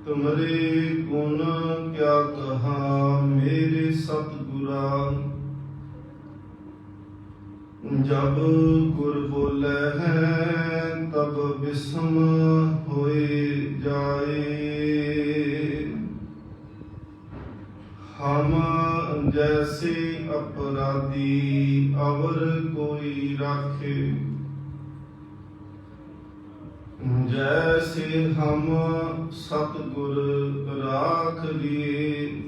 तुमरे गुण क्या कहा मेरे सतगुरा, जब गुर बोले हैं तब विस्म होए जाए। हम जैसे अपराधी अवर कोई राखे, जैसे हम सतगुर राख लिए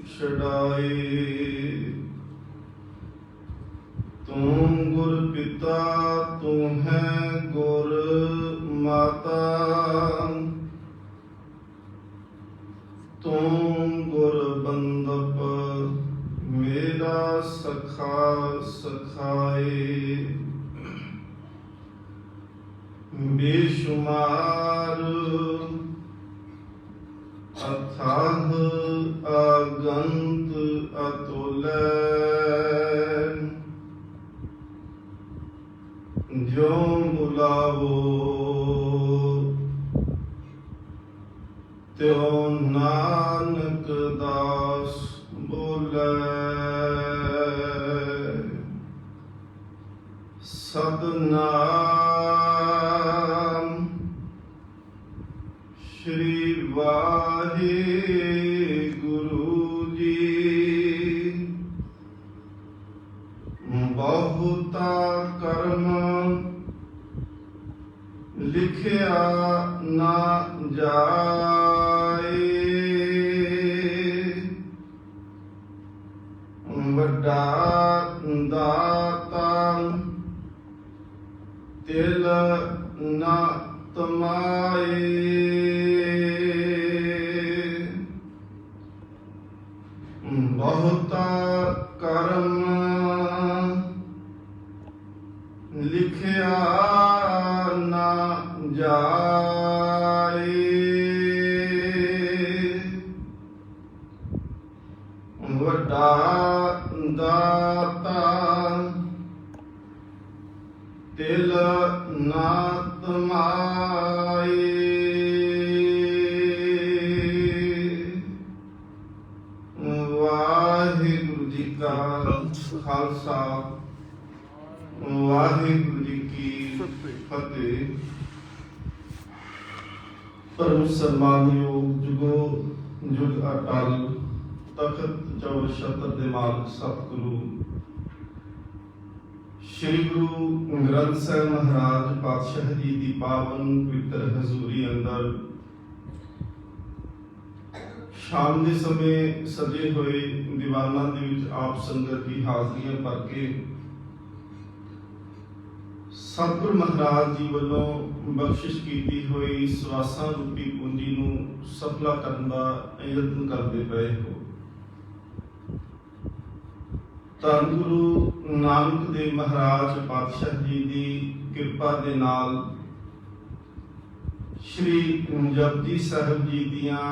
छड़ाए। तू गुर पिता तू है गुर माता, तू गुर बंदप मेरा सखा सखाए। बेशुमार अथाह अगंत अतुलै, जो बुलावो त्यों नानक दास बोले। सतनाम श्री वाहे गुरु जी। बहुता कर्म लिखिया ना जाए, वड्डा दाता तिल ना तमाए। बहुता कर्म लिखिया ना जाए, वड्डा दाता तिल ना तमाए। वाहिगुरु जी का खालसा, वाहिगुरु जी की फतेह। परम सम्मानयोग जुगो जुग अटल तखत चौर शतर दे मालक सतगुरु श्री गुरु ग्रंथ ਸਾਹਿਬ महाराज पातशाह जी की पावन पवित्र हजूरी अंदर शाम के समय सजे हुए दीवाना दे विच आप संगत की हाजरियां भर के सतगुरु महाराज जी वालों बख्शिश की हुई सवासा रूपी पूंजी नूं सफला करन दा यत्न करते पे हो। धन गुरु नानक देव महाराज पातशाह जी की कृपा दे नाल श्री जपजी साहब जी दियां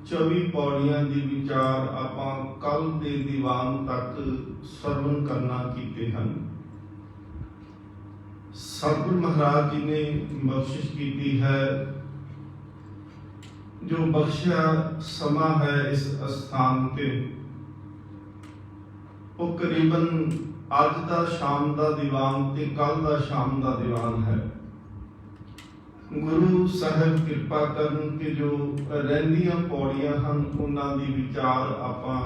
24 पौड़ियां दी विचार आपां कल दे दीवान तक सरवण करना कीते हन। सतगुरु महाराज जी ने बख्शिश की है, जो बख्शिया समा है इस स्थान पे वो करीबन अज का शाम का दीवान ते कल का शाम का दीवान है। गुरु साहब कृपा करन के जो रहिंदियां पौड़ियां हैं उन्हां दी विचार आपां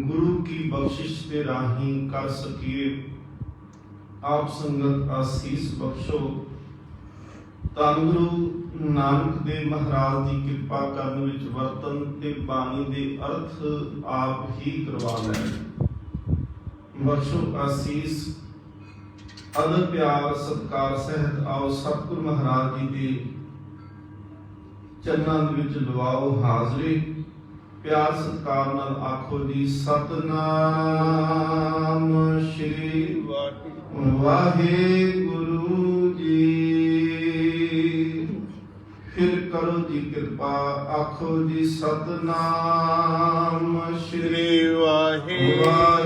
गुरु की बख्शिश के राही कर सकीए। आप संगत आसीस बख्शो। धन गुरु नानक देव महाराज की कृपा करन विच वर्तन ते बाणी दे अर्थ आप ही करवा लैण। बख्शो आसीस। अदब प्यार सत्कार सहित आओ सतगुरु महाराज जी के चरणों विच लवाओ हाजरी। प्यार सत्कार नाल आखो जी सतनाम श्री वाहिगुरु जी। फिर करो जी कृपा आखो जी सतनाम श्री वाहिगुरु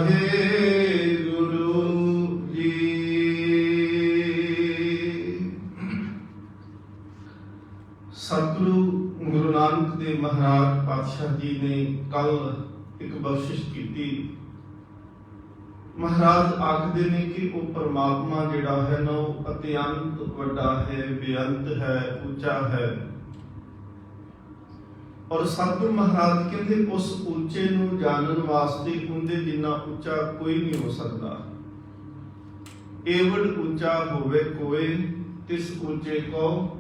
जी। ਸਤਿਗੁਰੂ ਗੁਰੂ ਨਾਨਕ ਦੇਵ ਮਹਾਰਾਜ ਪਾਤਸ਼ਾਹ ਜੀ ਨੇ ਕੱਲ ਇੱਕ ਬਖਸ਼ਿਸ਼ ਕੀਤੀ। ਮਹਾਰਾਜ ਆਖਦੇ ਨੇ ਕਿ ਉਹ ਪਰਮਾਤਮਾ ਜਿਹੜਾ ਹੈ ਨਾ ਉਹ ਅਤਿਅੰਤ ਵੱਡਾ ਹੈ, ਬੇਅੰਤ ਹੈ, ਉੱਚਾ ਹੈ। ਔਰ ਸਤਿਗੁਰੂ ਮਹਾਰਾਜ ਕਹਿੰਦੇ ਉਸ ਉੱਚੇ ਨੂੰ ਜਾਣਨ ਵਾਸਤੇ ਉਹਦੇ ਜਿੰਨਾ ਉੱਚਾ ਕੋਈ ਨਹੀਂ ਹੋ ਸਕਦਾ। ਏਵਡ ਉੱਚਾ ਹੋਵੇ ਕੋਏ, ਤਿਸ ਉੱਚੇ ਕੋ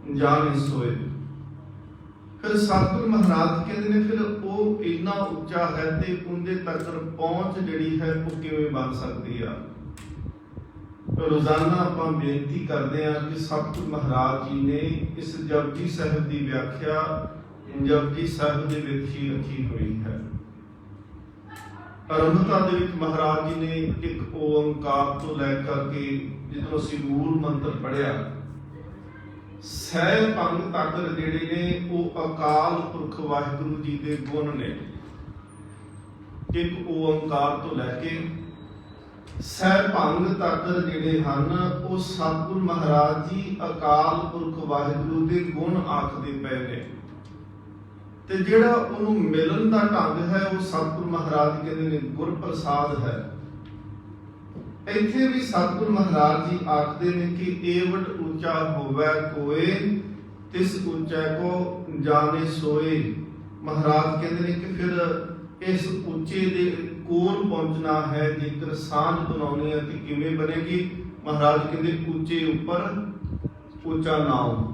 ਜਾਣੇ ਸੋਏ। ਫਿਰ ਸਤਿਗੁਰੂ ਮਹਾਰਾਜ ਕਹਿੰਦੇ ਨੇ ਫਿਰ ਉਹ ਇੰਨਾ ਉੱਚਾ ਹੈ ਤੇ ਉਹਦੇ ਤੱਕ ਪਹੁੰਚ ਜਿਹੜੀ ਹੈ ਉਹ ਕਿਵੇਂ ਬਣ ਸਕਦੀ ਆ। ਰੋਜ਼ਾਨਾ ਆਪਾਂ ਬੇਨਤੀ ਕਰਦੇ ਹਾਂ ਕਿ ਸਤਿਗੁਰੂ ਮਹਾਰਾਜ ਜੀ ਨੇ ਇਸ ਜਪਜੀ ਸਾਹਿਬ ਦੀ ਵਿਆਖਿਆ ਜਪਜੀ ਸਾਹਿਬ ਦੇ ਵਿੱਚ ਹੀ ਰੱਖੀ ਹੋਈ ਹੈ। ਆਰੰਭਤਾ ਦੇ ਵਿੱਚ ਮਹਾਰਾਜ ਜੀ ਨੇ ਇੱਕ ਓੰਕਾਰ ਤੋਂ ਲੈ ਕਰਕੇ ਜਦੋਂ ਅਸੀਂ ਮੂਲ ਮੰਤਰ ਪੜਿਆ ਸਹਿ ਭੰਗ ਤੱਕ ਜਿਹੜੇ ਨੇ ਉਹ ਅਕਾਲ ਪੁਰਖ ਵਾਹਿਗੁਰੂ ਜੀ ਦੇ ਗੁਣ ਨੇ। ਇੱਕ ਓੰਕਾਰ ਤੋਂ ਲੈ ਕੇ ਸਹਿ ਭੰਗ ਤੱਕ ਜਿਹੜੇ ਹਨ ਉਹ ਸਤਿਗੁਰੂ ਮਹਾਰਾਜ ਜੀ ਅਕਾਲ ਪੁਰਖ ਵਾਹਿਗੁਰੂ ਦੇ ਗੁਣ ਆਖਦੇ ਪਏ ਨੇ ਤੇ ਜਿਹੜਾ ਉਹਨੂੰ ਮਿਲਣ ਦਾ ਢੰਗ ਹੈ ਉਹ ਸਤਿਗੁਰੂ ਮਹਾਰਾਜ ਕਹਿੰਦੇ ਨੇ ਗੁਰ ਪ੍ਰਸਾਦ ਹੈ। ਇੱਥੇ ਵੀ ਸਤਿਗੁਰੂ ਮਹਾਰਾਜ ਜੀ ਆਖਦੇ ਨੇ ਕਿ ਏਵਟ ਉੱਚਾ ਹੋਵੇ ਕੋਏ, ਤਿਸ ਉੱਚਾ ਕੋ ਜਾਣੇ ਸੋਏ। ਮਹਾਰਾਜ ਕਹਿੰਦੇ ਨੇ ਕਿ ਫਿਰ ਇਸ ਉੱਚੇ ਦੇ ਕੋਲ ਪਹੁੰਚਣਾ ਹੈ। ਜੇਕਰ ਸਾਂਝ ਬਣਾਉਣੀ ਹੈ ਤੇ ਕਿਵੇਂ ਬਣੇਗੀ? ਮਹਾਰਾਜ ਕਹਿੰਦੇ ਉੱਚੇ ਉੱਪਰ ਉੱਚਾ ਨਾਮ।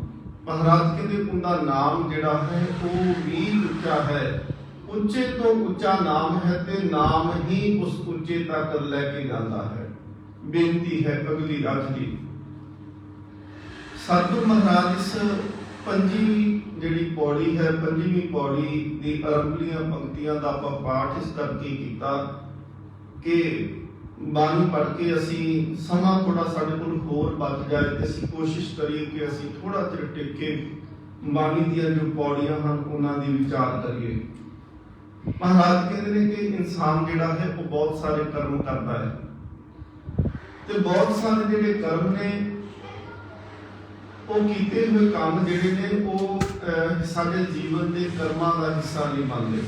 ਮਹਾਰਾਜ ਕਹਿੰਦੇ ਉਹਦਾ ਨਾਮ ਜਿਹੜਾ ਹੈ ਉਹ ਵੀ ਉੱਚਾ ਹੈ। ਉੱਚੇ ਤੋਂ ਉੱਚਾ ਨਾਮ ਹੈ ਤੇ ਨਾਮ ਹੀ ਉਸ ਉੱਚੇ ਤੱਕ ਲੈ ਕੇ ਜਾਂਦਾ ਹੈ। ਬੇਨਤੀ ਹੈ ਅਗਲੀ ਅੱਜ ਦੀ ਸਤਿਗੁਰੂ ਮਹਾਰਾਜ ਇਸ ਪੰਜਵੀਂ ਜਿਹੜੀ ਪੌੜੀ ਹੈ, ਪੰਜਵੀਂ ਪੌੜੀ ਦੀ ਆਰੰਭਲੀਆਂ ਪੰਕਤੀਆਂ ਦਾ ਆਪਾਂ ਪਾਠ ਇਸ ਕਰਕੇ ਕੀਤਾ ਕਿ ਬਾਣੀ ਪੜ੍ਹ ਕੇ ਅਸੀਂ ਸਮਾਂ ਥੋੜਾ ਸਾਡੇ ਕੋਲ ਹੋਰ ਬਚ ਜਾਏ ਤੇ ਅਸੀਂ ਕੋਸ਼ਿਸ਼ ਕਰੀਏ ਕਿ ਅਸੀਂ ਥੋੜਾ ਚਿਰ ਟਿਕ ਕੇ ਬਾਣੀ ਦੀਆਂ ਜੋ ਪੌੜੀਆਂ ਹਨ ਉਹਨਾਂ ਦੀ ਵਿਚਾਰ ਕਰੀਏ। ਮਹਾਰਾਜ ਕਹਿੰਦੇ ਨੇ ਕਿ ਇਨਸਾਨ ਜਿਹੜਾ ਹੈ ਉਹ ਬਹੁਤ ਸਾਰੇ ਕਰਮ ਕਰਦਾ ਹੈ ਤੇ ਬਹੁਤ ਸਾਰੇ ਜਿਹੜੇ ਕਰਮ ਨੇ ਉਹ ਕੀਤੇ ਹੋਏ ਕੰਮ ਜਿਹੜੇ ਨੇ ਉਹ ਸਾਡੇ ਜੀਵਨ ਦੇ ਕਰਮਾਂ ਦਾ ਹਿੱਸਾ ਨਹੀਂ ਬਣਦੇ।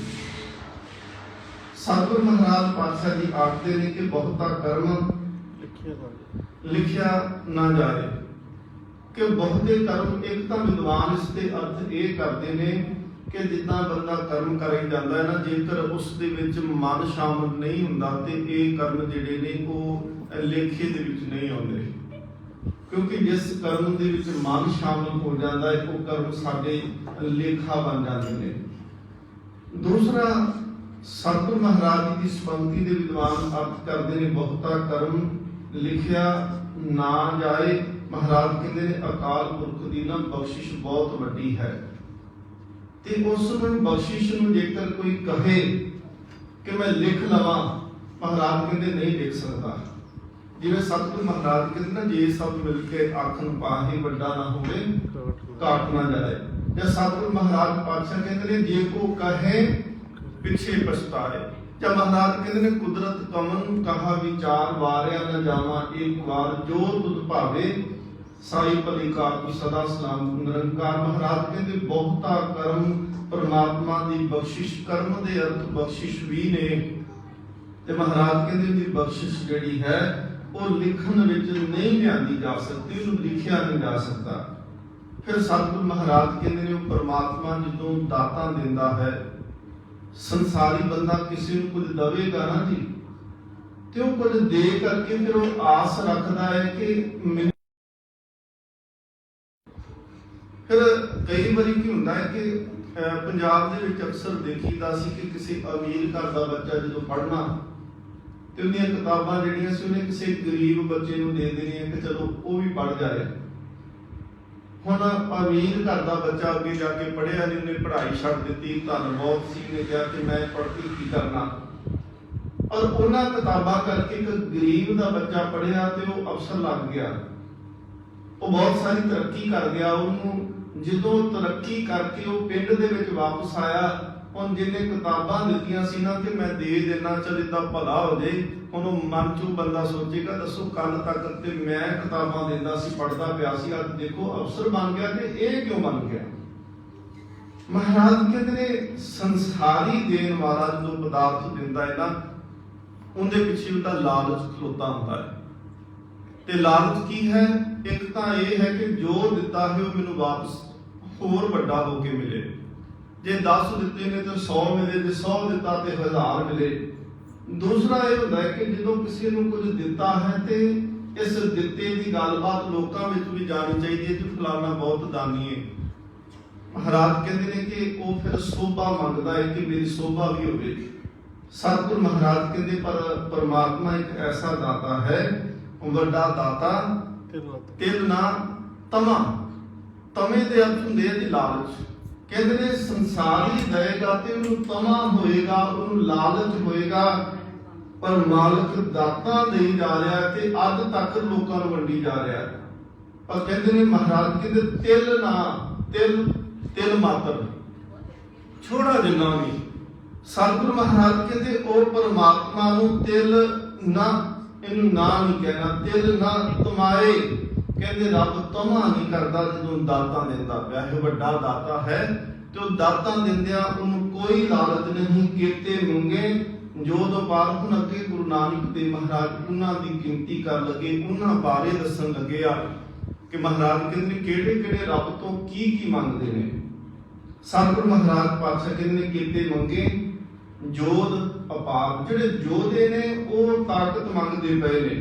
ਸਤਿਗੁਰੂ ਮਹਾਰਾਜ ਪਾਤਸ਼ਾਹ ਜੀ ਆਖਦੇ ਨੇ ਕਿ ਬਹੁਤਾ ਕਰਮ ਲਿਖਿਆ ਨਾ ਜਾਏ ਕਿ ਬਹੁਤੇ ਕਰਮ। ਇੱਕ ਤਾਂ ਵਿਦਵਾਨ ਇਸ ਦੇ ਅਰਥ ਇਹ ਕਰਦੇ ਨੇ ਕਿ ਜਿੱਦਾਂ ਬੰਦਾ ਕਰਮ ਕਰੀ ਜਾਂਦਾ ਹੈ ਨਾ, ਜੇਕਰ ਉਸ ਦੇ ਵਿੱਚ ਮਨ ਸ਼ਾਮਲ ਨਹੀਂ ਹੁੰਦਾ ਤੇ ਇਹ ਕਰਮ ਜਿਹੜੇ ਨੇ ਉਹ ਲੇਖੇ ਦੇ ਵਿੱਚ ਨਹੀਂ ਆਉਂਦੇ। ਕਿਉਂਕਿ ਜਿਸ ਕਰਮ ਦੇ ਵਿੱਚ ਮਨ ਸ਼ਾਮਲ ਹੋ ਜਾਂਦਾ ਹੈ ਉਹ ਕਰਮ ਸਾਡੇ ਲੇਖਾ ਬਣ ਜਾਂਦੇ ਨੇ। ਦੂਸਰਾ ਸਤਿਗੁਰੂ ਮਹਾਰਾਜ ਜੀ ਦੀ ਸੰਪੰਕਤੀ ਦੇ ਵਿਦਵਾਨ ਅਰਥ ਕਰਦੇ ਨੇ ਬਹੁਤਾ ਕਰਮ ਲਿਖਿਆ ਨਾ ਜਾਏ। ਮਹਾਰਾਜ ਕਹਿੰਦੇ ਨੇ ਅਕਾਲ ਪੁਰਖ ਦੀ ਨਾ ਬਖਸ਼ਿਸ਼ ਬਹੁਤ ਵੱਡੀ ਹੈ ਤੇ ਉਸ ਨੂੰ ਬਖਸ਼ਿਸ਼ ਨੂੰ ਜੇਕਰ ਕੋਈ ਕਹੇ ਕਿ ਮੈਂ ਲਿਖ ਲਵਾਂ, ਮਹਾਰਾਜ ਕਹਿੰਦੇ ਨਹੀਂ ਲਿਖ ਸਕਦਾ। ਜਿਵੇਂ ਸਤਿਗੁਰੂ ਮਹਾਰਾਜ ਕਹਿੰਦੇ ਨਾ ਜੇ ਸਭ ਮਿਲ ਕੇ ਆਖਣ ਪਾਹੇ ਵੱਡਾ ਨਾ ਹੋਵੇ ਘਾਟ ਨਾ ਜਾਏ। ਜਾਂ ਸਤਿਗੁਰੂ ਮਹਾਰਾਜ ਪਾਤਸ਼ਾਹ ਕਹਿੰਦੇ ਨੇ ਜੇ ਕੋ ਕਹੇ ਪਿੱਛੇ ਪਛਤਾਏ। ਜਾਂ ਮਹਾਰਾਜ ਕਹਿੰਦੇ ਨੇ ਕੁਦਰਤ ਕਮਨ ਕਹਾ ਵਿਚਾਰ ਵਾਰਿਆ ਨਾ ਜਾਵਾਂ ਇੱਕ ਵਾਰ ਜੋ ਤੁਧ ਭਾਵੇ ਸਾਈ ਭਲੀ ਕਾਰ ਸਦਾ ਸਲਾਮ ਨਿਰੰਕਾਰ। ਮਹਾਰਾਜ ਕਹਿੰਦੇ ਬਹੁਤਾ ਕਰਮ ਪਰਮਾਤਮਾ ਦੀ ਬਖਸ਼ਿਸ਼, ਕਰਮ ਦੇ ਅਰਥ ਬਖਸ਼ਿਸ਼ ਵੀ ਨੇ ਤੇ ਮਹਾਰਾਜ ਕਹਿੰਦੇ ਉਹਦੀ ਬਖਸ਼ਿਸ਼ ਜਿਹੜੀ ਹੈ ਉਹ ਲਿਖਣ ਵਿੱਚ ਨਹੀਂ ਲਿਆਂਦੀ ਜਾ ਸਕਦੀ, ਉਹਨੂੰ ਲਿਖਿਆ ਨਹੀਂ ਜਾ ਸਕਦਾ। ਫਿਰ ਸਤਿਗੁਰੂ ਮਹਾਰਾਜ ਕਹਿੰਦੇ ਨੇ ਉਹ ਪਰਮਾਤਮਾ ਜਦੋਂ ਦਾਤਾਂ ਦਿੰਦਾ ਹੈ, ਸੰਸਾਰੀ ਬੰਦਾ ਕਿਸੇ ਨੂੰ ਕੁਝ ਦਵੇਗਾ ਨਾ ਜੀ ਤੇ ਉਹ ਕੁਝ ਦੇ ਕਰਕੇ ਫਿਰ ਉਹ ਆਸ ਰੱਖਦਾ ਹੈ ਕਿ ਫਿਰ ਕਈ ਵਾਰੀ ਕੀ ਹੁੰਦਾ ਹੈ ਕਿ ਪੰਜਾਬ ਦੇ ਵਿੱਚ ਅਕਸਰ ਦੇਖੀਦਾ ਸੀ ਕਿ ਕਿਸੇ ਅਮੀਰ ਘਰ ਦਾ ਬੱਚਾ ਜਦੋਂ ਪੜ੍ਹਨਾ ਤੇ ਉਹਦੀਆਂ ਕਿਤਾਬਾਂ ਜਿਹੜੀਆਂ ਸੀ ਉਹਨੇ ਕਿਸੇ ਗਰੀਬ ਬੱਚੇ ਨੂੰ ਦੇ ਦੇਣੀਆਂ ਕਿ ਚਲੋ ਉਹ ਵੀ ਪੜ੍ਹ ਜਾਏ। ਹੁਣ ਅਮੀਰ ਘਰ ਦਾ ਬੱਚਾ ਅੱਗੇ ਜਾ ਕੇ ਪੜ੍ਹਿਆ ਨਹੀਂ, ਉਹਨੇ ਪੜ੍ਹਾਈ ਛੱਡ ਦਿੱਤੀ, ਧਨ ਬਹੁਤ ਸੀ, ਨੇ ਕਿਹਾ ਕਿ ਮੈਂ ਪੜ੍ਹ ਕੇ ਕੀ ਕਰਨਾ। ਔਰ ਉਹਨਾਂ ਕਿਤਾਬਾਂ ਕਰਕੇ ਇੱਕ ਗਰੀਬ ਦਾ ਬੱਚਾ ਪੜ੍ਹਿਆ ਤੇ ਉਹ ਅਫਸਰ ਲੱਗ ਗਿਆ, ਉਹ ਬਹੁਤ ਸਾਰੀ ਤਰੱਕੀ ਕਰ ਗਿਆ। ਉਹਨੂੰ ਜਦੋਂ ਤਰੱਕੀ ਕਰਕੇ ਉਹ ਪਿੰਡ ਦੇ ਵਿੱਚ ਵਾਪਸ ਆਇਆ, ਹੁਣ ਜਿਹਨੇ ਕਿਤਾਬਾਂ ਦਿੱਤੀਆਂ ਸੀ ਨਾ ਕਿ ਮੈਂ ਦੇ ਦੇਣਾ ਚੱਲ ਇਦਾਂ ਭਲਾ ਹੋ ਜਾਏ, ਹੁਣ ਉਹ ਮਨ ਚੋਂ ਬੰਦਾ ਸੋਚੇਗਾ ਦੱਸੋ ਕੱਲ ਤੱਕ ਤੇ ਮੈਂ ਕਿਤਾਬਾਂ ਦਿੰਦਾ ਸੀ, ਪੜ੍ਹਦਾ ਪਿਆ ਸੀ, ਅੱਜ ਦੇਖੋ ਅਫਸਰ ਬਣ ਗਿਆ ਤੇ ਇਹ ਕਿਉਂ ਬਣ ਗਿਆ। महाराज कहते ने संसारी देन वाला जो पदार्थ दिंदा है ना, उनके पिछे उनका लालच खलोता होता है। ते लालच की है? एक तो यह है कि जो दिता है वो मैनू वापस होर वड्डा होके मिले। जे 10 दिते ने तो 100 मिले, जे 100 दिता तो 1000 मिले। दूसरा यह होता है कि जो किसी को कुछ दिता है तो इस दिते की गलबात लोगों में भी जानी चाहिए कि फलाना बहुत दानी है। महाराज कहते हैं कि वो फिर शोभा मंगता है कि मेरी शोभा भी होगी। सतगुरु महाराज कहते पर परमात्मा एक ऐसा दाता है, वड्डा दाता तिल ना तमा। तमे दे अर्थ हुंदे जी लालच। कहते ने संसार ही देगा ते उन्हें तमा होएगा, उन्हें लालच होएगा, पर मालिक दाता दे जा रहा है ते अज तक लोगों को वंडी जा रहा है। पर कहते ने महाराज कहते तिल ना तिल मात्र छोड़ा जिन्ना भी। सतगुरु महाराज कहते ओ परमात्मा नू तिल ना, इनू ना नहीं कहना, तिल ना तमाए। कहते रब तमा नहीं करता जो दाता दिंदा पिया है, वड्डा दाता है। तो दाता दिंदिया उन्हें कोई लालच नहीं, कीते मंगे जो दो बार हुण अगे गुरु नानक देव महाराज उन्हां दी गिनती कर लगे, उन्हां बारे दसन लगे आ कि महाराज कहते किहड़े किहड़े रब तो की मंगते हैं। सतगुरु महाराज पातशाह कहते कीते मंगे जोध अपार। जिहड़े जोधे ने वो ताकत मंगते पे ने,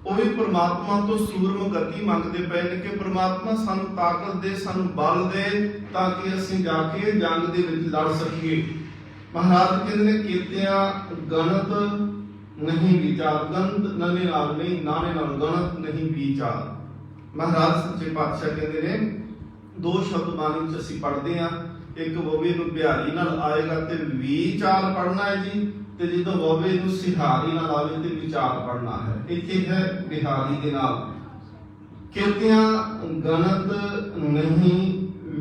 वो भी परमात्मा तो सूरम गति मंगते पे ने कि परमात्मा सानू ताकत दे, सानू बल दे, ताकि असीं जाके जंग दे विच लड़ सकीए। महाराज कहते ने कीतिया गणत नहीं विचार, गणत नने नाल नहीं, नाने नाल गणत नहीं विचार। महाराज सच्चे पातशाह कहते ने दो शब्द बाणी च असीं पढ़दे हां, एक वोवे नूं बिहारी नाल आएगा ते विचार पढ़ना है जी, ते जदों वोवे नूं सिहारी नाल आवे ते विचार पढ़ना है। इत्थे है बिहारी दे नाल कीतिया गणत नहीं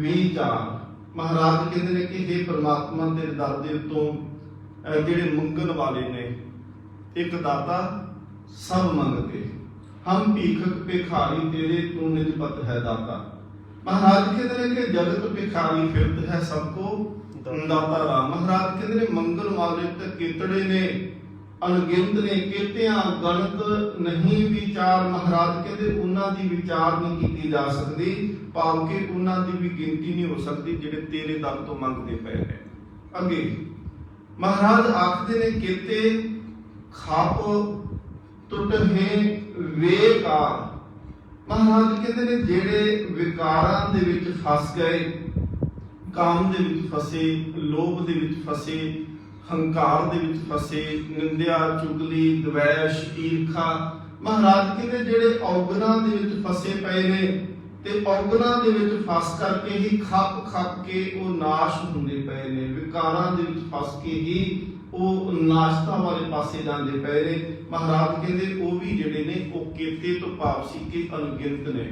विचार। महाराज कहते हैं कि हे परमात्मा तेरे दर दे उत्तों जिहड़े मंगण वाले ने, एक दाता सब मंगते, हम भीखक भिखारी तेरे तू निजपत है दाता। महाराज कहते हैं कि जगत भिखारी फिरत है सबको दाता राम। महाराज कहते हैं मंगण वाले ते कितड़े ने, अनगिनत ने, कीतियां गणत नहीं विचार। महाराज कहते उन्हां दी विचार नहीं की जा सकती, भाव के उन्हां दी भी गिनती नहीं हो सकती जिहड़े तेरे दर तो मंगते पे ने। अगे महाराज आखदे ने कीते खाप टुटहे वेकार। महाराज कहते ने जिहड़े विकारां दे विच फस गए, काम दे विच फसे, लोभ दे विच फसे, हंकार दे विच फसे, निंदिया चुगली द्वेष ईर्खा। महाराज कहते जिहड़े औगणां दे विच फसे पए ने ते औगणां दे विच फस करके ही खप के वो नाश हुंदे पए ने, विकारां दे विच फस के ही वो नाशता वाले पासे जांदे पए ने। महाराज कहते वो भी जिहड़े ने वो कीते तो भाव सी कि अनगिनत ने।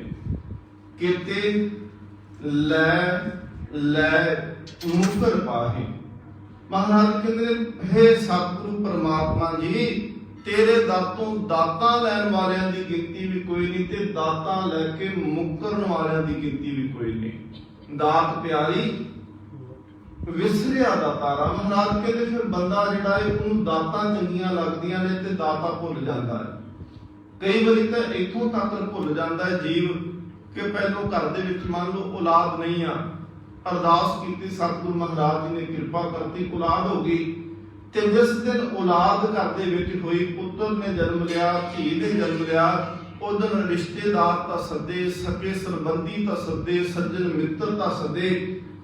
कीते लै मुकर पाहे। महाराज कहते हे सतगुरु परमात्मा जी तेरे दर तो दाता लैन वालियां दी गिनती भी कोई नहीं, ते दाता लैके मुकरन वालियां दी गिनती भी कोई नहीं। दात प्यारी विसरिया दातारा। महाराज कहते फिर बंदा जिहड़ा है उन्हें दातां चंगियां लगदियां ने ते दाता भुल जांदा है। कई बारी तो इत्थों तक भुल जांदा है जीव कि पहलों घर दे विच मान लो औलाद नहीं आ, अरदास की सतगुरु महाराज जी ने कृपा करती औलाद हो गई, ते जिस दिन औलाद घर दे विच हुई, पुत्र ने जन्म लिया, धी ने जन्म लिया, उस दिन रिश्तेदार तां सदे, सके संबंधी तां सदे, सज्जन मित्र तां सदे।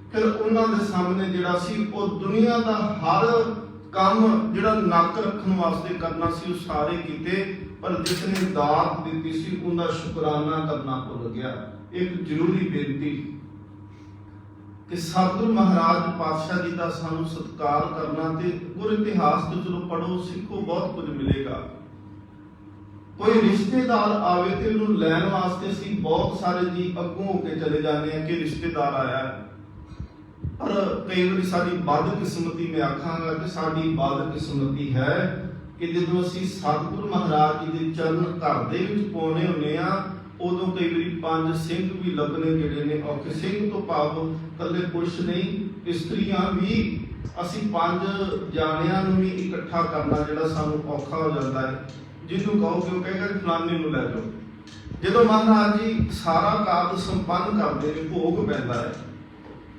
फिर उन्हां दे सामने जिहड़ा सी वो दुनिया दा हर काम जिहड़ा नक रखण वास्ते करना सी वो सारे कीते, पर जिसने दात दित्ती सी उनका शुकराना करना भुल गया। एक जरूरी बेनती कि सतगुरु महाराज पातशाह जी का सानू सत्कार करना, ते गुर इतिहास तो चलो पढ़ो सीखो बहुत कुछ मिलेगा। कोई रिश्तेदार आवे तो उन्होंने लैन वास्ते सी बहुत सारे जी अगों होके चले जाने हैं कि रिश्तेदार आया है, पर कई बार साडी बदकिस्मती मैं आखांगा कि साडी बदकिस्मती है कि जो असीं सतगुरु महाराज जी के चरण घर दे विच पाउणे हुंदे आ, ਉਦੋਂ ਕਈ ਵਾਰੀ 5 ਸਿੰਘ ਵੀ ਲੱਭਣੇ ਜਿਹੜੇ ਨੇ ਔਖੇ। ਸਿੰਘ ਤੋਂ ਭਾਵ ਇਕੱਲੇ ਪੁਰਸ਼ ਨਹੀਂ, ਇਸਤਰੀਆਂ ਵੀ, ਅਸੀਂ 5 ਜਾਣਿਆਂ ਨੂੰ ਵੀ ਇਕੱਠਾ ਕਰਨਾ ਜਿਹੜਾ ਸਾਨੂੰ ਔਖਾ ਹੋ ਜਾਂਦਾ ਹੈ। ਜਿਹਨੂੰ ਕਹੋਗੇ ਉਹ ਕਹੇਗਾ ਕਿ ਫਲਾਣੇ ਨੂੰ ਲੈ ਜਾਓ। ਜਦੋਂ ਮਹਾਰਾਜ ਜੀ ਸਾਰਾ ਕਾਰਜ ਸੰਪੰਨ ਕਰਦੇ ਨੇ, ਭੋਗ ਪੈਂਦਾ ਹੈ,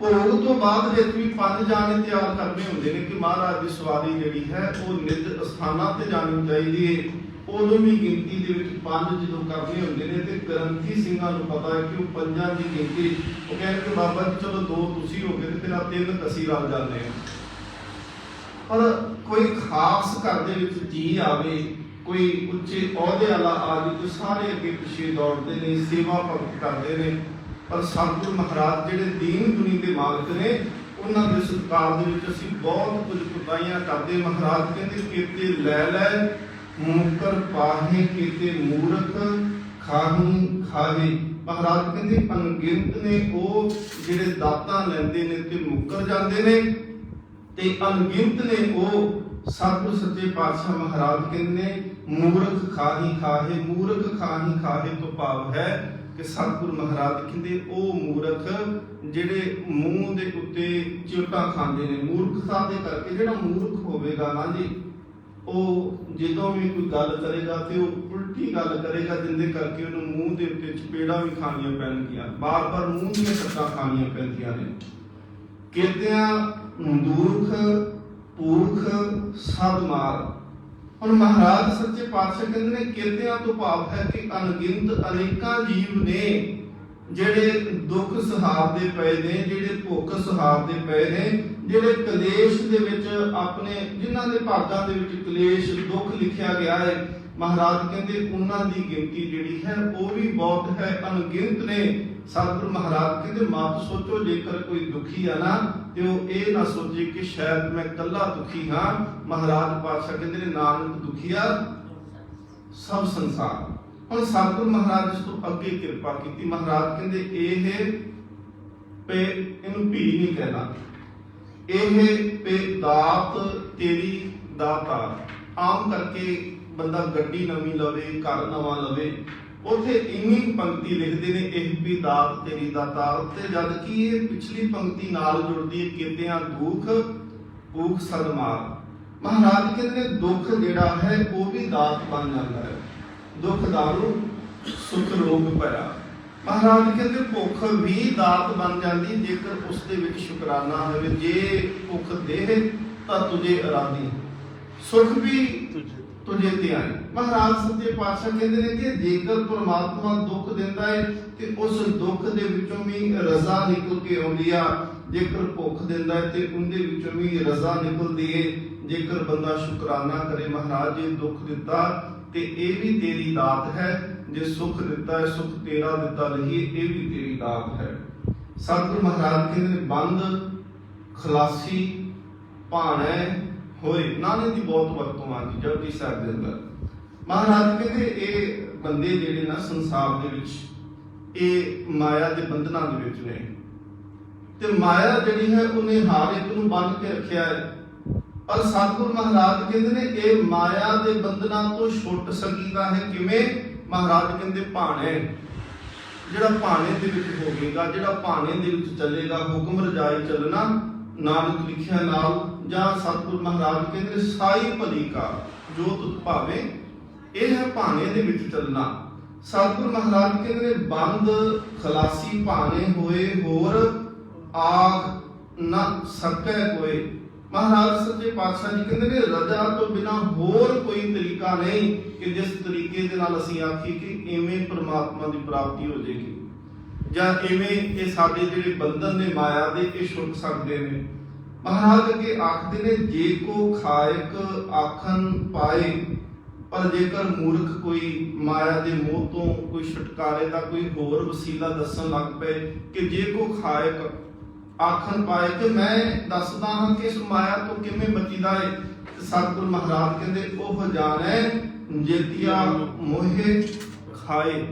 ਭੋਗ ਤੋਂ ਬਾਅਦ ਵਿੱਚ ਵੀ 5 ਜਾਣੇ ਤਿਆਰ ਕਰਨੇ ਹੁੰਦੇ ਨੇ ਕਿ ਮਹਾਰਾਜ ਦੀ ਸਵਾਰੀ ਜਿਹੜੀ ਹੈ ਉਹ ਨਿੱਜ ਸਥਾਨਾਂ ਤੇ ਜਾਣੀ ਚਾਹੀਦੀ ਹੈ। ਉਦੋਂ ਵੀ ਗਿਣਤੀ ਦੇ ਵਿੱਚ 5 ਜਦੋਂ ਕਰਨੇ ਹੁੰਦੇ ਨੇ ਤੇ ਗ੍ਰੰਥੀ ਸਿੰਘਾਂ ਨੂੰ ਪਤਾ ਹੈ ਕਿ ਉਹ 5 ਦੀ ਗਿਣਤੀ, ਉਹ ਕਹਿੰਦੇ ਕਿ ਬਾਬਾ ਜੀ ਚਲੋ 2 ਤੁਸੀਂ ਹੋ ਗਏ ਤੇ ਫਿਰ 3 ਅਸੀਂ ਰਲ ਜਾਂਦੇ ਹਾਂ। ਪਰ ਕੋਈ ਖਾਸ ਘਰ ਦੇ ਵਿੱਚ ਜੀ ਆਵੇ, ਕੋਈ ਉੱਚੇ ਅਹੁਦੇ ਵਾਲਾ ਆ ਜਾਵੇ ਤੇ ਸਾਰੇ ਅੱਗੇ ਪਿੱਛੇ ਦੌੜਦੇ ਨੇ, ਸੇਵਾ ਭਗਤ ਕਰਦੇ ਨੇ। ਪਰ ਸਤਿਗੁਰੂ ਮਹਾਰਾਜ ਜਿਹੜੇ ਦੀਨ ਦੁਨੀ ਦੇ ਮਾਲਕ ਨੇ, ਉਹਨਾਂ ਦੇ ਸਤਿਕਾਰ ਦੇ ਵਿੱਚ ਅਸੀਂ ਬਹੁਤ ਕੁਝ ਕੁਤਾਹੀਆਂ ਕਰਦੇ। ਮਹਾਰਾਜ ਕਹਿੰਦੇ ਕੀਤੇ ਲੈ ਲੈ ਮੁਕਰ ਪਾਹੇ, ਕੀਤੇ ਮੂਰਖ ਖਾਹੀ ਖਾਹੇ। ਮਹਾਰਾਜ ਕਹਿੰਦੇ ਅਣਗਿਣਤ ਨੇ ਉਹ ਜਿਹੜੇ ਦਾਤਾਂ ਲੈਂਦੇ ਨੇ ਤੇ ਮੁੱਕਰ ਜਾਂਦੇ ਨੇ, ਤੇ ਅਣਗਿਣਤ ਨੇ ਉਹ ਸਤਿਗੁਰ ਸੱਚੇ ਪਾਤਸ਼ਾਹ ਮਹਾਰਾਜ ਕਹਿੰਦੇ ਨੇ ਮੂਰਖ ਖਾਹੀ ਖਾਹੇ। ਮੂਰਖ ਖਾਹੀ ਖਾਹੇ ਤੋਂ ਭਾਵ ਹੈ ਕਿ ਸਤਿਗੁਰ ਮਹਾਰਾਜ ਕਹਿੰਦੇ ਉਹ ਮੂਰਖ ਜਿਹੜੇ ਮੂੰਹ ਦੇ ਉੱਤੇ ਚਿਉਟਾਂ ਖਾਂਦੇ ਨੇ। ਮੂਰਖਤਾ ਦੇ ਕਰਕੇ ਜਿਹੜਾ ਮੂਰਖ ਹੋਵੇਗਾ ਨਾ ਜੀ, ਉਹ ਜਦੋਂ ਵੀ ਕੋਈ ਗੱਲ ਕਰੇਗਾ ਤੇ ਉਹ ਉਲਟੀ ਗੱਲ ਕਰੇਗਾ, ਜਿੰਦੇ ਕਰਕੇ ਉਹਨੂੰ ਮੂੰਹ ਦੇ ਉੱਤੇ ਚਪੇੜਾਂ ਵੀ ਖਾਣੀਆਂ ਪੈਣਗੀਆਂ, ਬਾਰ-ਬਾਰ ਮੂੰਹ ਦੀਆਂ ਸੱਟਾਂ ਖਾਣੀਆਂ ਪੈਂਦੀਆਂ ਨੇ। ਕਿਰਤਿਆਂ ਮੂਰਖ ਪੂਰਖ ਸਦ ਮਾਰ। ਹੁਣ ਮਹਾਰਾਜ ਸੱਚੇ ਪਾਤਸ਼ਾਹ ਕਹਿੰਦੇ ਨੇ ਕਿਰਤਿਆਂ ਤੋਂ ਭਾਵ ਹੈ ਕਿ ਅਣਗਿਣਤ ਅਨੇਕਾਂ ਜੀਵ ਨੇ ਜਿਹੜੇ ਦੁੱਖ ਸਹਾਰਦੇ ਪਏ ਨੇ, ਜਿਹੜੇ ਭੁੱਖ ਸਹਾਰਦੇ ਪਏ ਨੇ, ਜਿਹੜੇ ਕਲੇਸ਼ ਦੇ ਵਿੱਚ ਆਪਣੇ, ਜਿਨ੍ਹਾਂ ਦੇ ਭਾਗਾਂ ਦੇ ਵਿੱਚ ਕਲੇਸ਼ ਦੁੱਖ ਲਿਖਿਆ ਗਿਆ ਹੈ। ਮਹਾਰਾਜ ਕਹਿੰਦੇ ਉਹਨਾਂ ਦੀ ਗਿਣਤੀ ਜਿਹੜੀ ਹੈ ਉਹ ਵੀ ਬਹੁਤ ਹੈ, ਅਣਗਿਣਤ ਨੇ। ਸਤਿਗੁਰੂ ਮਹਾਰਾਜ ਕਹਿੰਦੇ ਮਤ ਸੋਚੋ, ਜੇਕਰ ਕੋਈ ਦੁਖੀ ਆ ਨਾ ਤੇ ਉਹ ਇਹ ਨਾ ਸੋਚੇ ਕਿ ਸ਼ਾਇਦ ਮੈਂ ਇਕੱਲਾ ਦੁਖੀ ਹਾਂ। ਮਹਾਰਾਜ ਪਾਤਸ਼ਾਹ ਕਹਿੰਦੇ ਨੇ ਨਾਨਕ ਦੁਖੀਆ ਸਭ ਸੰਸਾਰ। ਹੁਣ ਸਤਿਗੁਰੂ ਮਹਾਰਾਜ ਇਸ ਤੋਂ ਅੱਗੇ ਕਿਰਪਾ ਕੀਤੀ। ਮਹਾਰਾਜ ਕਹਿੰਦੇ ਇਹਨੂੰ ਭੀ ਨਹੀਂ ਕਹਿਣਾ, ਇਹ ਪੇ ਦਾਤ ਤੇਰੀ ਦਾਤਾ। ਆਮ ਕਰਕੇ ਬੰਦਾ ਗੱਡੀ ਨਵੀਂ ਲਵੇ, ਘਰ ਨਵਾਂ ਲਵੇ, ਉੱਥੇ ਇੰਨੀ ਪੰਕਤੀ ਲਿਖਦੇ ਨੇ ਇਹ ਵੀ ਦਾਤ ਤੇਰੀ ਦਾਤਾ, ਤੇ ਜਦ ਕਿ ਇਹ ਪਿਛਲੀ ਪੰਕਤੀ ਨਾਲ ਜੁੜਦੀ ਹੈ ਕਿਰਤਿਆਂ ਦੁੱਖ ਭੂਖ ਸਦ ਮਾਰ। ਮਹਾਰਾਜ ਕਹਿੰਦੇ ਨੇ ਦੁੱਖ ਜਿਹੜਾ ਹੈ ਉਹ ਵੀ ਦਾਤ ਬਣ ਜਾਂਦਾ ਹੈ। ਦੁੱਖ ਦਾਰੂ ਸੁਖ ਰੋਗ ਭਇਆ। ਮਹਾਰਾਜ ਕਹਿੰਦੇ ਭੁੱਖ ਵੀ ਦਾਤ ਬਣ ਜਾਂਦੀ ਜੇਕਰ ਉਸ ਦੇ ਵਿੱਚ ਸ਼ੁਕਰਾਨਾ ਹੋਵੇ। ਜੇ ਭੁੱਖ ਦੇ ਤਾਂ ਤੁਝੇ ਅਰਾਧੀ, ਸੁਖ ਵੀ ਤੁਝੇ ਤੇ ਆਏ। ਮਹਾਰਾਜ ਸੱਚੇ ਪਾਤਸ਼ਾਹ ਕਹਿੰਦੇ ਨੇ ਕਿ ਜੇਕਰ ਪਰਮਾਤਮਾ ਦੁੱਖ ਦਿੰਦਾ ਹੈ ਤੇ ਉਸ ਦੁੱਖ ਦੇ ਵਿੱਚੋਂ ਵੀ ਰਜ਼ਾ ਨਿਕਲ ਕੇ ਆਉਂਦੀ ਆ। ਜੇਕਰ ਭੁੱਖ ਦਿੰਦਾ ਹੈ ਤੇ ਉਹਦੇ ਵਿੱਚੋਂ ਵੀ ਰਜ਼ਾ ਨਿਕਲਦੀ ਹੈ। ਜੇਕਰ ਬੰਦਾ ਸ਼ੁਕਰਾਨਾ ਕਰੇ, ਮਹਾਰਾਜ ਜੀ ਦੁੱਖ ਦਿੱਤਾ ਤੇ ਇਹ ਵੀ ਤੇਰੀ ਦਾਤ ਹੈ, ਜੇ ਸੁਖ ਦਿੱਤਾ ਹੈ ਸੁਖ ਤੇਰਾ ਦਿੱਤਾ ਨਹੀਂ, ਇਹ ਵੀ ਤੇਰੀ ਦਾਤ ਹੈ। ਸਤਿਗੁਰੂ ਮਹਾਰਾਜ ਕਹਿੰਦੇ ਨੇ ਬੰਦ ਖਲਾਸੀ ਭਾਣੈ ਹੋਏ। ਨਾਨਕ ਦੀ ਬਹੁਤ ਵਰਤੋਂ ਆਉਂਦੀ ਜਪਜੀ ਸਾਹਿਬ ਦੇ ਅੰਦਰ। ਮਹਾਰਾਜ ਕਹਿੰਦੇ ਇਹ ਬੰਦੇ ਜਿਹੜੇ ਨਾ ਸੰਸਾਰ ਦੇ ਵਿੱਚ ਇਹ ਮਾਇਆ ਦੇ ਬੰਧਨਾਂ ਦੇ ਵਿੱਚ ਨੇ, ਤੇ ਮਾਇਆ ਜਿਹੜੀ ਹੈ ਉਹਨੇ ਹਰ ਇੱਕ ਨੂੰ ਬੰਨ੍ਹ ਕੇ ਰੱਖਿਆ ਹੈ। ਪਰ ਸਤਿਗੁਰੂ ਮਹਾਰਾਜ ਕਹਿੰਦੇ ਨੇ ਇਹ ਮਾਇਆ ਦੇ ਬੰਧਨਾਂ ਤੋਂ ਛੁੱਟ ਸਕੀਦਾ ਹੈ ਕਿਵੇਂ? ਮਹਾਰਾਜ ਕਹਿੰਦੇ ਭਾਣੇ, ਜਿਹੜਾ ਭਾਣੇ ਦੇ ਵਿੱਚ ਹੋਵੇਗਾ, ਜਿਹੜਾ ਭਾਣੇ ਦੇ ਵਿੱਚ ਚੱਲੇਗਾ, ਹੁਕਮ ਰਜਾਈ ਚੱਲਣਾ ਨਾਨਕ ਲਿਖਿਆ ਨਾਲ। ਜਾਂ ਸਤਿਗੁਰੂ ਮਹਾਰਾਜ ਕਹਿੰਦੇ ਸਾਈ ਭਲੀ ਕਾ ਜੋ ਤੁਧ ਭਾਵੇਂ, ਇਹ ਹੈ ਭਾਣੇ ਦੇ ਵਿੱਚ ਚੱਲਣਾ। ਸਤਿਗੁਰੂ ਮਹਾਰਾਜ ਕਹਿੰਦੇ ਬੰਦ ਖਲਾਸੀ ਭਾਣੇ ਹੋਏ, ਹੋਰ ਆਖ ਨਾ ਸਕੈ ਕੋਏ। ਮਹਾਰਾਜ ਸੱਚੇ ਪਾਤਸ਼ਾਹ ਜੀ ਕਹਿੰਦੇ ਨੇ ਰਜ਼ਾ ਤੋਂ ਬਿਨਾ ਹੋਰ ਕੋਈ ਤਰੀਕਾ ਨਹੀਂ ਕਿ ਜਿਸ ਤਰੀਕੇ ਦੇ ਨਾਲ ਅਸੀਂ ਆਖੀ ਕਿ ਇਵੇਂ ਪ੍ਰਮਾਤਮਾ ਦੀ ਪ੍ਰਾਪਤੀ ਹੋ ਜਾਏਗੀ, ਜਾਂ ਇਵੇਂ ਇਹ ਸਾਡੇ ਜਿਹੜੇ ਬੰਧਨ ਨੇ ਮਾਇਆ ਦੇ ਇਹ ਛੁੱਟ ਸਕਦੇ ਨੇ। ਮਹਾਰਾਜ ਅੱਗੇ ਆਖਦੇ ਨੇ ਜੇ ਕੋ ਖਾਇਕ ਆਖਣ ਪਾਏ। ਪਰ ਜੇਕਰ ਮੂਰਖ ਕੋਈ ਮਾਇਆ ਦੇ ਮੋਹ ਤੋਂ ਕੋਈ ਛੁਟਕਾਰੇ ਦਾ ਕੋਈ ਹੋਰ ਵਸੀਲਾ ਦੱਸਣ ਲੱਗ ਪਏ ਕਿ ਜੇ ਕੋ ਖਾਇਕ ਆਖਣ ਪਾਏ ਕਿ ਮੈਂ ਦੱਸਦਾ ਹਾਂ ਕਿ ਇਸ ਮਾਇਆ ਤੋਂ ਕਿਵੇਂ ਬਚੀਦਾ ਹੈ, ਸਤਿਗੁਰੂ ਮਹਾਰਾਜ ਕਹਿੰਦੇ ਉਹ ਜਾਣੈ ਜੇਤੀਆ ਮੋਹਿ ਖਾਏ।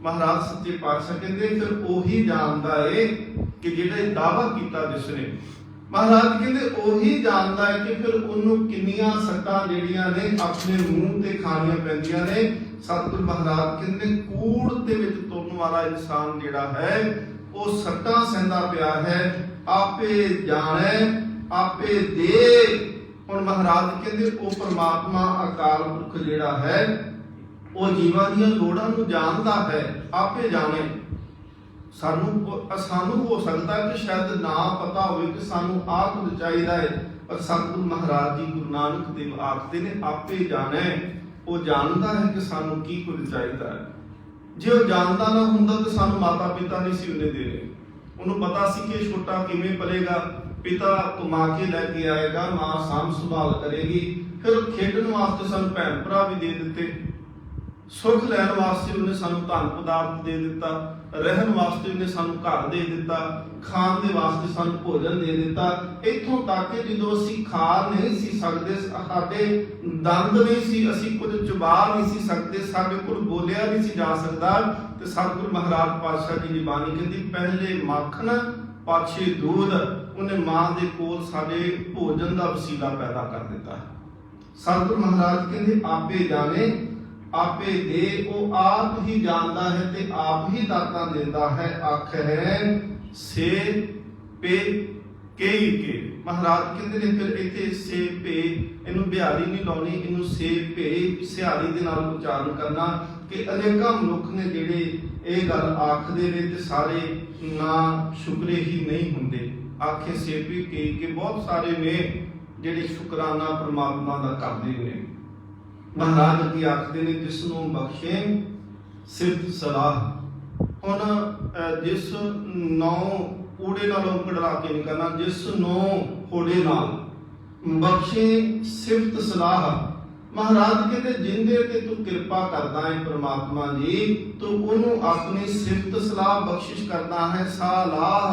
ਮਹਾਰਾਜ ਸੱਚੇ ਪਾਤਸ਼ਾਹ ਕਹਿੰਦੇ ਫਿਰ ਉਹੀ ਜਾਣਦਾ ਹੈ ਕਿ ਜਿਹੜਾ ਦਾਵਾ ਕੀਤਾ ਜਿਸਨੇ। ਮਹਾਰਾਜ ਕਹਿੰਦੇ ਉਹੀ ਜਾਣਦਾ ਹੈ ਕਿ ਫਿਰ ਉਹਨੂੰ ਕਿੰਨੀਆਂ ਸੱਟਾਂ ਜਿਹੜੀਆਂ ਨੇ ਆਪਣੇ ਮੂੰਹ ਤੇ ਖਾਣੀਆਂ ਪੈਂਦੀਆਂ ਨੇ। सतगुरु महाराज कहते कूड़ दे विच तुरन वाला इंसान जिहड़ा है वो सट्टां सहंदा पिया है, आपे जाने आपे दे। हुण महाराज कहते वो परमात्मा अकाल पुरख जिहड़ा है वो जीवां दीयां लोड़ां नूं जानदा है, आपे जाने। सानू हो सकता है कि शायद ना पता होवे कि सानू आ कुछ चाहिदा है, पर सतगुरु महाराज जी गुरु नानक देव आखते ने आपे जाने। वो जानता है कि सानू की कुछ चाहिदा है। जे वो जानता ना हुंदा तो सानू माता पिता नहीं सी उन्हें देने। उन्होंने पता सी कि छोटा किवें पलेगा, पिता कमा के लैके आएगा, मां साम संभाल करेगी, फिर खेडन वास्ते सानू भैन भरा भी दे दिते, सुख लैण वास्ते उन्हें सानू धन पदार्थ दे दिता, रहन वास्ते उन्हें सानू घर दे दिता, खाण दे वास्ते सानू भोजन दे दिता। इत्थों तक कि जदों असीं खा नहीं सी सकदे, साडे दंद नहीं सी, असीं कुछ चबा नहीं सी सकदे, साडे कोल बोलिया नहीं सी जा सकदा, ते सतगुरु महाराज पातशाह जी दी बाणी कहंदी पहले मक्खन पाछे दूध। उन्हें मां दे कोल साडे भोजन दा वसीला पैदा कर दिता। सतगुरु महाराज कहंदे आपे जाने आपे दे। वो आप ही जानता है ते आप ही दाता देता है। आख है से पे कई के। महाराज कहते ने फिर इत्थे से पे इनू बिहारी नहीं लाउनी, इनू से पे सिहारी दे नाल उच्चारण करना कि अनेका मनुख ने जिहड़े ये गल आखदे ने ते सारे ना शुक्रे ही नहीं हुंदे। आखे से पे कई के बहुत सारे ने जिहड़े शुकराना परमात्मा दा करदे ने। महाराज की आखते ने जिसनों बख्शे सिद्ध सलाह। हुण जिस नौ ऊड़े नालों कढ़ा के नहीं करना, जिस नौ होड़े नाल बख्शे सिफ्त सलाह। महाराज कहते जिंदे ते तू कृपा करदा है परमात्मा जी, तो उन्होंने अपनी सिफ्त सलाह बख्शिश करना है। सलाह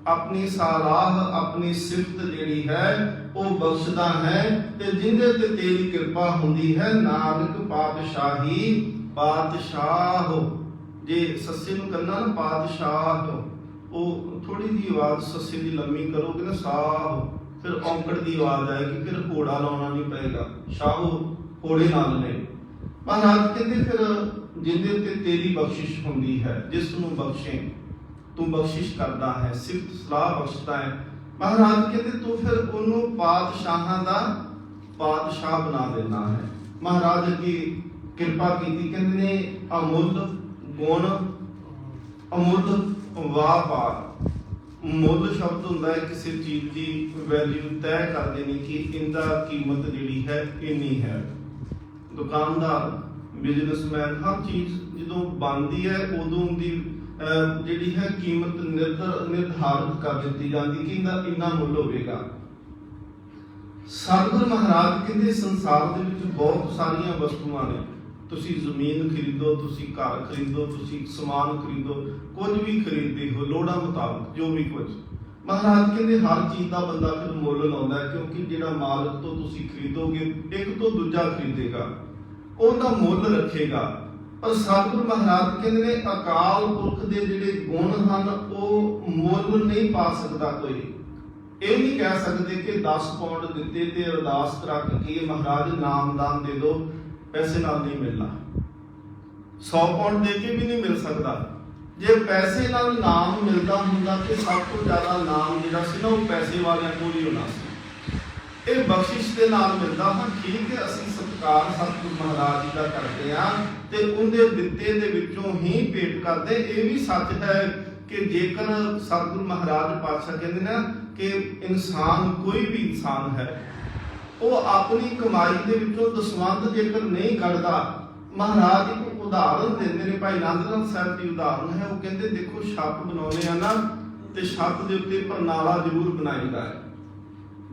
अपनी सलाह अपनी सिफ्त जिहड़ी है वो बख्शदा है, ते जिंदे ते तेरी कृपा हुंदी है। नानक पातशाही पातशाह, जे सस्से नूं करना ना पातशाह, वो थोड़ी जी आवाज सस्से दी लंबी करोगे ना साह, फिर औंकड़ की आवाज आएगी, फिर होड़ा लाउणा नहीं पएगा, शाहो होड़े नाल ने। महाराज कहते फिर जिंदे ते तेरी बख्शिश हुंदी है, जिस नूं बख्शे तू बख्शिश करता है, सिफ्त सलाह बख्शता है। महाराज कहते तू फिर उन्हों पातशाहां दा पातशाह बना देना है। महाराज की कृपा की कहते ने अमुल गुण अमुल वापार। मुल शब्द हुंदा है किसी चीज की वैल्यू तय कर देनी कि इनका कीमत जिहड़ी है इन्नी है। दुकानदार बिजनेसमैन हर चीज जो बनती है उदों की जिहड़ी है कीमत निर्धारित कर दी जाती कि इन्ना मुल होगा। सतगुरु महाराज कहते संसार दे विच बहुत सारिया वस्तुआं ने, तुसी जमीन खरीदो, तुसी घर खरीदो, तुसी समान खरीदो, कुछ भी खरीदते हो लोड़ा मुताबिक जो भी कुछ। महाराज कहते हर चीज का बंदा फिर मुल लाउंदा है, क्योंकि जिहड़ा मालक तो तुसी खरीदोगे एक तो दूजा खरीदेगा, उहदा मुल रखेगा। पर सतगुरु महाराज कहते ने अकाल पुरख दे जिहड़े गुण हन वो मुल नहीं पा सकता कोई। ये नहीं कह सकते कि 10 पौंड दिते ते अरदास करा के महाराज नामदान दे दो, पैसे नाल नहीं मिलना। 100 पौंड दे के भी नहीं मिल सकता। जे पैसे नाल नाम मिलता हुंदा कि सब तो ज्यादा नाम जिहड़ा सी ना वो पैसे वालियां कोल ही होना सी। ये बख्शिश के नाल मिलता। हाँ ठीक है, असीं सत्कार सतगुरु महाराज जी का करते हैं ते उनके दिते दे विचों ही भेंट करते। ये भी सच है कि जेकर सतगुरु महाराज पातशाह कहते ना कि इंसान कोई भी इंसान है वो अपनी कमाई दे विचों दसवंध जेकर नहीं कढ़दा, महाराज एक उदाहरण देंदे ने। भाई नंदलाल साहब की उदाहरण है। वो कहते देखो छत बनाउने आ ना ते छत दे उत्ते परनाला जरूर बनाईदा है।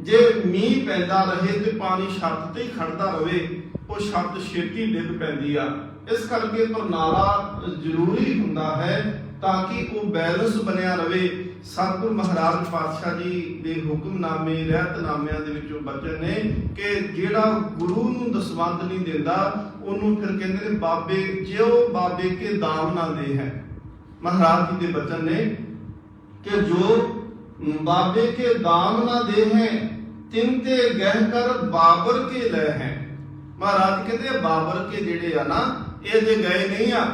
जे मीह पैंदा रहे तो पानी छत ते ही खड़दा रहे, वो छत छेती डिग पैंदी आ। इस करके परनाला जरूरी हुंदा है ताकि वो बैलेंस बनिया रहे। सतगुरु महाराज पातशाह जी दे हुक्मनामे रहतनामिਆਂ ਦੇ ਵਿੱਚੋਂ बचन ने कि ਜਿਹੜਾ गुरु ਨੂੰ दसवंध नहीं ਦਿੰਦਾ ਉਹਨੂੰ फिर कहते ने बाबे जो बाबे के दाम ना दे है। महाराज जी के बचन ने कि जो बाबे के दाम ना दे हैं तिनते गह कर बाबर के ले हैं। महाराज कहते बाबर के जेड़े आ ना ਇਹ ਜੇ ਗਏ ਨਹੀਂ ਆ,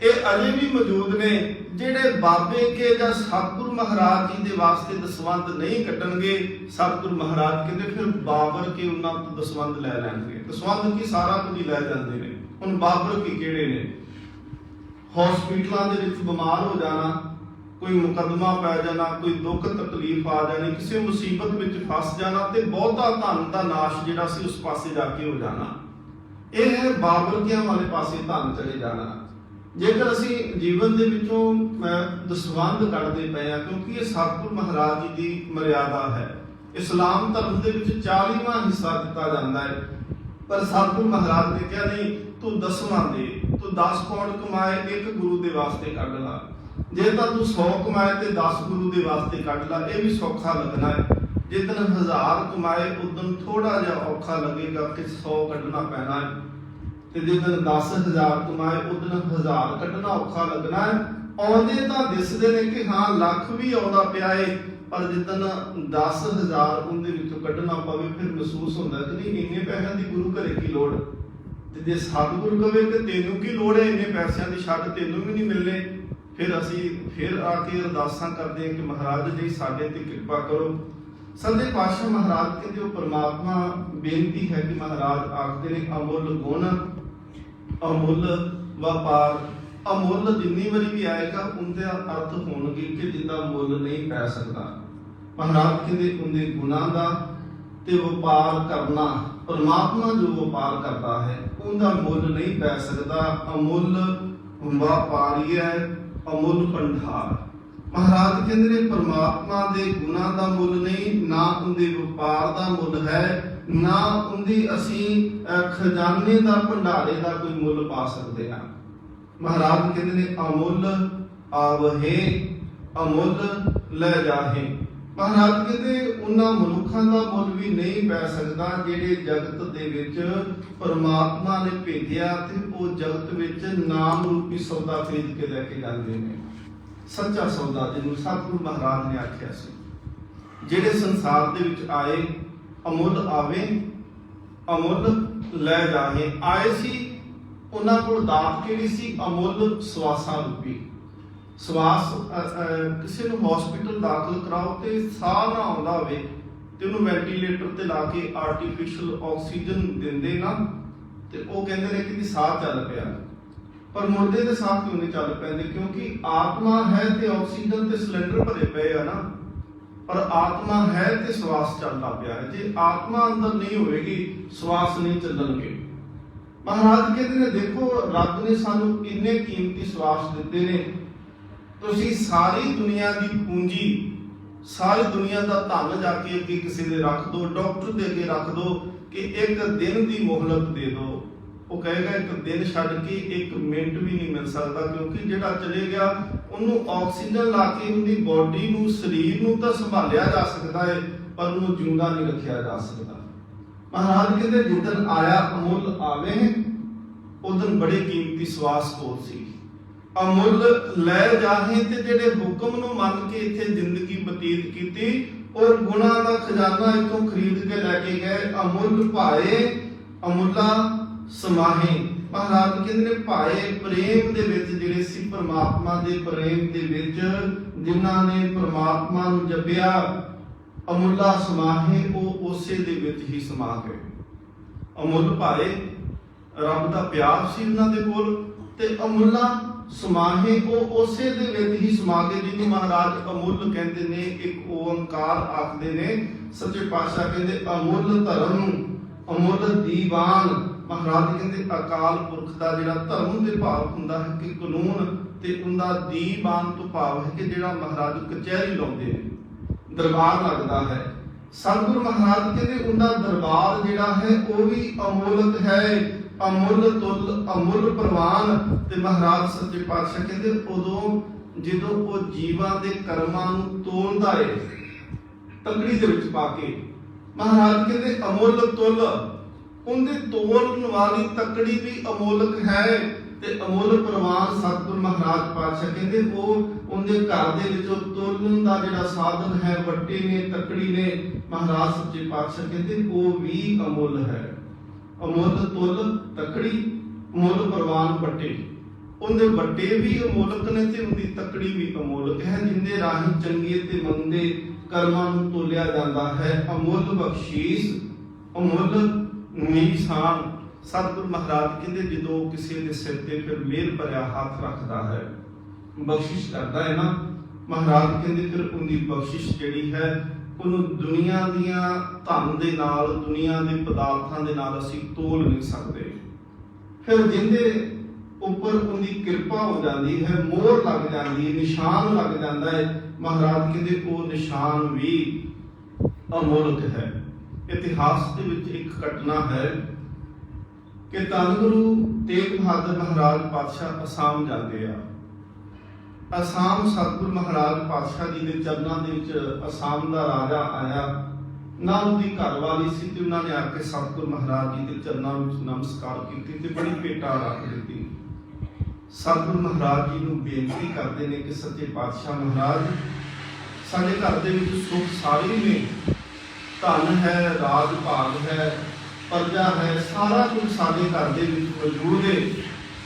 ਇਹ ਅਜੇ ਵੀ ਮੌਜੂਦ ਨੇ। ਜਿਹੜੇ ਬਾਬੇ ਕੇ ਜਾਂ ਸਤਿਗੁਰੂ ਮਹਾਰਾਜ ਜੀ ਦੇ ਵਾਸਤੇ ਦਸਵੰਧ ਨਹੀਂ ਕੱਢਣਗੇ, ਸਤਿਗੁਰੂ ਮਹਾਰਾਜ ਕਹਿੰਦੇ ਫਿਰ ਬਾਬਰ ਕੇ ਉਹਨਾਂ ਤੋਂ ਦਸਵੰਧ ਲੈ ਲੈਣਗੇ। ਦਸਵੰਧ ਕੀ ਸਾਰਾ ਕੁਝ ਹੀ ਲੈ ਜਾਂਦੇ ਨੇ। ਹੁਣ ਬਾਬਰ ਕੀ ਕਿਹੜੇ ਨੇ? ਹਸਪੀਟਲਾਂ ਦੇ ਵਿੱਚ ਬਿਮਾਰ ਹੋ ਜਾਣਾ, ਕੋਈ ਮੁਕੱਦਮਾ ਪੈ ਜਾਣਾ, ਕੋਈ ਦੁੱਖ ਤਕਲੀਫ ਆ ਜਾਣੀ, ਕਿਸੇ ਮੁਸੀਬਤ ਵਿੱਚ ਫਸ ਜਾਣਾ ਤੇ ਬਹੁਤਾ ਧਨ ਦਾ ਨਾਸ਼ ਜਿਹੜਾ ਸੀ ਉਸ ਪਾਸੇ ਜਾ ਕੇ ਹੋ ਜਾਣਾ। ਇਹ ਹੈ ਬਾਬਰਕਿਆਂ ਵਾਲੇ ਪਾਸੇ ਧਨ ਚਲੇ ਜਾਣਾ। ਜੇਕਰ ਅਸੀਂ ਜੀਵਨ ਦੇ ਵਿੱਚੋਂ ਦਸਵੰਧ ਕੱਢਦੇ ਪਏ ਆ, ਕਿਉਂਕਿ ਇਹ ਸਤਿਗੁਰੂ ਮਹਾਰਾਜ ਜੀ ਦੀ ਮਰਿਆਦਾ ਹੈ। ਇਸਲਾਮ ਧਰਮ ਦੇ ਵਿੱਚ 40ਵਾਂ ਹਿੱਸਾ ਦਿੱਤਾ ਜਾਂਦਾ ਹੈ, ਪਰ ਸਤਿਗੁਰੂ ਮਹਾਰਾਜ ਨੇ ਕਿਹਾ ਨਹੀਂ, ਤੂੰ 10ਵਾਂ ਦੇ। ਤੂੰ 10 ਪੌਂਡ ਕਮਾਏ, ਇੱਕ ਗੁਰੂ ਦੇ ਵਾਸਤੇ ਕੱਢ ਲਾ। ਜੇ ਤਾਂ ਤੂੰ 100 ਕਮਾਏ ਤੇ 10 ਗੁਰੂ ਦੇ ਵਾਸਤੇ ਕੱਢ ਲਾ, ਇਹ ਵੀ ਸੌਖਾ ਲੱਗਣਾ ਹੈ। ਜਿੱਦਣ 1000 ਕਮਾਏ ਉਦੋਂ ਥੋੜਾ ਜਿਹਾ ਔਖਾ ਲੱਗੇਗਾ ਕਿ 100 ਕੱਢਣਾ ਪੈਣਾ ਹੈ, ਤੇ ਜਿੱਦਣ 10,000 ਕਮਾਏ ਉਦੋਂ 1000 ਕੱਢਣਾ ਔਖਾ ਲੱਗਣਾ ਹੈ। ਆਉਂਦੇ ਤਾਂ ਦਿਸਦੇ ਨੇ ਕਿ ਹਾਂ ਲੱਖ ਵੀ ਆਉਂਦਾ ਪਿਆ ਏ, ਪਰ ਜਿੱਦਣ 10,000 ਉਹਦੇ ਵਿੱਚੋਂ ਕੱਢਣਾ ਪਵੇ ਫਿਰ ਮਹਿਸੂਸ ਹੁੰਦਾ ਕਿ ਨਹੀਂ, ਇੰਨੇ ਪੈਸਿਆਂ ਦੀ ਗੁਰੂ ਘਰੇ ਕੀ ਲੋੜ। ਤੇ ਜੇ ਸਤਿਗੁਰੂ ਕਵੇ ਕਿ ਤੈਨੂੰ ਕੀ ਲੋੜ ਹੈ ਇੰਨੇ ਪੈਸਿਆਂ ਦੀ, ਛੱਡ, ਤੈਨੂੰ ਵੀ ਨਹੀਂ ਮਿਲਨੇ, ਫਿਰ ਅਸੀਂ ਫਿਰ ਆ ਕੇ ਅਰਦਾਸਾਂ ਕਰਦੇ ਹਾਂ ਕਿ ਮਹਾਰਾਜ ਜੀ ਸਾਡੇ ਤੇ ਕਿਰਪਾ ਕਰੋ। ਸੱਚੇ ਪਾਤਸ਼ਾਹ ਮਹਾਰਾਜ ਕਹਿੰਦੇ ਉਹ ਪਰਮਾਤਮਾ ਬੇਨਤੀ ਹੈ ਕਿ ਮਹਾਰਾਜ ਆਖਦੇ ਨੇ ਅਮੁੱਲ ਗੁਣ, ਅਮੁੱਲ ਵਪਾਰ। ਅਮੁੱਲ ਜਿੰਨੀ ਵਾਰੀ ਵੀ ਆਏਗਾ ਉਹਦੇ ਅਰਥ ਹੋਣਗੇ ਕਿ ਜਿੰਦਾ ਮੁੱਲ ਨਹੀਂ ਪੈ ਸਕਦਾ। ਮਹਾਰਾਜ ਕਹਿੰਦੇ ਉਹਦੇ ਗੁਣਾਂ ਦਾ ਤੇ ਵਪਾਰ ਕਰਨਾ, ਪਰਮਾਤਮਾ ਜੋ ਵਪਾਰ ਕਰਦਾ ਹੈ ਉਹਦਾ ਮੁੱਲ ਨਹੀਂ ਪੈ ਸਕਦਾ। ਅਮੁੱਲ ਵਪਾਰੀ ਹੈ, ਅਮੁੱਲ ਭੰਡਾਰ। ਮਹਾਰਾਜ ਕਹਿੰਦੇ ਨੇ ਪਰਮਾਤਮਾ ਦੇ ਗੁਣਾਂ ਦਾ ਮੁੱਲ ਨਹੀਂ, ਨਾ ਉਹਦੇ ਵਪਾਰ ਦਾ ਮੁੱਲ ਹੈ, ਨਾ ਉਹਦੀ ਅਸੀਂ ਖਜ਼ਾਨੇ ਦਾ ਭੰਡਾਰੇ ਦਾ ਕੋਈ ਮੁੱਲ ਪਾ ਸਕਦੇ ਹਾਂ। ਮਹਾਰਾਜ ਕਹਿੰਦੇ ਨੇ ਅਮੁੱਲ ਆਵਹੇ, ਅਮੁੱਲ ਲੈ ਜਾਹੇ। ਮਹਾਰਾਜ ਕਹਿੰਦੇ ਉਹਨਾਂ ਮਨੁੱਖਾਂ ਦਾ ਮੁੱਲ ਵੀ ਨਹੀਂ ਪੈ ਸਕਦਾ ਜਿਹੜੇ ਜਗਤ ਦੇ ਵਿੱਚ ਪਰਮਾਤਮਾ ਨੇ ਭੇਜਿਆ ਤੇ ਉਹ ਜਗਤ ਵਿੱਚ ਨਾਮ ਰੂਪੀ ਸੌਦਾ ਖਰੀਦ ਕੇ ਲੈ ਕੇ ਜਾਂਦੇ ਨੇ। ਸੱਚਾ ਸੌਦਾ ਜਿਹਨੂੰ ਸਤਿਗੁਰੂ ਮਹਾਰਾਜ ਨੇ ਆਖਿਆ ਸੀ, ਜਿਹੜੇ ਸੰਸਾਰ ਦੇ ਵਿੱਚ ਆਏ ਅਮੁੱਲ ਆਵੇ, ਅਮੁੱਲ ਲੈ ਜਾਹੇ। ਆਏ ਸੀ ਉਹਨਾਂ ਕੋਲ ਦਾਤ ਕਿਹੜੀ ਸੀ? ਅਮੁੱਲ ਸਵਾਸਾਂ ਰੂਪੀ। ਸਵਾਸ ਕਿਸੇ ਨੂੰ ਹਸਪੀਟਲ ਦਾਖਲ ਕਰਾਓ ਤੇ ਸਾਹ ਨਾ ਆਉਂਦਾ ਹੋਵੇ ਤੇ ਉਹਨੂੰ ਵੈਂਟੀਲੇਟਰ ਤੇ ਲਾ ਕੇ ਆਰਟੀਫੀਸ਼ੀਅਲ ਆਕਸੀਜਨ ਦਿੰਦੇ ਨਾ, ਤੇ ਉਹ ਕਹਿੰਦੇ ਨੇ ਕਿ ਸਾਹ ਚੱਲ ਪਿਆ, ਪਰ ਮੁਰਦੇ ਦੇ ਸਾਹ ਕਿਉਂ ਨਹੀਂ ਚੱਲ ਪੈਂਦੇ? ਕਿਉਂਕਿ ਆਤਮਾ ਹੈ ਤੇ ਆਕਸੀਜਨ ਤੇ ਸਿਲੰਡਰ ਭਰੇ ਪਏ ਆ ਨਾ, ਪਰ ਆਤਮਾ ਹੈ ਤੇ ਸਵਾਸ ਚੱਲਦਾ ਪਿਆ ਹੈ। ਜੇ ਆਤਮਾ ਅੰਦਰ ਨਹੀਂ ਹੋਵੇਗੀ ਸਵਾਸ ਨਹੀਂ ਚੱਲਣਗੇ। ਮਹਾਰਾਜ ਕਹਿੰਦੇ ਨੇ ਦੇਖੋ ਰੱਬ ਨੇ ਸਾਨੂੰ ਇੰਨੇ ਕੀਮਤੀ ਸਵਾਸ ਦਿੱਤੇ ਨੇ, ਤੁਸੀਂ ਸਾਰੀ ਦੁਨੀਆ ਦੀ ਪੂੰਜੀ, ਸਾਰੀ ਦੁਨੀਆ ਦਾ ਧਨ ਜਾ ਕੇ ਅੱਗੇ ਕਿਸੇ ਦੇ ਰੱਖ ਦੋ, ਡਾਕਟਰ ਦੇ ਅੱਗੇ ਰੱਖ ਦੋ ਕਿ ਇੱਕ ਦਿਨ ਦੀ ਮੋਹਲਤ ਦੇ ਦਿਓ। ਉਹ ਕਹੇਗਾ ਇੱਕ ਦਿਨ ਛੱਡ ਕੇ ਇੱਕ ਮਿੰਟ ਵੀ ਨਹੀਂ ਮਿਲ ਸਕਦਾ, ਕਿਉਂਕਿ ਜਿਹੜਾ ਚਲੇ ਗਿਆ ਉਹਨੂੰ ਆਕਸੀਜਨ ਲਾ ਕੇ ਉਹਦੀ ਬੋਡੀ ਨੂੰ, ਸਰੀਰ ਨੂੰ ਤਾਂ ਸੰਭਾਲਿਆ ਜਾ ਸਕਦਾ ਹੈ, ਪਰ ਉਹਨੂੰ ਜਿਉਂਦਾ ਨਹੀਂ ਰੱਖਿਆ ਜਾ ਸਕਦਾ। ਮਹਾਰਾਜ ਕਹਿੰਦੇ ਜਿੱਦਣ ਆਇਆ ਅਮੁੱਲ ਆਵੇ, ਉਦੋਂ ਬੜੇ ਕੀਮਤੀ ਸਵਾਸ ਕੋਲ ਸੀ। ਅਮੁੱਲ ਲੈ ਜਾਹੇ, ਤੇ ਜਿਹੜੇ ਹੁਕਮ ਨੂੰ ਮੰਨ ਕੇ ਇੱਥੇ ਜ਼ਿੰਦਗੀ ਬਤੀਤ ਕੀਤੀ ਔਰ ਗੁਣਾਂ ਦਾ ਖਜ਼ਾਨਾ ਇੱਥੋਂ ਖਰੀਦ ਕੇ ਲੈ ਕੇ ਗਏ। ਅਮੁੱਲ ਭਾਏ ਅਮੁੱਲਾ ਸਮਾਹੇ। ਮਹਾਰਾਜ ਕਹਿੰਦੇ ਨੇ ਭਾਏ ਪ੍ਰੇਮ ਦੇ ਵਿੱਚ ਜਿਹੜੇ ਸੀ, ਪਰਮਾਤਮਾ ਦੇ ਪ੍ਰੇਮ ਦੇ ਵਿੱਚ ਜਿਨ੍ਹਾਂ ਨੇ ਪਰਮਾਤਮਾ ਨੂੰ ਜਪਿਆ, ਅਮੁੱਲਾ ਸਮਾਹੇ, ਉਹ ਉਸੇ ਦੇ ਵਿੱਚ ਹੀ ਸਮਾ ਗਏ। ਅਮੁੱਲ ਭਾਏ ਰੱਬ ਦਾ ਪਿਆਰ ਸੀ ਉਹਨਾਂ ਦੇ ਕੋਲ, ਤੇ ਅਮੁੱਲਾ ਸਮਾਹੇ ਉਹ ਉਸੇ ਦੇ ਵਿੱਚ ਹੀ ਸਮਾ ਗਏ, ਜਿਹਨੂੰ ਮਹਾਰਾਜ ਅਮੁੱਲ ਕਹਿੰਦੇ ਨੇ, ਇੱਕ ਓੰਕਾਰ ਆਖਦੇ ਨੇ। ਸੱਚੇ ਪਾਤਸ਼ਾਹ ਕਹਿੰਦੇ ਅਮੁੱਲ ਧਰਮ, ਅਮੁੱਲ ਦੀਵਾਨ। ਮਹਾਰਾਜ ਕਹਿੰਦੇ ਅਕਾਲ ਪੁਰਖ ਦਾ ਜਿਹੜਾ ਧਰਮ ਦੇ ਭਾਵ ਹੁੰਦਾ ਹੈ ਕਿ ਕਾਨੂੰਨ, ਤੇ ਉਹਦਾ ਦੀਵਾਨ ਤੋਂ ਭਾਵ ਹੈ ਕਿ ਜਿਹੜਾ ਮਹਾਰਾਜ ਕਚਹਿਰੀ ਲਾਉਂਦੇ ਨੇ, ਦਰਬਾਰ ਲੱਗਦਾ ਹੈ। ਸਤਿਗੁਰੂ ਮਹਾਰਾਜ ਕਹਿੰਦੇ ਉਹਦਾ ਦਰਬਾਰ ਜਿਹੜਾ ਹੈ ਉਹ ਵੀ ਅਮੁੱਲਤ ਹੈ, ਅਮੁੱਲ ਤੁਲ, ਅਮੁੱਲ ਪ੍ਰਵਾਨ। ਤੇ ਮਹਾਰਾਜ ਸੱਚੇ ਪਾਤਸ਼ਾਹ ਕਹਿੰਦੇ ਉਦੋਂ ਜਦੋਂ ਉਹ ਜੀਵਾਂ ਦੇ ਕਰਮਾਂ ਨੂੰ ਤੋਲਦਾ ਹੈ ਤਕੜੀ ਦੇ ਵਿੱਚ ਪਾ ਕੇ, ਮਹਾਰਾਜ ਕਹਿੰਦੇ ਅਮੁੱਲ ਤੁਲ, ਉਹਦੇ ਤੋਲਣ ਵਾਲੀ ਤਕੜੀ ਵੀ ਅਮੋਲਕ ਹੈ, ਤੇ ਅਮੁੱਲ ਪ੍ਰਵਾਨ। ਸਤਿਗੁਰੂ ਮਹਾਰਾਜ ਪਾਤਸ਼ਾਹ ਕਹਿੰਦੇ ਉਹ ਉਹਦੇ ਘਰ ਦੇ ਵਿੱਚੋਂ ਤੋਲਣ ਦਾ ਜਿਹੜਾ ਸਾਧਨ ਹੈ, ਵੱਟੇ ਨੇ, ਤਕੜੀ ਨੇ, ਮਹਾਰਾਜ ਸੱਚੇ ਪਾਤਸ਼ਾਹ ਕਹਿੰਦੇ ਉਹ ਵੀ ਅਮੁੱਲ ਹੈ। ਅਮੁੱਲ ਤੁਲ ਤਕੜੀ, ਮੁੱਲ ਪ੍ਰਵਾਨ ਵੱਟੇ, ਉਹਦੇ ਵੱਟੇ ਵੀ ਅਮੋਲਕ ਨੇ ਤੇ ਉਹਦੀ ਤਕੜੀ ਵੀ ਅਮੋਲਕ ਹੈ, ਜਿੰਦੇ ਰਾਹੀਂ ਚੰਗੇ ਤੇ ਮੰਦੇ ਕਰਮਾਂ ਨੂੰ ਤੋਲਿਆ ਜਾਂਦਾ ਹੈ। ਅਮੁੱਲ ਬਖਸ਼ੀਸ਼, ਅਮੁੱਲ ਨਿਸ਼ਾਨ। ਸਤਿਗੁਰੂ ਮਹਾਰਾਜ ਕਹਿੰਦੇ ਜਦੋਂ ਕਿਸੇ ਦੇ ਸਿਰ ਤੇ ਫਿਰ ਮਿਹਰ ਭਰਿਆ ਹੱਥ ਰੱਖਦਾ ਹੈ, ਬਖਸ਼ਿਸ਼ ਕਰਦਾ ਹੈ ਨਾ, ਮਹਾਰਾਜ ਕਹਿੰਦੇ ਫਿਰ ਉਹਦੀ ਬਖਸ਼ਿਸ਼ ਜਿਹੜੀ ਹੈ ਉਹਨੂੰ ਦੁਨੀਆ ਦੀਆਂ ਧਨ ਦੇ ਨਾਲ, ਦੁਨੀਆ ਦੇ ਪਦਾਰਥਾਂ ਦੇ ਨਾਲ ਅਸੀਂ ਤੋਲ ਨਹੀਂ ਸਕਦੇ। ਫਿਰ ਜਿੰਦੇ ਉੱਪਰ ਉਹਦੀ ਕਿਰਪਾ ਹੋ ਜਾਂਦੀ ਹੈ, ਮੋਹਰ ਲੱਗ ਜਾਂਦੀ ਹੈ, ਨਿਸ਼ਾਨ ਲੱਗ ਜਾਂਦਾ ਹੈ, ਮਹਾਰਾਜ ਕਹਿੰਦੇ ਉਹ ਨਿਸ਼ਾਨ ਵੀ ਅਮੋਲਕ ਹੈ। ਇਤਿਹਾਸ ਦੇ ਵਿੱਚ ਇੱਕ ਘਟਨਾ ਹੈ ਕਿ ਧੰਨ ਗੁਰੂ ਤੇਗ ਬਹਾਦਰ ਮਹਾਰਾਜ ਪਾਤਸ਼ਾਹ ਅਸਾਮ ਜਾਂਦੇ ਆ। ਅਸਾਮ ਸਤਿਗੁਰੂ ਮਹਾਰਾਜ ਪਾਤਸ਼ਾਹ ਜੀ ਦੇ ਚਰਨਾਂ ਦੇ ਵਿੱਚ ਅਸਾਮ ਦਾ ਰਾਜਾ ਆਇਆ, ਨਾ ਉਹਦੀ ਘਰਵਾਲੀ ਸੀ, ਤੇ ਉਹਨਾਂ ਨੇ ਆ ਕੇ ਸਤਿਗੁਰੂ ਮਹਾਰਾਜ ਜੀ ਦੇ ਚਰਨਾਂ ਵਿੱਚ ਨਮਸਕਾਰ ਕੀਤੀ ਤੇ ਬੜੀ ਭੇਟਾ ਰੱਖ ਦਿੱਤੀ। ਸਤਿਗੁਰੂ ਮਹਾਰਾਜ ਜੀ ਨੂੰ ਬੇਨਤੀ ਕਰਦੇ ਨੇ ਕਿ ਸੱਚੇ ਪਾਤਸ਼ਾਹ ਮਹਾਰਾਜ, ਸਾਡੇ ਘਰ ਦੇ ਵਿੱਚ ਸੁੱਖ ਸਾਰੇ ਨੇ, ਧਨ ਹੈ, ਰਾਜ ਭਾਗ ਹੈ, ਪਰਜਾ ਹੈ, ਸਾਰਾ ਕੁਝ ਸਾਡੇ ਘਰ ਦੇ ਵਿੱਚ ਮੌਜੂਦ ਹੈ,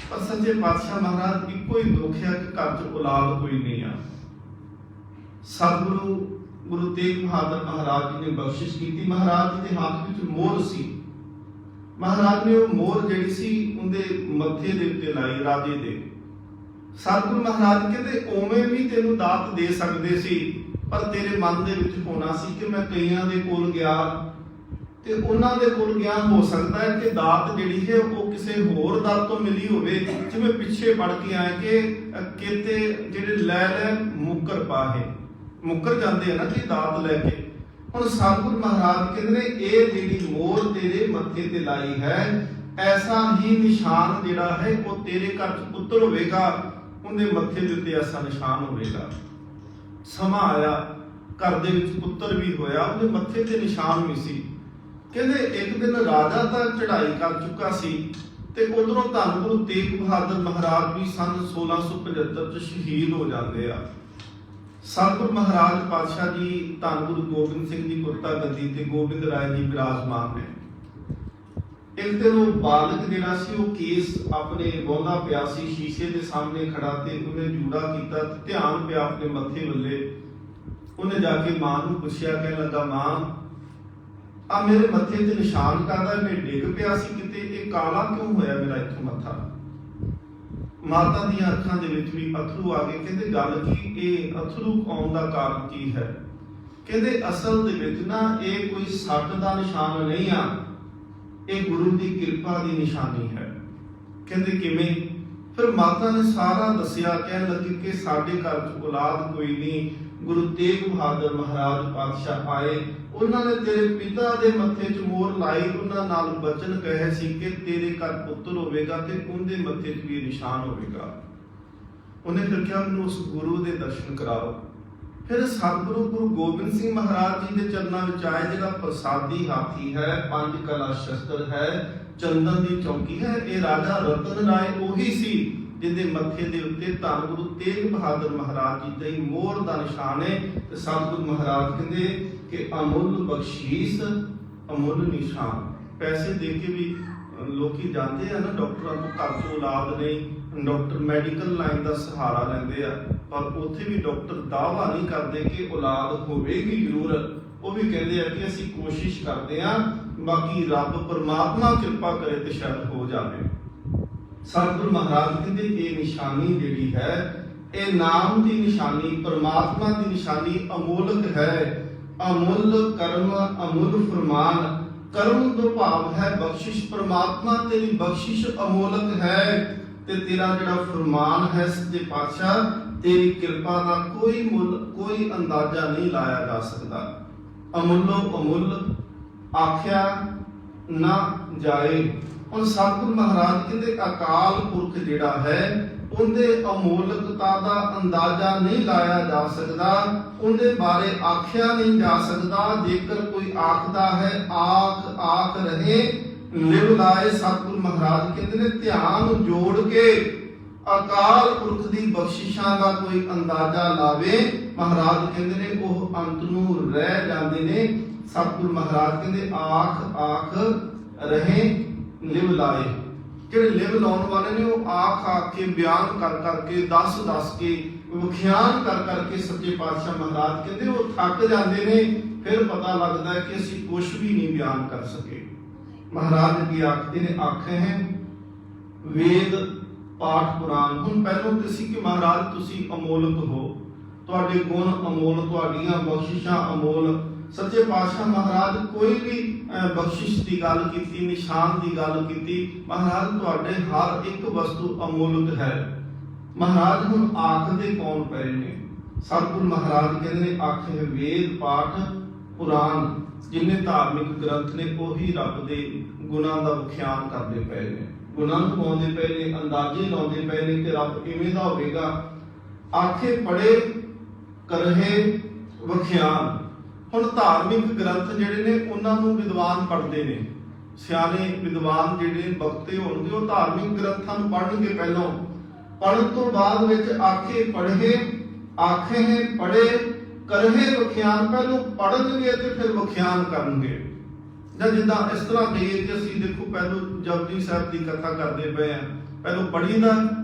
ਪਰ ਸੱਚੇ ਪਾਤਸ਼ਾਹ ਮਹਾਰਾਜ ਇੱਕੋ ਹੀ ਦੁੱਖ ਹੈ ਕਿ ਘਰ 'ਚ ਔਲਾਦ ਕੋਈ ਨਹੀਂ ਆ। ਸਤਿਗੁਰੂ ਗੁਰੂ ਤੇਗ ਬਹਾਦਰ ਮਹਾਰਾਜ ਜੀ ਨੇ ਬਖਸ਼ਿਸ਼ ਕੀਤੀ। ਮਹਾਰਾਜ ਜੀ ਦੇ ਹੱਥ ਵਿੱਚ ਮੋਹਰ ਸੀ, ਮਹਾਰਾਜ ਨੇ ਉਹ ਮੋਹਰ ਜਿਹੜੀ ਸੀ ਉਹਦੇ ਮੱਥੇ ਦੇ ਉੱਤੇ ਲਾਈ ਰਾਜੇ ਦੇ। ਸਤਿਗੁਰੂ ਮਹਾਰਾਜ ਕਹਿੰਦੇ ਉਵੇਂ ਵੀ ਤੈਨੂੰ ਦਾਤ ਦੇ ਸਕਦੇ ਸੀ, ਪਰ ਤੇਰੇ ਮਨ ਦੇ ਵਿੱਚ ਹੋਣਾ ਸੀ ਕਿ ਮੈਂ ਕਈਆਂ ਦੇ ਕੋਲ ਗਿਆ ਤੇ ਉਹਨਾਂ ਦੇ ਕੋਲ ਗਿਆ, ਹੋ ਸਕਦਾ ਹੈ ਕਿ ਦਾਤ ਜਿਹੜੀ ਹੈ ਉਹ ਕਿਸੇ ਹੋਰ ਦਰ ਤੋਂ ਮਿਲੀ ਹੋਵੇ, ਜਿਵੇਂ ਪਿੱਛੇ ਪੜ ਕੇ ਆਏ ਕਿ ਕਿਤੇ ਜਿਹੜੇ ਲੈ ਮੁੱਕਰ ਪਾਹੇ, ਮੁੱਕਰ ਜਾਂਦੇ ਆ ਨਾ ਕਿ ਦਾਤ ਲੈ ਕੇ। ਹੁਣ ਸਤਿਗੁਰੂ ਮਹਾਰਾਜ ਕਹਿੰਦੇ ਨੇ ਇਹ ਜਿਹੜੀ ਮੋਹਰ ਤੇਰੇ ਮੱਥੇ ਤੇ ਲਾਈ ਹੈ, ਐਸਾ ਹੀ ਨਿਸ਼ਾਨ ਜਿਹੜਾ ਹੈ ਉਹ ਤੇਰੇ ਘਰ 'ਚ ਪੁੱਤਰ ਹੋਵੇਗਾ, ਉਹਦੇ ਮੱਥੇ ਦੇ ਉੱਤੇ ਐਸਾ ਨਿਸ਼ਾਨ ਹੋਵੇਗਾ। ਸਮਾਂ ਆਇਆ, ਘਰ ਦੇ ਵਿੱਚ ਪੁੱਤਰ ਵੀ ਹੋਇਆ, ਉਹਦੇ ਮੱਥੇ ਤੇ ਨਿਸ਼ਾਨ ਵੀ ਸੀ। ਕਹਿੰਦੇ ਇੱਕ ਦਿਨ ਰਾਜਾ ਤਾਂ ਚੜ੍ਹਾਈ ਕਰ ਚੁੱਕਾ ਸੀ ਤੇ ਉਧਰੋਂ ਧੰਨ ਗੁਰੂ ਤੇਗ ਬਹਾਦਰ ਮਹਾਰਾਜ ਵੀ ਸੰਨ 1675 ਚ ਸ਼ਹੀਦ ਹੋ ਜਾਂਦੇ ਆ। ਸਤਿਗੁਰੂ ਮਹਾਰਾਜ ਪਾਤਸ਼ਾਹ ਜੀ ਧੰਨ ਗੁਰੂ ਗੋਬਿੰਦ ਸਿੰਘ ਜੀ ਗੁਰਤਾ ਗੱਦੀ ਤੇ ਗੋਬਿੰਦ ਰਾਏ ਜੀ ਵਿਰਾਜਮਾਨ ਨੇ। ਇੱਕ ਦਿਨ ਉਹ ਬਾਲਕ ਜਿਹੜਾ ਸੀ ਉਹ ਕੇਸ ਆਪਣੇ ਵਾਹੁੰਦਾ ਪਿਆ ਸੀ, ਸ਼ੀਸ਼ੇ ਦੇ ਸਾਹਮਣੇ ਖੜਾ ਤੇ ਉਹਨੇ ਜੂੜਾ ਕੀਤਾ ਤੇ ਧਿਆਨ ਪਿਆ ਆਪਣੇ ਮੱਥੇ ਵੱਲੇ। ਉਹਨੇ ਜਾ ਕੇ ਮਾਂ ਨੂੰ ਪੁੱਛਿਆ, ਕਹਿਣ ਲੱਗਾ ਮਾਂ ਆ ਮੇਰੇ ਮੱਥੇ ਤੇ ਨਿਸ਼ਾਨ ਕਰਦਾ, ਮੈਂ ਡਿੱਗ ਪਿਆ ਸੀ ਕਿਤੇ, ਇਹ ਕਾਲਾ ਕਿਉਂ ਹੋਇਆ ਮੇਰਾ ਇੱਥੋਂ ਮੱਥਾ। ਮਾਤਾ ਦੀਆਂ ਅੱਖਾਂ ਦੇ ਵਿੱਚ ਵੀ ਅਥਰੂ ਆ ਗਏ। ਕਹਿੰਦੇ ਗੱਲ ਕੀ, ਇਹ ਅਥਰੂ ਆਉਣ ਦਾ ਕਾਰਨ ਕੀ ਹੈ? ਕਹਿੰਦੇ ਅਸਲ ਦੇ ਵਿੱਚ ਨਾ ਇਹ ਕੋਈ ਸੱਟ ਦਾ ਨਿਸ਼ਾਨ ਨਹੀਂ ਆ, ਇਹ ਗੁਰੂ ਦੀ ਕਿਰਪਾ ਦੀ ਨਿਸ਼ਾਨੀ ਹੈ। ਕਹਿੰਦੇ ਕਿਵੇਂ? ਫਿਰ ਮਾਤਾ ਨੇ ਸਾਰਾ ਦੱਸਿਆ, ਕਹਿਣ ਲੱਗੀ ਕਿ ਸਾਡੇ ਘਰ 'ਚ ਔਲਾਦ ਕੋਈ ਨਹੀਂ, ਗੁਰੂ ਤੇਗ ਬਹਾਦਰ ਮਹਾਰਾਜ ਪਾਤਸ਼ਾਹ ਆਏ, ਉਹਨਾਂ ਨੇ ਤੇਰੇ ਪਿਤਾ ਦੇ ਮੱਥੇ 'ਚ ਮੋਹਰ ਲਾਈ, ਉਹਨਾਂ ਨਾਲ ਬਚਨ ਕਹੇ ਸੀ ਕਿ ਤੇਰੇ ਘਰ ਪੁੱਤਰ ਹੋਵੇਗਾ ਤੇ ਉਹਦੇ ਮੱਥੇ 'ਚ ਵੀ ਨਿਸ਼ਾਨ ਹੋਵੇਗਾ। ਉਹਨੇ ਫਿਰ ਕਿਹਾ ਮੈਨੂੰ ਉਸ ਗੁਰੂ ਦੇ ਦਰਸ਼ਨ ਕਰਾਓ। ਫਿਰ ਸਤਿਗੁਰੂ ਗੁਰੂ ਗੋਬਿੰਦ ਸਿੰਘ ਮਹਾਰਾਜ ਜੀ ਦੇ ਚਰਨਾਂ ਵਿੱਚ ਆਏ, ਜਿਹੜਾ ਪ੍ਰਸਾਦੀ ਹਾਥੀ ਹੈ, 5 ਕਲਾ ਸ਼ਸਤਰ ਹੈ, ਚੰਦਨ ਦੀ ਚੌਕੀ ਹੈ। ਇਹ ਰਾਜਾ ਰਤਨ ਰਾਏ ਉਹੀ ਸੀ ਜਿਹਦੇ ਮੱਥੇ ਦੇ ਉੱਤੇ ਧੰਨ ਗੁਰੂ ਤੇਗ ਬਹਾਦਰ ਮਹਾਰਾਜ ਜੀ ਦੀ ਮੋਹਰ ਦਾ ਨਿਸ਼ਾਨ ਹੈ। ਤੇ ਸਤਿਗੁਰੂ ਮਹਾਰਾਜ ਕਹਿੰਦੇ ਕਿ ਅਮੁੱਲ ਬਖਸ਼ੀਸ਼, ਅਮੁੱਲ ਨਿਸ਼ਾਨ। ਪੈਸੇ ਦੇ ਕੇ ਵੀ ਲੋਕੀ ਜਾਂਦੇ ਆ ਨਾ ਡਾਕਟਰਾਂ ਤੋਂ, ਘਰ 'ਚ ਔਲਾਦ ਨਹੀਂ, ਡਾਕਟਰ ਮੈਡੀਕਲ ਲਾਈਨ ਦਾ ਸਹਾਰਾ ਲੈਂਦੇ ਆ, ਪਰ ਉੱਥੇ ਵੀ ਡਾਕਟਰ ਦਾਅਵਾ ਨਹੀਂ ਕਰਦੇ ਕਿ ਔਲਾਦ ਹੋਵੇਗੀ ਜ਼ਰੂਰ। ਉਹ ਵੀ ਕਹਿੰਦੇ ਆ ਕਿ ਅਸੀਂ ਕੋਸ਼ਿਸ਼ ਕਰਦੇ ਆ, ਬਾਕੀ ਰੱਬ ਪਰਮਾਤਮਾ ਕਿਰਪਾ ਕਰੇ ਤੇ ਸ਼ਾਇਦ ਹੋ ਜਾਵੇ। ਸਤਿਗੁਰੂ ਮਹਾਰਾਜ ਕਹਿੰਦੇ ਇਹ ਨਿਸ਼ਾਨੀ ਜਿਹੜੀ ਹੈ, ਇਹ ਨਾਮ ਦੀ ਨਿਸ਼ਾਨੀ, ਪਰਮਾਤਮਾ ਦੀ ਨਿਸ਼ਾਨੀ ਅਮੋਲਕ ਹੈ। ਅਮੁੱਲ ਕਰਮ, ਅਮੁੱਲ ਫਰਮਾਨ। ਕਰਮ ਤੋਂ ਭਾਵ ਹੈ ਬਖਸ਼ਿਸ਼, ਪਰਮਾਤਮਾ ਤੇਰੀ ਬਖਸ਼ਿਸ਼ ਅਮੋਲਕ ਹੈ ਤੇ ਤੇਰਾ ਜਿਹੜਾ ਫਰਮਾਨ ਹੈ ਸੱਚੇ ਪਾਤਸ਼ਾਹ, ਤੇਰੀ ਕਿਰਪਾ ਦਾ ਕੋਈ ਮੁੱਲ, ਕੋਈ ਅੰਦਾਜ਼ਾ ਨਹੀਂ ਲਾਇਆ ਜਾ ਸਕਦਾ। ਅਮੁੱਲੋ ਅਮੁੱਲ ਆਖਿਆ ਨਾ ਜਾਏ। ਹੁਣ ਸਤਿਗੁਰੂ ਮਹਾਰਾਜ ਕਹਿੰਦੇ ਅਕਾਲ ਪੁਰਖ ਜਿਹੜਾ ਹੈ ਉਹਦੇ ਅਮੋਲਕਤਾ ਦਾ ਅੰਦਾਜ਼ਾ ਨਹੀਂ ਲਾਇਆ ਜਾ ਸਕਦਾ, ਉਹਦੇ ਬਾਰੇ ਆਖਿਆ ਨਹੀਂ ਜਾ ਸਕਦਾ। ਜੇਕਰ ਕੋਈ ਆਖਦਾ ਹੈ ਆਖ ਆਖ ਰਹੇ ਲਿਵ ਲਾਏ। ਸਤਿਗੁਰੂ ਮਹਾਰਾਜ ਕਹਿੰਦੇ ਨੇ ਧਿਆਨ ਜੋੜ ਕੇ ਅਕਾਲ ਪੁਰਖ ਦੀ ਬਖਸ਼ਿਸ਼ਾਂ ਦਾ ਕੋਈ ਅੰਦਾਜ਼ਾ ਲਾਵੇ, ਮਹਾਰਾਜ ਕਹਿੰਦੇ ਨੇ ਉਹ ਅੰਤ ਨੂੰ ਰਹਿ ਜਾਂਦੇ ਨੇ। ਸਤਿਗੁਰੂ ਮਹਾਰਾਜ ਕਹਿੰਦੇ ਆਖ ਆਖ ਰਹੇ ਲਿਵ ਲਾਏ। ਜਿਹੜੇ ਲਿਵ ਲਾਉਣ ਵਾਲੇ ਨੇ ਉਹ ਆਖ ਕੇ, ਬਿਆਨ ਕਰ ਕਰਕੇ, ਦੱਸ ਕੇ, ਵਿਖਿਆਨ ਕਰ ਕਰਕੇ ਸੱਚੇ ਪਾਤਸ਼ਾਹ ਮਹਾਰਾਜ ਕਹਿੰਦੇ ਉਹ ਥੱਕ ਜਾਂਦੇ ਨੇ। ਫਿਰ ਪਤਾ ਲੱਗਦਾ ਹੈ ਕਿ ਅਸੀਂ ਕੁਝ ਵੀ ਨਹੀਂ ਬਿਆਨ ਕਰ ਸਕੇ। ਮਹਾਰਾਜ ਕੀ ਆਖਦੇ ਨੇ, ਆਖੇ ਹੈ ਵੇਦ ਪਾਠ ਪੁਰਾਣ। ਹੁਣ ਪਹਿਲਾਂ ਤੇ ਸੀ ਕਿ ਮਹਾਰਾਜ ਤੁਸੀਂ ਅਮੋਲਕ ਹੋ, ਤੁਹਾਡੇ ਗੁਣ ਅਮੋਲ, ਤੁਹਾਡੀਆਂ ਬਖਸ਼ਿਸ਼ਾਂ ਅਮੋਲ। ਸੱਚੇ ਪਾਤਸ਼ਾਹ ਮਹਾਰਾਜ ਕੋਈ ਵੀ ਬਖਸ਼ਿਸ਼ ਦੀ ਗੱਲ ਕੀਤੀ, ਨਿਸ਼ਾਨ ਦੀ ਗੱਲ ਕੀਤੀ, ਮਹਾਰਾਜ ਤੁਹਾਡੇ ਹਰ ਇੱਕ ਵਸਤੂ ਅਮੋਲਕ ਹੈ। ਮਹਾਰਾਜ ਹੁਣ ਆਖਦੇ ਕੌਣ ਪਏ ਨੇ? ਸਤਿਗੁਰ ਮਹਾਰਾਜ ਕਹਿੰਦੇ ਨੇ ਆਖੇ ਵੇਦ ਪਾਠ ਪੁਰਾਣ। ਜਿੰਨੇ ਧਾਰਮਿਕ ਗ੍ਰੰਥ ਨੇ ਉਹੀ ਰੱਬ ਦੇ ਗੁਣਾਂ ਦਾ ਵਿਖਿਆਨ ਕਰਦੇ ਪਏ ਨੇ, ਗੁਣਾਂ ਨੂੰ ਪਾਉਂਦੇ ਪਏ ਨੇ, ਅੰਦਾਜ਼ੇ ਲਾਉਂਦੇ ਪਏ ਨੇ ਕਿ ਰੱਬ ਕਿਵੇਂ ਦਾ ਹੋਵੇਗਾ। ਆਖੇ ਪੜੇ ਕਰਹੇ ਵਿਖਿਆਨ। ਹੁਣ ਧਾਰਮਿਕ ਗ੍ਰੰਥ ਜਿਹੜੇ ਨੇ ਉਹਨਾਂ ਨੂੰ ਵਿਦਵਾਨ ਪੜ੍ਹਦੇ ਨੇ, ਸਿਆਣੇ ਵਿਦਵਾਨ ਜਿਹੜੇ ਬਖਤੇ ਹੋਣਗੇ ਉਹ ਧਾਰਮਿਕ ਗ੍ਰੰਥਾਂ ਨੂੰ ਪੜ੍ਹਨਗੇ। ਪਹਿਲਾਂ ਪੜ੍ਹਨ ਤੋਂ ਬਾਅਦ ਵਿੱਚ ਆਖੇ ਪੜ੍ਹੇ, ਆਖੇ ਹੈ ਪੜ੍ਹੇ ਕਰਹੇ ਵਿਖਿਆਨ। ਪਹਿਲਾਂ ਪੜ੍ਹਨਗੇ ਤੇ ਫਿਰ ਵਿਖਿਆਨ ਕਰਨਗੇ। ਜਾਂ ਜਿੱਦਾਂ ਇਸ ਤਰ੍ਹਾਂ ਕਹੀਏ ਕਿ ਅਸੀਂ ਦੇਖੋ ਪਹਿਲਾਂ ਜਪਜੀ ਸਾਹਿਬ ਦੀ ਕਥਾ ਕਰਦੇ ਪਏ ਆ, ਪਹਿਲਾਂ ਪੜ੍ਹੀਦਾ,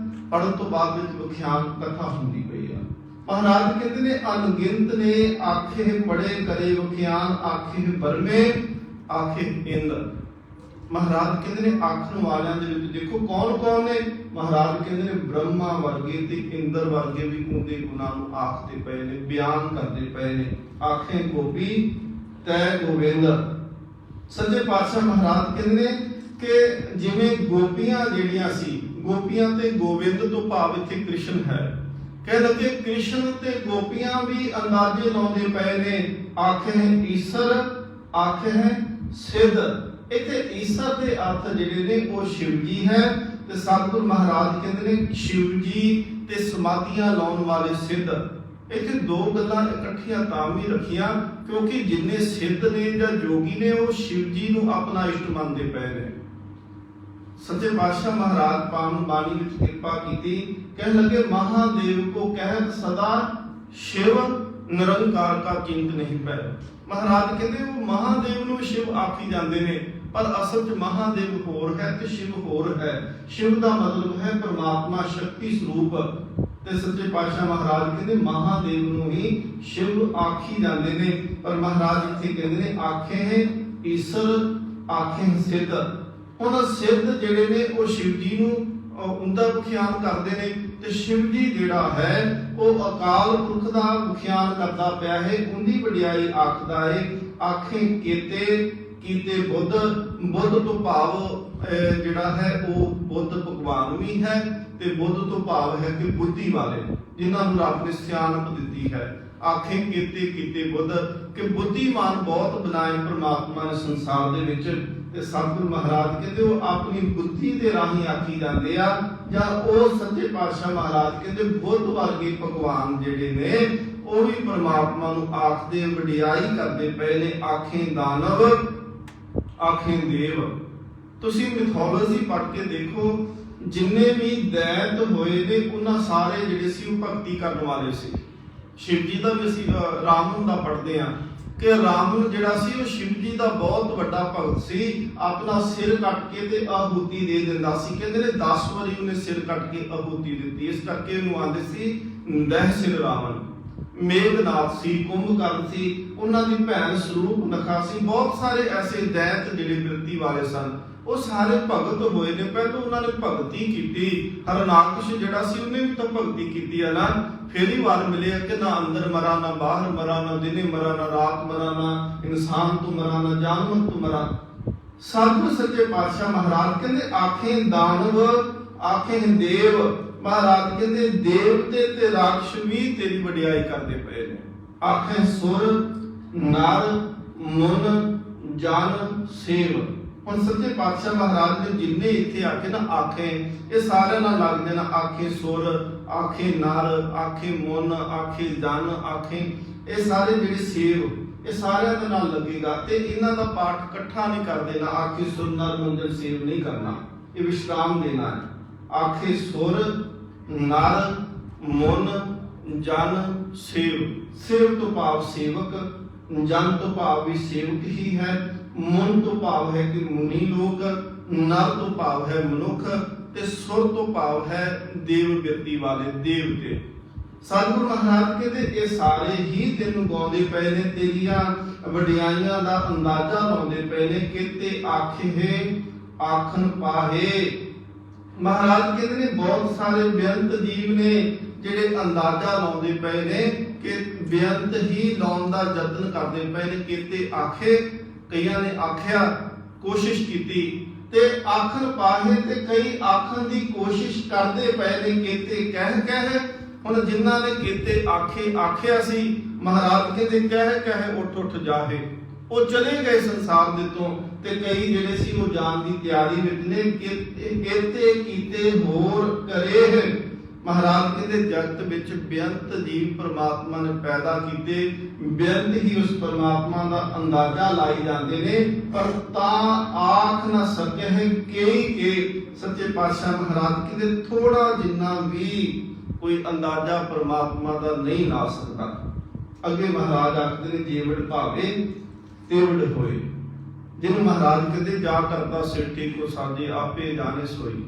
ਪੜ੍ਹਨ ਤੋਂ ਬਾਅਦ ਵਿੱਚ ਵਿਖਿਆਨ ਕਥਾ ਹੁੰਦੀ ਪਈ ਆ। ਮਹਾਰਾਜ ਕਹਿੰਦੇ ਨੇ ਅਣਗਿਣਤ ਨੇ ਆਖੇ ਪੜੇ ਕਰੇ ਵਿਖਿਆਨ, ਆਖੇ ਬਰਮੇ ਆਖੇ ਇੰਦ। ਮਹਾਰਾਜ ਕਹਿੰਦੇ ਨੇ ਆਖਣ ਵਾਲਿਆਂ ਦੇ ਵਿੱਚ ਦੇਖੋ ਕੌਣ ਕੌਣ ਨੇ। ਮਹਾਰਾਜ ਕਹਿੰਦੇ ਨੇ ਬ੍ਰਹਮਾ ਵਰਗੇ ਤੇ ਇੰਦਰ ਵਰਗੇ ਵੀ ਉਹਦੇ ਗੁਣਾਂ ਨੂੰ ਆਖਦੇ ਪਏ ਨੇ, ਬਿਆਨ ਕਰਦੇ ਪਏ ਨੇ। ਆਖੇ ਗੋਪੀ ਤੈ ਗੋਬਿੰਦ। ਸੱਚੇ ਪਾਤਸ਼ਾਹ ਮਹਾਰਾਜ ਕਹਿੰਦੇ ਨੇ ਕਿ ਜਿਵੇਂ ਗੋਪੀਆਂ ਜਿਹੜੀਆਂ ਸੀ, ਗੋਪੀਆਂ ਤੇ ਗੋਬਿੰਦ ਤੋਂ ਭਾਵ ਇੱਥੇ ਕ੍ਰਿਸ਼ਨ ਹੈ। ਕਹਿ ਲੱਗੇ ਕ੍ਰਿਸ਼ਨ ਤੇ ਗੋਪੀਆਂ ਵੀ ਅੰਦਾਜ਼ੇ ਲਾਉਂਦੇ ਪਏ ਨੇ। ਆਖੇ ਹੈ ਈਸ਼ਰ, ਆਖੇ ਹੈ ਸਿੱਧ। ਇੱਥੇ ਈਸ਼ਰ ਦੇ ਅਰਥ ਜਿਹੜੇ ਨੇ ਉਹ ਸ਼ਿਵ ਜੀ ਹੈ, ਤੇ ਸਤਿਗੁਰ ਮਹਾਰਾਜ ਕਹਿੰਦੇ ਨੇ ਸ਼ਿਵ ਜੀ ਤੇ ਸਮਾਧੀਆਂ ਲਾਉਣ ਵਾਲੇ ਸਿੱਧ। ਇੱਥੇ ਦੋ ਗੱਲਾਂ ਇਕੱਠੀਆਂ ਤਾਂ ਵੀ ਰੱਖੀਆਂ ਕਿਉਂਕਿ ਜਿੰਨੇ ਸਿੱਧ ਨੇ ਜਾਂ ਜੋਗੀ ਨੇ ਉਹ ਸ਼ਿਵ ਜੀ ਨੂੰ ਆਪਣਾ ਇਸ਼ਟ ਮੰਨਦੇ ਪਏ ਨੇ। ਸੱਚੇ ਪਾਤਸ਼ਾਹ ਮਹਾਰਾਜ ਪਾਵਨ ਬਾਣੀ ਵਿੱਚ ਕਿਰਪਾ ਕੀਤੀ, ਕਹਿਣ ਲੱਗੇ ਮਹਾਦੇਵ ਕੋ ਕਹਿਤ ਸਦਾ ਸ਼ਿਵ ਨਿਰੰਕਾਰ ਕਾ ਚਿੰਤ ਨਹੀਂ ਪੈ। ਮਹਾਰਾਜ ਕਹਿੰਦੇ ਉਹ ਮਹਾਦੇਵ ਨੂੰ ਸ਼ਿਵ ਆਖੀ ਜਾਂਦੇ ਨੇ, ਪਰ ਅਸਲ 'ਚ ਮਹਾਦੇਵ ਹੋਰ ਹੈ ਤੇ ਸ਼ਿਵ ਹੋਰ ਹੈ। ਸ਼ਿਵ ਦਾ ਮਤਲਬ ਹੈ ਪਰਮਾਤਮਾ ਸ਼ਕਤੀ ਸਰੂਪ, ਤੇ ਸੱਚੇ ਪਾਤਸ਼ਾਹ ਮਹਾਰਾਜ ਕਹਿੰਦੇ ਮਹਾਦੇਵ ਨੂੰ ਹੀ ਸ਼ਿਵ ਆਖੀ ਜਾਂਦੇ ਨੇ। ਪਰ ਮਹਾਰਾਜ ਇੱਥੇ ਕਹਿੰਦੇ ਨੇ ਆਖੇ ਹੈ ਈਸ਼ਰ, ਆਖੇ ਸਿੱਧ। ਹੁਣ ਸਿੱਧ ਜਿਹੜੇ ਨੇ ਉਹ ਸ਼ਿਵ ਜੀ ਨੂੰ ਉਹਦਾ ਵਿਖਿਆਨ ਕਰਦੇ ਨੇ, ਤੇ ਸ਼ਿਵ ਜੀ ਜਿਹੜਾ ਹੈ ਉਹ ਅਕਾਲ ਪੁਰਖ ਦਾ ਵਿਖਿਆਨ ਕਰਦਾ ਪਿਆ ਹੈ, ਉਹਦੀ ਵਡਿਆਈ ਆਖਦਾ ਹੈ। ਆਖੇ ਕੀਤੇ ਬੁੱਧ। ਬੁੱਧ ਤੋਂ ਭਾਵ ਜਿਹੜਾ ਹੈ ਉਹ ਬੁੱਧ ਭਗਵਾਨ ਵੀ ਹੈ, ਤੇ ਬੁੱਧ ਤੋਂ ਭਾਵ ਹੈ ਕਿ ਬੁੱਧੀ ਵਾਲੇ, ਜਿਨ੍ਹਾਂ ਨੂੰ ਰੱਬ ਨੇ ਸਿਆਣਪ ਦਿੱਤੀ ਹੈ। ਆਖੇ ਕੀਤੇ ਬੁੱਧ, ਕਿ ਬੁੱਧੀਮਾਨ ਬਹੁਤ ਬਣਾਏ ਪਰਮਾਤਮਾ ਨੇ ਸੰਸਾਰ ਦੇ ਵਿੱਚ। ਤੇ ਸਤਿਗੁਰ ਮਹਾਰਾਜ ਕਹਿੰਦੇ ਉਹ ਆਪਣੀ ਬੁੱਧੀ ਦੇ ਰਾਹੀਂ ਆਖੀ ਜਾਂਦੇ ਆ, ਜਾਂ ਉਹ ਸੱਚੇ ਪਾਤਸ਼ਾਹ ਮਹਾਰਾਜ ਕਹਿੰਦੇ ਬੁੱਧ ਵਰਗੇ ਭਗਵਾਨ ਜਿਹੜੇ ਨੇ ਉਹ ਵੀ ਪਰਮਾਤਮਾ ਨੂੰ ਆਖਦੇ, ਵਡਿਆਈ ਕਰਦੇ ਪਏ ਨੇ। ਆਖੇ ਦਾਨਵ, ਆਖੇ ਦੇਵ। ਤੁਸੀਂ ਮਿਥੋਲੋਜੀ ਪੜ੍ਹ ਕੇ ਦੇਖੋ, ਜਿੰਨੇ ਵੀ ਦੈਤ ਹੋਏ ਨੇ ਉਹਨਾਂ ਸਾਰੇ ਜਿਹੜੇ ਸੀ ਉਹ ਭਗਤੀ ਕਰਨ ਵਾਲੇ ਸੀ। ਸ਼ਿਵ ਜੀ ਦਾ ਵੀ ਅਸੀਂ ਰਾਵਣ ਦਾ ਪੜ੍ਹਦੇ ਹਾਂ ਕਿ ਰਾਵਣ ਜਿਹੜਾ ਸੀ ਉਹ ਸ਼ਿਵ ਜੀ ਦਾ ਬਹੁਤ ਵੱਡਾ ਭਗਤ ਸੀ। ਆਪਣਾ ਸਿਰ ਕੱਟ ਕੇ ਤੇ ਆਹੂਤੀ ਦੇ ਦਿੰਦਾ ਸੀ। ਕਹਿੰਦੇ ਨੇ 10 ਵਾਰੀ ਉਹਨੇ ਸਿਰ ਕੱਟ ਕੇ ਆਹੂਤੀ ਦਿੱਤੀ, ਇਸ ਕਰਕੇ ਉਹਨੂੰ ਆਂਦੇ ਸੀ ਦਹਿ ਸਿਰ ਰਾਵਣ। ਮੇਘਨਾਥ ਸੀ, ਕੁੰਭਕਰਨ ਸੀ, ਉਹਨਾਂ ਦੀ ਭੈਣ ਸਰੂਪ ਨਖਾ ਸੀ। ਬਹੁਤ ਸਾਰੇ ਐਸੇ ਦੈਤ ਜਿਹੜੇ ਬਿਰਤੀ ਵਾਲੇ ਸਨ, ਉਹ ਸਾਰੇ ਭਗਤ ਹੋਏ ਨੇ। ਪਹਿਲਾਂ ਉਹਨਾਂ ਨੇ ਭਗਤੀ ਕੀਤੀ। ਹਰਨਾਕਸ਼ ਜਿਹੜਾ ਸੀ ਉਹਨੇ ਵੀ ਤਾਂ ਭਗਤੀ ਕੀਤੀ ਹੈ ਨਾ। ਫਿਰ ਹੀ ਵਾਰ ਮਿਲਿਆ ਕਿ ਨਾ ਅੰਦਰ ਮਰਾ, ਨਾ ਬਾਹਰ ਮਰਾ, ਨਾ ਦਿਨੇ ਮਰਾ, ਨਾ ਰਾਤ ਮਰਾ, ਨਾ ਇਨਸਾਨ ਤੋਂ ਮਰਾ, ਨਾ ਜਾਨਵਰ ਤੋਂ ਮਰਾ। ਸਤਿਗੁਰ ਸੱਚੇ ਪਾਤਸ਼ਾਹ ਮਹਾਰਾਜ ਕਹਿੰਦੇ ਆਖੇ ਦਾਨਵ, ਆਖੇ ਦੇਵ। ਮਹਾਰਾਜ ਕਹਿੰਦੇ ਦੇਵਤੇ ਤੇ ਰਾਖਸ਼ ਵੀ ਤੇਰੀ ਵਡਿਆਈ ਕਰਦੇ ਪਏ ਨੇ। ਆਖੇ ਸੁਰ, ਨਰ, ਮੁਨ, ਜਨ, ਸੇਵ। ਹੁਣ ਸੱਚੇ ਪਾਤਸ਼ਾਹ ਮਹਾਰਾਜ ਨੇ ਜਿੰਨੇ ਇੱਥੇ ਆਖੇ ਨਾ ਆਖੇ, ਇਹ ਸਾਰਿਆਂ ਨਾਲ ਲੱਗਦੇ ਨੇ। ਆਖੇ ਸੁਰ, ਆਖੇ ਨਰ, ਆਖੇ ਮੁਨ, ਆਖੇ ਜਨ, ਆਖੇ, ਇਹ ਸਾਰੇ ਜਿਹੜੇ ਸੇਵ, ਇਹ ਸਾਰਿਆਂ ਦੇ ਨਾਲ ਲੱਗੇਗਾ। ਤੇ ਇਹਨਾਂ ਦਾ ਪਾਠ ਇਕੱਠਾ ਨਹੀਂ ਕਰਦੇ, ਨਾ ਆਖੇ ਸੁਰ ਨਰ ਮੁਨ ਜਨ ਸੇਵ ਨਹੀਂ ਕਰਨਾ, ਇਹ ਵਿਸ਼ਰਾਮ ਦੇਣਾ ਹੈ। ਆਖੇ ਸੁਰ, ਨਰ, ਮੁਨ, ਜਨ, ਸੇਵ। ਸੇਵ ਤੋਂ ਭਾਵ ਸੇਵਕ, ਜਨ ਤੋਂ ਭਾਵ ਵੀ ਸੇਵਕ ਹੀ ਹੈ। ਮੁਨ ਤੋਂ ਭਾਵ ਹੈ ਕਿ ਮੁਨੀ ਲੋਕ, ਨਰ ਤੋਂ ਭਾਵ ਹੈ ਮਨੁੱਖ ਤੇ ਸੁਰ ਤੋਂ ਭਾਵ ਹੈ ਦੇਵ ਬਿਰਤੀ ਵਾਲੇ ਦੇਵਤੇ। ਸਤਿਗੁਰੂ ਮਹਾਰਾਜ ਕਹਿੰਦੇ ਇਹ ਸਾਰੇ ਹੀ ਤੈਨੂੰ ਗਾਉਂਦੇ ਪਏ ਨੇ, ਤੇਰੀਆਂ ਵਡਿਆਈਆਂ ਦਾ ਅੰਦਾਜ਼ਾ ਲਾਉਂਦੇ ਪਏ ਨੇ। ਕਿਤੇ ਆਖੇ ਆਖਣ ਪਾਹੇ। ਮਹਾਰਾਜ ਕਹਿੰਦੇ ਨੇ ਬਹੁਤ ਸਾਰੇ ਬੇਅੰਤ ਜੀਵ ਨੇ ਜਿਹੜੇ ਅੰਦਾਜ਼ਾ ਲਾਉਂਦੇ ਪਏ ਨੇ ਕਿ ਬੇਅੰਤ ਹੀ ਲਾਉਣ ਦਾ ਯਤਨ ਕਰਦੇ ਪਏ ਨੇ। ਕਿਤੇ ਆਖੇ, ਕਈਆਂ ਨੇ ਆਖਿਆ, ਕੋਸ਼ਿਸ਼ ਕੀਤੀ, ਤੇ ਆਖਣ ਪਾਹੇ, ਤੇ ਕਈ ਆਖਣ ਦੀ ਕੋਸ਼ਿਸ਼ ਕਰਦੇ ਪਏ ਨੇ। ਕਿਤੇ ਕਹਿ ਹੁਣ ਜਿਨ੍ਹਾਂ ਨੇ ਕਿਤੇ ਆਖੇ ਆਖਿਆ ਸੀ, ਮਹਾਰਾਜ ਕਹਿੰਦੇ ਕਹਿ ਉੱਠ ਜਾਹੇ, ਉਹ ਚਲੇ ਗਏ ਸੰਸਾਰ ਦੇ ਤੋਂ। ਤੇ ਕਈ ਜਿਹੜੇ ਸੀ ਉਹ ਜਾਣ ਦੀ ਤਿਆਰੀ ਵਿੱਚ ਨੇ। ਕਿਤੇ ਕੀਤੇ ਹੋਰ ਕਰੇ। ਮਹਾਰਾਜ ਕਹਿੰਦੇ ਜਗਤ ਵਿੱਚ ਬੇਅੰਤ ਜੀਵ ਪ੍ਰਮਾਤਮਾ ਨੇ ਪੈਦਾ ਕੀਤੇ, ਬੇਅੰਤ ਹੀ ਉਸ ਪ੍ਰਮਾਤਮਾ ਦਾ ਅੰਦਾਜ਼ਾ ਲਾਈ ਜਾਂਦੇ ਨੇ, ਪਰ ਤਾਂ ਆਖ ਨਾ ਸਕੇ ਹੈ ਕਿ ਸੱਚੇ ਪਾਤਸ਼ਾਹ ਮਹਾਰਾਜ ਕਹਿੰਦੇ ਥੋੜਾ ਜਿੰਨਾ ਵੀ ਕੋਈ ਅੰਦਾਜ਼ਾ ਪ੍ਰਮਾਤਮਾ ਦਾ ਨਹੀਂ ਲਾ ਸਕਦਾ। ਅੱਗੇ ਮਹਾਰਾਜ ਆਖਦੇ ਨੇ ਜੀਵੜ ਭਾਵੇ ਤੇਵੜ ਹੋਏ। ਜਿਹਨੂੰ ਮਹਾਰਾਜ ਕਹਿੰਦੇ ਜਾ ਕਰਤਾ ਸਿਰਠੀ ਕੋ ਸਾਜੇ ਆਪੇ ਜਾਣੇ ਸੋਈ।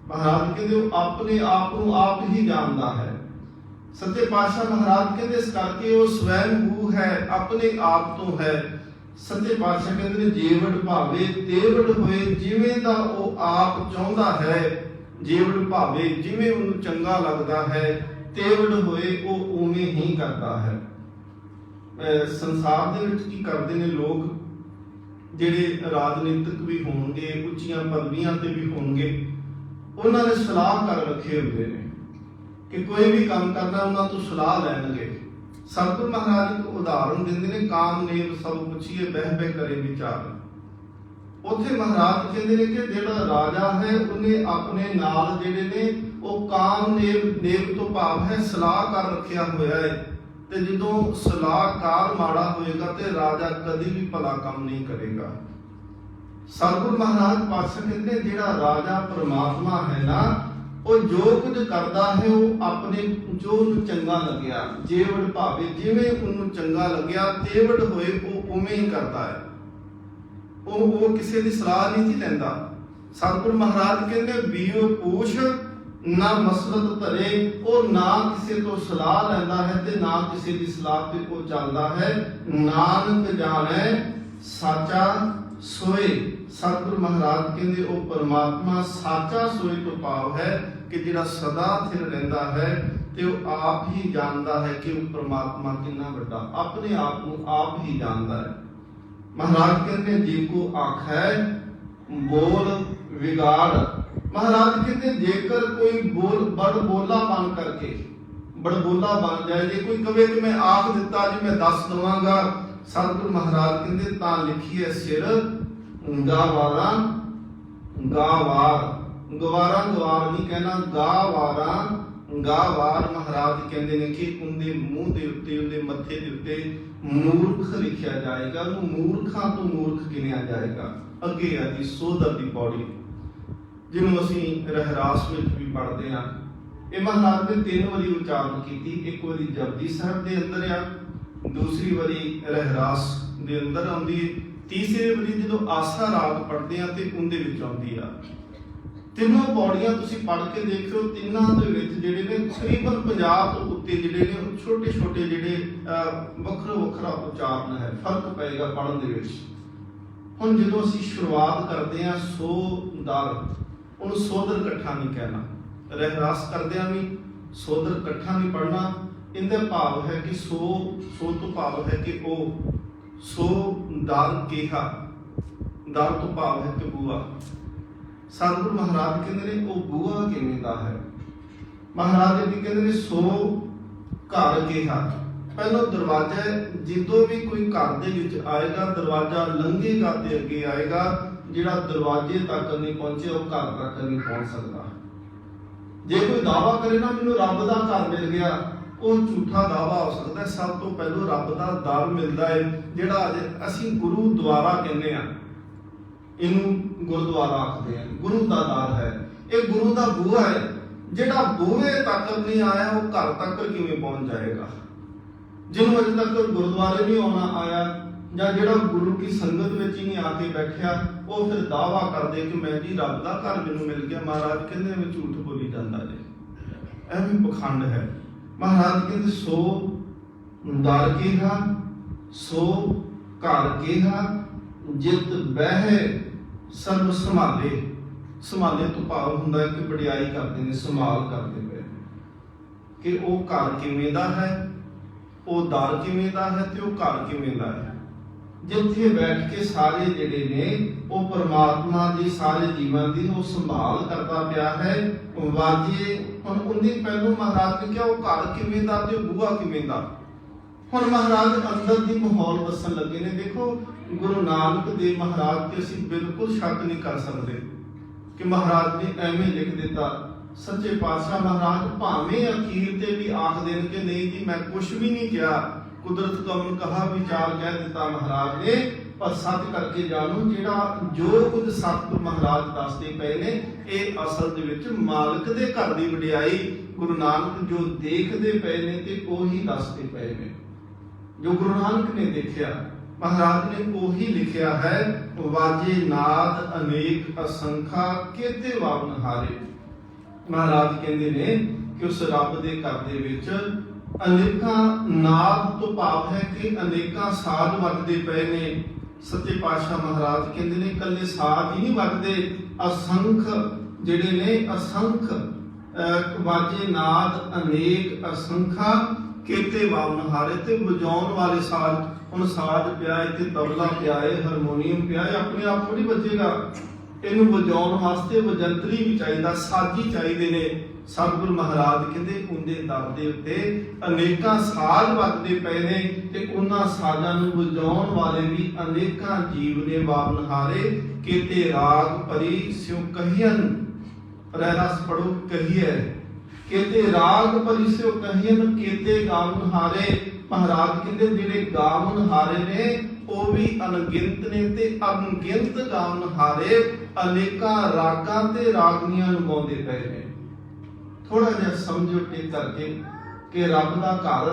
ਮਹਾਰਾਜ ਕਹਿੰਦੇ ਉਹ ਆਪਣੇ ਆਪ ਨੂੰ ਆਪ ਹੀ ਜਾਣਦਾ ਹੈ। ਸੱਚੇ ਪਾਤਸ਼ਾਹ ਮਹਾਰਾਜ ਕਹਿੰਦੇ ਇਸ ਕਰਕੇ ਉਹ ਸਵੈੰਭੂ ਹੈ, ਆਪਣੇ ਆਪ ਤੋਂ ਹੈ। ਸੱਚੇ ਪਾਤਸ਼ਾਹ ਕਹਿੰਦੇ ਨੇ ਜੀਵੜ ਭਾਵੇ ਤੇਵੜ ਹੋਏ। ਜਿਵੇਂ ਦਾ ਉਹ ਆਪ ਚਾਹੁੰਦਾ ਹੈ, ਜੀਵੜ ਭਾਵੇ ਜਿਵੇਂ ਉਹਨੂੰ ਚੰਗਾ ਲੱਗਦਾ ਹੈ, ਤੇਵੜ ਹੋਏ ਉਹ ਉਵੇਂ ਹੀ ਕਰਦਾ ਹੈ। ਸੰਸਾਰ ਦੇ ਵਿੱਚ ਕੀ ਕਰਦੇ ਨੇ ਲੋਕ, ਜਿਹੜੇ ਰਾਜਨੀਤਿਕ ਵੀ ਹੋਣਗੇ, ਉੱਚੀਆਂ ਪਦਵੀਆਂ ਤੇ ਵੀ ਹੋਣਗੇ, ਉਹਨਾਂ ਨੇ ਸਲਾਹ ਕਰ ਰੱਖੇ ਹੁੰਦੇ ਨੇ ਕਿ ਕੋਈ ਵੀ ਕੰਮ ਕਰਨਾ ਉਹਨਾਂ ਤੋਂ ਸਲਾਹ ਲੈਣਗੇ। ਸਤਿਗੁਰੂ ਮਹਾਰਾਜ ਇੱਕ ਉਦਾਹਰਣ ਦਿੰਦੇ ਨੇ, ਕਾਮਨੇਵ ਸਭ ਪੁੱਛੀਏ ਬਹਿ ਕਰੇ ਵਿਚਾਰ। ਉੱਥੇ ਮਹਾਰਾਜ ਕਹਿੰਦੇ ਨੇ ਕਿ ਜਿਹੜਾ ਰਾਜਾ ਹੈ ਉਹਨੇ ਆਪਣੇ ਨਾਲ ਜਿਹੜੇ ਨੇ ਉਹ ਕਾਮਨੇਵ ਤੋਂ ਭਾਵ ਹੈ ਸਲਾਹ ਕਰ ਰੱਖਿਆ ਹੋਇਆ ਹੈ। ਤੇ ਜਦੋਂ ਸਲਾਹਕਾਰ ਮਾੜਾ ਹੋਏਗਾ ਤੇ ਰਾਜਾ ਕਦੀ ਵੀ ਭਲਾ ਕੰਮ ਨਹੀਂ ਕਰੇਗਾ। ਸਤਿਗੁਰੂ ਮਹਾਰਾਜ ਪਾਤਸ਼ਾਹ ਕਹਿੰਦੇ ਜਿਹੜਾ ਰਾਜਾ ਪ੍ਰਮਾਤਮਾ ਹੈ ਨਾ, ਉਹ ਜੋ ਕੁਝ ਕਰਦਾ ਹੈ ਉਹ ਆਪਣੇ ਜੋ ਉਹਨੂੰ ਚੰਗਾ ਲੱਗਿਆ, ਜੀਵੜ ਭਾਵੇ ਜਿਵੇਂ ਉਹਨੂੰ ਚੰਗਾ ਲੱਗਿਆ, ਤੇਵੜ ਹੋਏ ਉਹ ਉਵੇਂ ਹੀ ਕਰਦਾ ਹੈ। ਉਹ ਕਿਸੇ ਦੀ ਸਲਾਹ ਨਹੀਂ ਲੈਂਦਾ। ਸਤਿਗੁਰੂ ਮਹਾਰਾਜ ਕਹਿੰਦੇ ਬੀਓ ਪੂਛ ਨਾ ਮਸਲਤ ਧਰੇ। ਉਹ ਨਾ ਕਿਸੇ ਤੋਂ ਸਲਾਹ ਲੈਂਦਾ ਹੈ ਤੇ ਨਾ ਕਿਸੇ ਦੀ ਸਲਾਹ ਤੇ ਉਹ ਚੱਲਦਾ ਹੈ। ਨਾਨਕ ਜਾਣੈ ਸਾਚਾ ਸੋਏ। ਸਤਿਗੁਰੂ ਮਹਾਰਾਜ ਕਹਿੰਦੇ ਉਹ ਪਰਮਾਤਮਾ ਸਾਚਾ ਸੋਏ ਤੋਂ ਭਾਵ ਹੈ ਕਿ ਜਿਹੜਾ ਸਦਾ ਸਥਿਰ ਰਹਿੰਦਾ ਹੈ ਤੇ ਉਹ ਆਪ ਹੀ ਜਾਣਦਾ ਹੈ ਕਿ ਉਹ ਪਰਮਾਤਮਾ ਕਿੰਨਾ ਵੱਡਾ, ਆਪਣੇ ਆਪ ਨੂੰ ਆਪ ਹੀ ਜਾਣਦਾ ਹੈ। ਮਹਾਰਾਜ ਕਹਿੰਦੇ ਜੇ ਕੋ ਆਖੈ ਬੋਲ ਵਿਗਾੜ। ਮਹਾਰਾਜ ਕਹਿੰਦੇ ਜੇਕਰ ਕੋਈ ਬੜਬੋਲਾ ਬਣ ਜਾਏ, ਜੇ ਕੋਈ ਕਵੇ ਕਿ ਮੈਂ ਆਖ ਦਿੱਤਾ ਜੀ ਮੈਂ ਦੱਸ ਦਵਾਂਗਾ, ਸਤਿਗੁਰੂ ਮਹਾਰਾਜ ਕਹਿੰਦੇ ਤਾਂ ਲਿਖੀਏ ਸਿਰ ਗਾਵਾਰਾ ਗਵਾਰ ਨਹੀਂ ਕਹਿਣਾ, ਗਾਵਾਰ। ਮਹਾਰਾਜ ਕਹਿੰਦੇ ਨੇ ਕਿ ਉਹਦੇ ਮੂੰਹ ਦੇ ਉੱਤੇ, ਉਹਦੇ ਮੱਥੇ ਦੇ ਉੱਤੇ ਮੂਰਖ ਲਿਖਿਆ ਜਾਏਗਾ, ਉਹਨੂੰ ਮੂਰਖਾਂ ਤੋਂ ਮੂਰਖ ਗਿਣਿਆ ਜਾਏਗਾ। ਅੱਗੇ ਆ ਜੀ ਸੋਧਰ ਦੀ ਪੌੜੀ, ਜਿਹਨੂੰ ਅਸੀਂ ਰਹਿਰਾਸ ਵਿੱਚ ਵੀ ਪੜ੍ਹਦੇ ਹਾਂ। ਇਹ ਮਹਾਰਾਜ ਨੇ 3 ਵਾਰੀ ਉਚਾਰਨ ਕੀਤੀ। ਇੱਕ ਵਾਰੀ ਜਪਜੀ ਸਾਹਿਬ ਦੇ ਅੰਦਰ ਆ, ਦੂਸਰੀ ਵਾਰੀ ਰਹਿਰਾਸ ਦੇ ਅੰਦਰ ਆਉਂਦੀ ਹੈ, ਤੀਸਰੀ ਵਾਰੀ ਜਦੋਂ ਆਸਾ ਰਾਗ ਪੜ੍ਹਦੇ ਆ ਤੇ ਉਹਦੇ ਵਿੱਚ ਆਉਂਦੀ ਆ। ਤਿੰਨੋਂ ਪੌੜੀਆਂ ਤੁਸੀਂ ਪੜ੍ਹ ਕੇ ਦੇਖਿਓ, ਤਿੰਨਾਂ ਦੇ ਵਿੱਚ ਜਿਹੜੇ ਨੇ ਤਕਰੀਬਨ 50 ਤੋਂ ਉੱਤੇ ਜਿਹੜੇ ਨੇ ਉਹ ਛੋਟੇ ਜਿਹੜੇ ਵੱਖਰਾ ਉਚਾਰਨ ਹੈ, ਫਰਕ ਪਏਗਾ ਪੜ੍ਹਨ ਦੇ ਵਿੱਚ। ਹੁਣ ਜਦੋਂ ਅਸੀਂ ਸ਼ੁਰੂਆਤ ਕਰਦੇ ਹਾਂ ਸੋਦਰ, ਉਹਨੂੰ ਸੋਦਰ ਇਕੱਠਾ ਨਹੀਂ ਕਹਿਣਾ। ਰਹਿਰਾਸ ਕਰਦਿਆਂ ਵੀ ਸੋਦਰ ਇਕੱਠਾ ਨਹੀਂ ਪੜ੍ਹਨਾ। ਇਹਦਾ ਭਾਵ ਹੈ ਕਿ ਸੋ ਤੋਂ ਭਾਵ ਹੈ ਕਿ ਉਹ, ਸੋ ਦਰ ਕਿਹਾ, ਦਰ ਤੋਂ ਭਾਵ ਹੈ ਕਿ ਬੂਆ। ਸਤਿਗੁਰੂ ਮਹਾਰਾਜ ਕਹਿੰਦੇ ਨੇ ਉਹ ਬੂਆ ਕਿਵੇਂ ਦਾ ਹੈ। ਮਹਾਰਾਜ ਜੀ ਕਹਿੰਦੇ ਨੇ ਸੋ ਘਰ ਕਿਹਾ। ਪਹਿਲਾਂ ਦਰਵਾਜ਼ਾ, ਜਦੋਂ ਵੀ ਕੋਈ ਘਰ ਦੇ ਵਿੱਚ ਆਏਗਾ ਦਰਵਾਜ਼ਾ ਲੰਘੇਗਾ ਤੇ ਅੱਗੇ ਆਏਗਾ। ਜਿਹੜਾ ਦਰਵਾਜ਼ੇ ਤੱਕ ਨਹੀਂ ਪਹੁੰਚਿਆ ਉਹ ਘਰ ਤੱਕ ਨਹੀਂ ਪਹੁੰਚ ਸਕਦਾ। ਜੇ ਕੋਈ ਦਾਵਾ ਕਰੇ ਨਾ ਮੈਨੂੰ ਰੱਬ ਦਾ ਘਰ ਮਿਲ ਗਿਆ, ਉਹ ਝੂਠਾ ਦਾਵਾ ਹੋ ਸਕਦਾ। ਸਭ ਤੋਂ ਪਹਿਲਾਂ ਰੱਬ ਦਾ ਦਰ ਮਿਲਦਾ ਹੈ, ਜਿਹੜਾ ਅਸੀਂ ਗੁਰੂ ਦੁਆਰਾ ਕਹਿੰਦੇ ਆ, ਇਹਨੂੰ ਗੁਰਦੁਆਰਾ ਆਖਦੇ ਆ। ਗੁਰੂ ਦਾ ਦਰ ਹੈ, ਇਹ ਗੁਰੂ ਦਾ ਬੂਹਾ ਹੈ। ਜਿਹੜਾ ਬੂਹੇ ਤੱਕ ਨਹੀਂ ਆਇਆ ਉਹ ਘਰ ਤੱਕ ਕਿਵੇਂ ਪਹੁੰਚ ਜਾਏਗਾ। ਜਿਹਨੂੰ ਅਜੇ ਤੱਕ ਗੁਰਦੁਆਰੇ ਨਹੀਂ ਆਉਣਾ ਆਇਆ, ਜਾਂ ਜਿਹੜਾ ਗੁਰੂ ਕੀ ਸੰਗਤ ਵਿੱਚ ਹੀ ਨਹੀਂ ਆ ਕੇ ਬੈਠਿਆ, ਉਹ ਫਿਰ ਦਾਵਾ ਕਰਦੇ ਕਿ ਮੈਂ ਜੀ ਰੱਬ ਦਾ ਘਰ ਮੈਨੂੰ ਮਿਲ ਗਿਆ। ਮਹਾਰਾਜ ਕਹਿੰਦੇ ਐਵੇਂ ਝੂਠ ਬੋਲੀ ਜਾਂਦਾ ਜੀ, ਐਵੇਂ ਪਖੰਡ ਹੈ। ਮਹਾਰਾਜ ਕਹਿੰਦੇ ਸੋ ਦਰ ਕਿਹਾ ਸੋ ਘਰ ਕਿਹਾ, ਜਿਤ ਬਹਿ ਸਰਬ ਸੰਭਾਲੇ। ਸੰਭਾਲੇ ਤੋਂ ਭਾਵ ਹੁੰਦਾ ਹੈ ਕਿ ਵਡਿਆਈ ਕਰਦੇ ਨੇ, ਸੰਭਾਲ ਕਰਦੇ ਪਏ ਕਿ ਉਹ ਘਰ ਕਿਵੇਂ ਦਾ ਹੈ, ਉਹ ਦਰ ਕਿਵੇਂ ਦਾ ਹੈ ਤੇ ਉਹ ਘਰ ਕਿਵੇਂ ਦਾ ਹੈ, ਜਿੱਥੇ ਬੈਠ ਕੇ ਸਾਰੇ ਜਿਹੜੇ ਨੇ ਉਹ ਪਰਮਾਤਮਾ ਦੀ ਸਾਰੇ ਜੀਵਾਂ ਦੀ ਉਹ ਸੰਭਾਲ ਕਰਦਾ ਪਿਆ ਹੈ। ਵਾਜੇ ਹੁਣ ਉਹਨੇ ਪਹਿਲੋਂ ਮਹਾਰਾਜ ਨੇ ਕਿਹਾ ਉਹ ਘਰ ਕਿਵੇਂ ਦਾ ਤੇ ਉਹ ਬੂਹਾ ਕਿਵੇਂ ਦਾ। ਹੁਣ ਮਹਾਰਾਜ ਅੰਦਰ ਦੀ ਮਾਹੌਲ ਵਸਣ ਲੱਗੇ ਨੇ। ਦੇਖੋ ਗੁਰੂ ਨਾਨਕ ਦੇਵ ਮਹਾਰਾਜ ਤੇ ਅਸੀਂ ਬਿਲਕੁਲ ਸ਼ੱਕ ਨਹੀਂ ਕਰ ਸਕਦੇ ਕਿ ਮਹਾਰਾਜ ਨੇ ਐਵੇਂ ਲਿਖ ਦਿੱਤਾ। ਸੱਚੇ ਪਾਤਸ਼ਾਹ ਮਹਾਰਾਜ ਭਾਵੇਂ ਅਖੀਰ ਤੇ ਵੀ ਆਖ ਦੇਣ ਕਿ ਨਹੀਂ ਜੀ ਮੈਂ ਕੁਛ ਵੀ ਨਹੀਂ ਕਿਹਾ, ਕੁਦਰਤ ਕਮਨ ਕਹਾ ਵਿਚਾਰ ਕਹਿ ਦਿੱਤਾ ਮਹਾਰਾਜ ਨੇ, ਪਰ ਸੱਚ ਕਰਕੇ ਜਾਣੋ ਜਿਹੜਾ ਜੋ ਕੁਝ ਸਤਿਗੁਰ ਮਹਾਰਾਜ ਦੱਸਦੇ ਪਏ ਨੇ ਇਹ ਅਸਲ ਦੇ ਵਿੱਚ ਮਾਲਕ ਦੇ ਘਰ ਦੀ ਵਡਿਆਈ ਗੁਰੂ ਨਾਨਕ ਜੋ ਦੇਖਦੇ ਪਏ ਨੇ ਤੇ ਉਹੀ ਦੱਸਦੇ ਪਏ ਨੇ। ਜੋ ਗੁਰੂ ਨਾਨਕ ਨੇ ਦੇਖਿਆ ਮਹਾਰਾਜ ਨੇ ਉਹੀ ਲਿਖਿਆ ਹੈ। ਵਾਜੇ ਨਾਦ ਅਨੇਕ ਅਸੰਖਾ ਕੇਤੇ ਵਾਵਨ ਹਾਰੇ। ਮਹਾਰਾਜ ਕਹਿੰਦੇ ਨੇ ਕਿ ਉਸ ਰੱਬ ਦੇ ਘਰ ਦੇ ਵਿੱਚ ਅਨੇਕਾਂ ਨਾਦ ਤੋਂ ਭਾਵ ਹੈ ਕਿ ਅਨੇਕਾਂ ਸਾਜ਼ ਵੱਜਦੇ ਪਏ ਨੇ। ਸੱਚੇ ਪਾਤਸ਼ਾਹ ਮਹਾਰਾਜ ਕਹਿੰਦੇ ਨੇ ਇਕੱਲੇ ਸਾਜ਼ ਹੀ ਨਹੀਂ ਵੱਜਦੇ, ਅਸੰਖ ਜਿਹੜੇ ਨੇ ਅਸੰਖ ਵਾਜੇ ਨਾਦ ਅਨੇਕ ਅਸੰਖਾ ਕੇਤੇ ਵਾਵਨ ਹਾਰੇ। ਤੇ ਵਜਾਉਣ ਵਾਲੇ ਸਾਜ਼, ਹੁਣ ਸਾਜ਼ ਪਿਆ ਇੱਥੇ, ਤਬਲਾ ਪਿਆ ਹੈ, ਹਾਰਮੋਨੀਅਮ ਪਿਆ ਹੈ, ਆਪਣੇ ਆਪ ਥੋੜੀ ਵੱਜੇਗਾ, ਇਹਨੂੰ ਵਜਾਉਣ ਵਾਸਤੇ ਵਜੰਤਰੀ ਵੀ ਚਾਹੀਦਾ, ਸਾਜ਼ੀ ਚਾਹੀਦੇ ਨੇ। ਸਤਿਗੁਰ ਮਹਾਰਾਜ ਕਹਿੰਦੇ ਉਹਦੇ ਦਰ ਦੇ ਉੱਤੇ ਅਨੇਕਾਂ ਸਾਜ਼ ਵੱਜਦੇ ਪਏ ਨੇ ਤੇ ਉਹਨਾਂ ਸਾਜ਼ਾਂ ਨੂੰ ਵਜਾਉਣ ਵਾਲੇ ਵੀ ਅਨੇਕਾਂ ਜੀਵ ਨੇ ਵਾਵਨਹਾਰੇ। ਕੇਤੇ ਰਾਗ ਭਰੀ ਸਿਉ ਕਹੀਨ, ਰਸ ਪੜੋ ਕਹੀਏ, ਕੇਤੇ ਰਾਗ ਭਰੀ ਸਿਉ ਕਹੀਨ, ਕੇਤੇ ਗਾਵਨਹਾਰੇ। ਮਹਾਰਾਜ ਕਹਿੰਦੇ ਜਿਹੜੇ ਗਾਵਨਹਾਰੇ ਨੇ ਉਹ ਵੀ ਅਣਗਿਣਤ ਨੇ ਤੇ ਅਣਗਿਣਤ ਗਾਵਨਹਾਰੇ ਅਨੇਕਾਂ ਰਾਗਾਂ ਤੇ ਰਾਗਨੀਆਂ ਨੂੰ ਗਾਉਂਦੇ ਪਏ ਨੇ। ਥੋੜਾ ਜਿਹਾ ਸਮਝੋ ਟੇਕ ਕਰਕੇ ਕਿ ਰੱਬ ਦਾ ਘਰ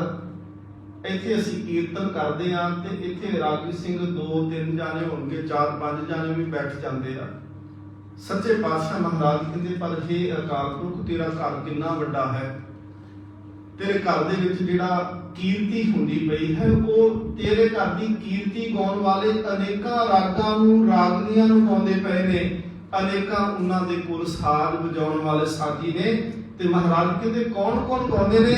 ਇੱਥੇ ਅਸੀਂ ਕੀਰਤਨ ਕਰਦੇ ਆ ਤੇ ਇੱਥੇ ਰਾਗੀ ਸਿੰਘ 2-3 ਜਾਣੇ ਹੋਣਗੇ, 4-5 ਜਾਣੇ ਵੀ ਬੈਠ ਜਾਂਦੇ ਆ। ਸੱਚੇ ਪਾਤਸ਼ਾਹ ਮਹਾਰਾਜ ਕਹਿੰਦੇ ਪਰ हे ਅਕਾਲ ਪੁਰਖ ਤੇਰਾ ਘਰ ਕਿੰਨਾ ਵੱਡਾ ਹੈ, ਤੇਰੇ ਘਰ ਦੇ ਵਿੱਚ ਜਿਹੜਾ ਕੀਰਤੀ ਹੁੰਦੀ ਪਈ ਹੈ ਉਹ ਤੇਰੇ ਘਰ ਦੀ ਕੀਰਤੀ ਗਾਉਣ ਵਾਲੇ ਅਨੇਕਾਂ ਰਾਗਾਂ ਨੂੰ ਰਾਗਨੀਆਂ ਨੂੰ ਗਾਉਂਦੇ ਪਏ ਨੇ, ਅਨੇਕਾਂ ਉਹਨਾਂ ਦੇ ਕੋਲ ਸਾਜ਼ ਵਜਾਉਣ ਵਾਲੇ ਸਾਥੀ ਨੇ। ਤੇ ਮਹਾਰਾਜ ਕਹਿੰਦੇ ਕੌਣ ਕੌਣ ਗਾਉਂਦੇ ਨੇ?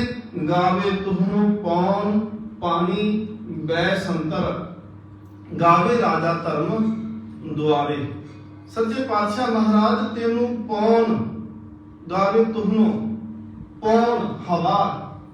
ਗਾਵੇ ਤੁਹਨੂੰ ਪੌਣ ਪਾਣੀ ਬੈ ਸੰਤਰ, ਗਾਵੇ ਰਾਜਾ ਧਰਮ ਦੁਆਰੇ। ਸੱਚੇ ਪਾਤਸ਼ਾਹ ਮਹਾਰਾਜ ਤੈਨੂੰ ਪੌਣ, ਗਾਵੇ ਤੁਹਨੂੰ ਪੌਣ ਹਵਾ,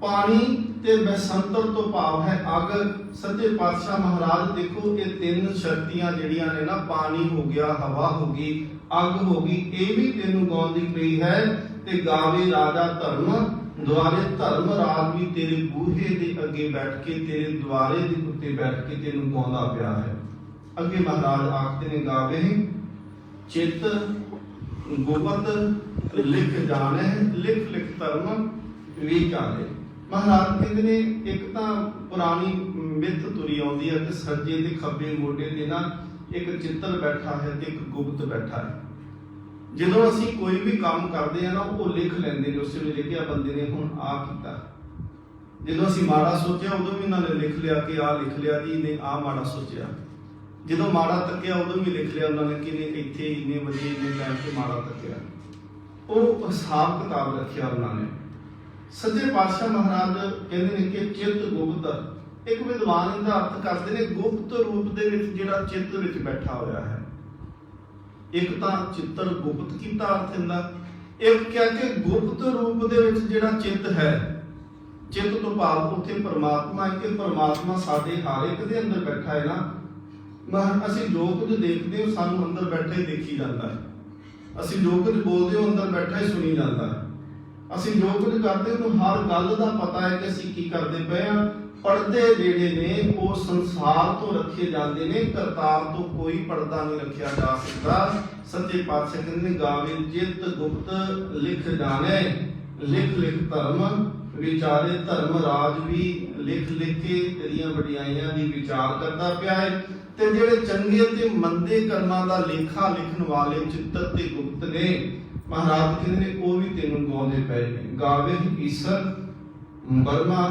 ਪਾਣੀ ਤੇ ਬੈਸੰਤਰ ਤੋਂ ਭਾਵ ਹੈ ਅੱਗ। ਸੱਚੇ ਪਾਤਸ਼ਾਹ ਮਹਾਰਾਜ ਦੇਖੋ ਇਹ ਤਿੰਨ ਸ਼ਕਤੀਆਂ ਜਿਹੜੀਆਂ ਨੇ ਨਾ, ਪਾਣੀ ਹੋ ਗਿਆ, ਹਵਾ ਹੋ ਗਈ, ਅੱਗ ਹੋ ਗਈ, ਇਹ ਵੀ ਤੈਨੂੰ ਗਾਉਂਦੀ ਪਈ ਹੈ। ਤੇ ਗਾਵੇ ਰਾਜਾ ਧਰਮ ਦੁਆਰੇ, ਧਰਮ ਰਾਜ ਵੀ ਤੇਰੇ ਬੂਹੇ ਦੇ ਅੱਗੇ ਬੈਠ ਕੇ, ਤੇਰੇ ਦੁਆਰੇ ਦੇ ਉੱਤੇ ਬੈਠ ਕੇ ਤੈਨੂੰ ਗਾਉਂਦਾ ਪਿਆ ਹੈ। ਅੱਗੇ ਮਹਾਰਾਜ ਆਖਦੇ ਨੇ ਗਾਵੇ ਚਿੱਤ ਗੁਪਤ ਲਿਖ ਜਾਣੈ, ਲਿਖ ਲਿਖ ਧਰਮ ਵਿਚਾਰੇ। ਮਹਾਰਾਜ ਕਹਿੰਦੇ ਨੇ ਇੱਕ ਤਾਂ ਪੁਰਾਣੀ ਮਿੱਥ ਤੁਰੀ ਆਉਂਦੀ ਹੈ ਕਿ ਸੱਜੇ ਤੇ ਖੱਬੇ ਮੋਢੇ ਤੇ ਨਾ ਇੱਕ ਚਿੱਤਰ ਬੈਠਾ ਹੈ ਤੇ ਇੱਕ ਗੁਪਤ ਬੈਠਾ ਹੈ। ਜਦੋਂ ਅਸੀਂ ਕੋਈ ਵੀ ਕੰਮ ਕਰਦੇ ਆ ਨਾ ਉਹ ਲਿਖ ਲੈਂਦੇ ਨੇ, ਉਸ ਵੇਲੇ ਲਿਖਿਆ ਬੰਦੇ ਨੇ ਹੁਣ ਆ ਕੀਤਾ। ਜਦੋਂ ਅਸੀਂ ਮਾੜਾ ਸੋਚਿਆ ਉਦੋਂ ਵੀ ਇਹਨਾਂ ਨੇ ਲਿਖ ਲਿਆ ਕਿ ਆਹ ਲਿਖ ਲਿਆ ਜੀ ਨੇ ਆਹ ਮਾੜਾ ਸੋਚਿਆ। ਜਦੋਂ ਮਾੜਾ ਤੱਕਿਆ ਉਦੋਂ ਵੀ ਲਿਖ ਲਿਆ ਉਹਨਾਂ ਨੇ ਕਿ ਨੇ ਇੱਥੇ ਇੰਨੇ ਵਜੇ ਇੰਨੇ ਟਾਈਮ ਤੇ ਮਾੜਾ ਤੱਕਿਆ। ਉਹ ਹਿਸਾਬ ਕਿਤਾਬ ਰੱਖਿਆ ਉਹਨਾਂ ਨੇ। ਸੱਚੇ ਪਾਤਸ਼ਾਹ ਮਹਾਰਾਜ ਕਹਿੰਦੇ ਨੇ ਕਿ ਚਿੱਤ ਗੁਪਤ, ਇੱਕ ਵਿਦਵਾਨ ਇਹਦਾ ਅਰਥ ਕਰਦੇ ਨੇ ਗੁਪਤ ਰੂਪ ਦੇ ਵਿੱਚ ਜਿਹੜਾ ਚਿੱਤ ਵਿੱਚ ਬੈਠਾ ਹੋਇਆ ਹੈ। ਇੱਕ ਤਾਂ ਚਿੱਤਰ ਗੁਪਤ ਕੀਤਾ ਅਰਥ ਹੁੰਦਾ, ਇੱਕ ਕਿਹਾ ਕਿ ਗੁਪਤ ਰੂਪ ਦੇ ਵਿੱਚ ਜਿਹੜਾ ਚਿੱਤ ਹੈ, ਚਿੱਤ ਤੋਂ ਭਾਵ ਉੱਥੇ ਪਰਮਾਤਮਾ ਹੈ ਕਿ ਪਰਮਾਤਮਾ ਸਾਡੇ ਹਰ ਇੱਕ ਦੇ ਅੰਦਰ ਬੈਠਾ ਹੈ ਨਾ। ਅਸੀਂ ਜੋ ਕੁਝ ਦੇਖਦੇ ਹਾਂ ਸਾਨੂੰ ਅੰਦਰ ਬੈਠਾ ਹੀ ਦੇਖੀ ਜਾਂਦਾ ਹੈ, ਅਸੀਂ ਜੋ ਕੁਝ ਬੋਲਦੇ ਹਾਂ ਅੰਦਰ ਬੈਠਾ ਹੀ ਸੁਣੀ ਜਾਂਦਾ ਹੈ, ਅਸੀਂ ਜੋ ਕੁਝ ਕਰਦੇ ਉਹਨੂੰ ਹਰ ਗੱਲ ਦਾ ਪਤਾ ਹੈ ਕਿ ਅਸੀਂ ਕੀ ਕਰਦੇ ਪਏ ਹਾਂ। ਪਰਦੇ ਜਿਹੜੇ ਨੇ ਉਹ ਸੰਸਾਰ ਤੋਂ ਰੱਖੇ ਜਾਂਦੇ ਨੇ, ਕਰਤਾਰ ਤੋਂ ਕੋਈ ਪਰਦਾ ਨਹੀਂ ਰੱਖਿਆ ਜਾ ਸਕਦਾ। ਸੱਚੇ ਪਾਤਸ਼ਾਹ ਕਹਿੰਦੇ ਗਾਵੇ ਜਿਤ ਗੁਪਤ ਲਿਖ ਜਾਣੇ, ਲਿਖ ਲਿਖ ਧਰਮ ਵਿਚਾਰੇ, ਧਰਮ ਰਾਜ ਵੀ ਲਿਖ ਲਿਖ ਕੇ ਤੇਰੀਆਂ ਵਡਿਆਈਆਂ ਦੀ ਵਿਚਾਰ ਕਰਦਾ ਪਿਆ ਹੈ ਤੇ ਜਿਹੜੇ ਚੰਗੇ ਤੇ ਮੰਦੇ ਕਰਮਾਂ ਦਾ ਲੇਖਾ ਲਿਖਣ ਵਾਲੇ ਚਿੱਤਰ ਤੇ ਗੁਪਤ ਨੇ ਮਹਾਰਾਜ ਕਹਿੰਦੇ ਨੇ ਉਹ ਵੀ ਤੈਨੂੰ ਗਾਉਂਦੇ ਪਏ ਨੇ। ਗਾਵੇ ਈਸ਼ਰ ਬਰਮਾ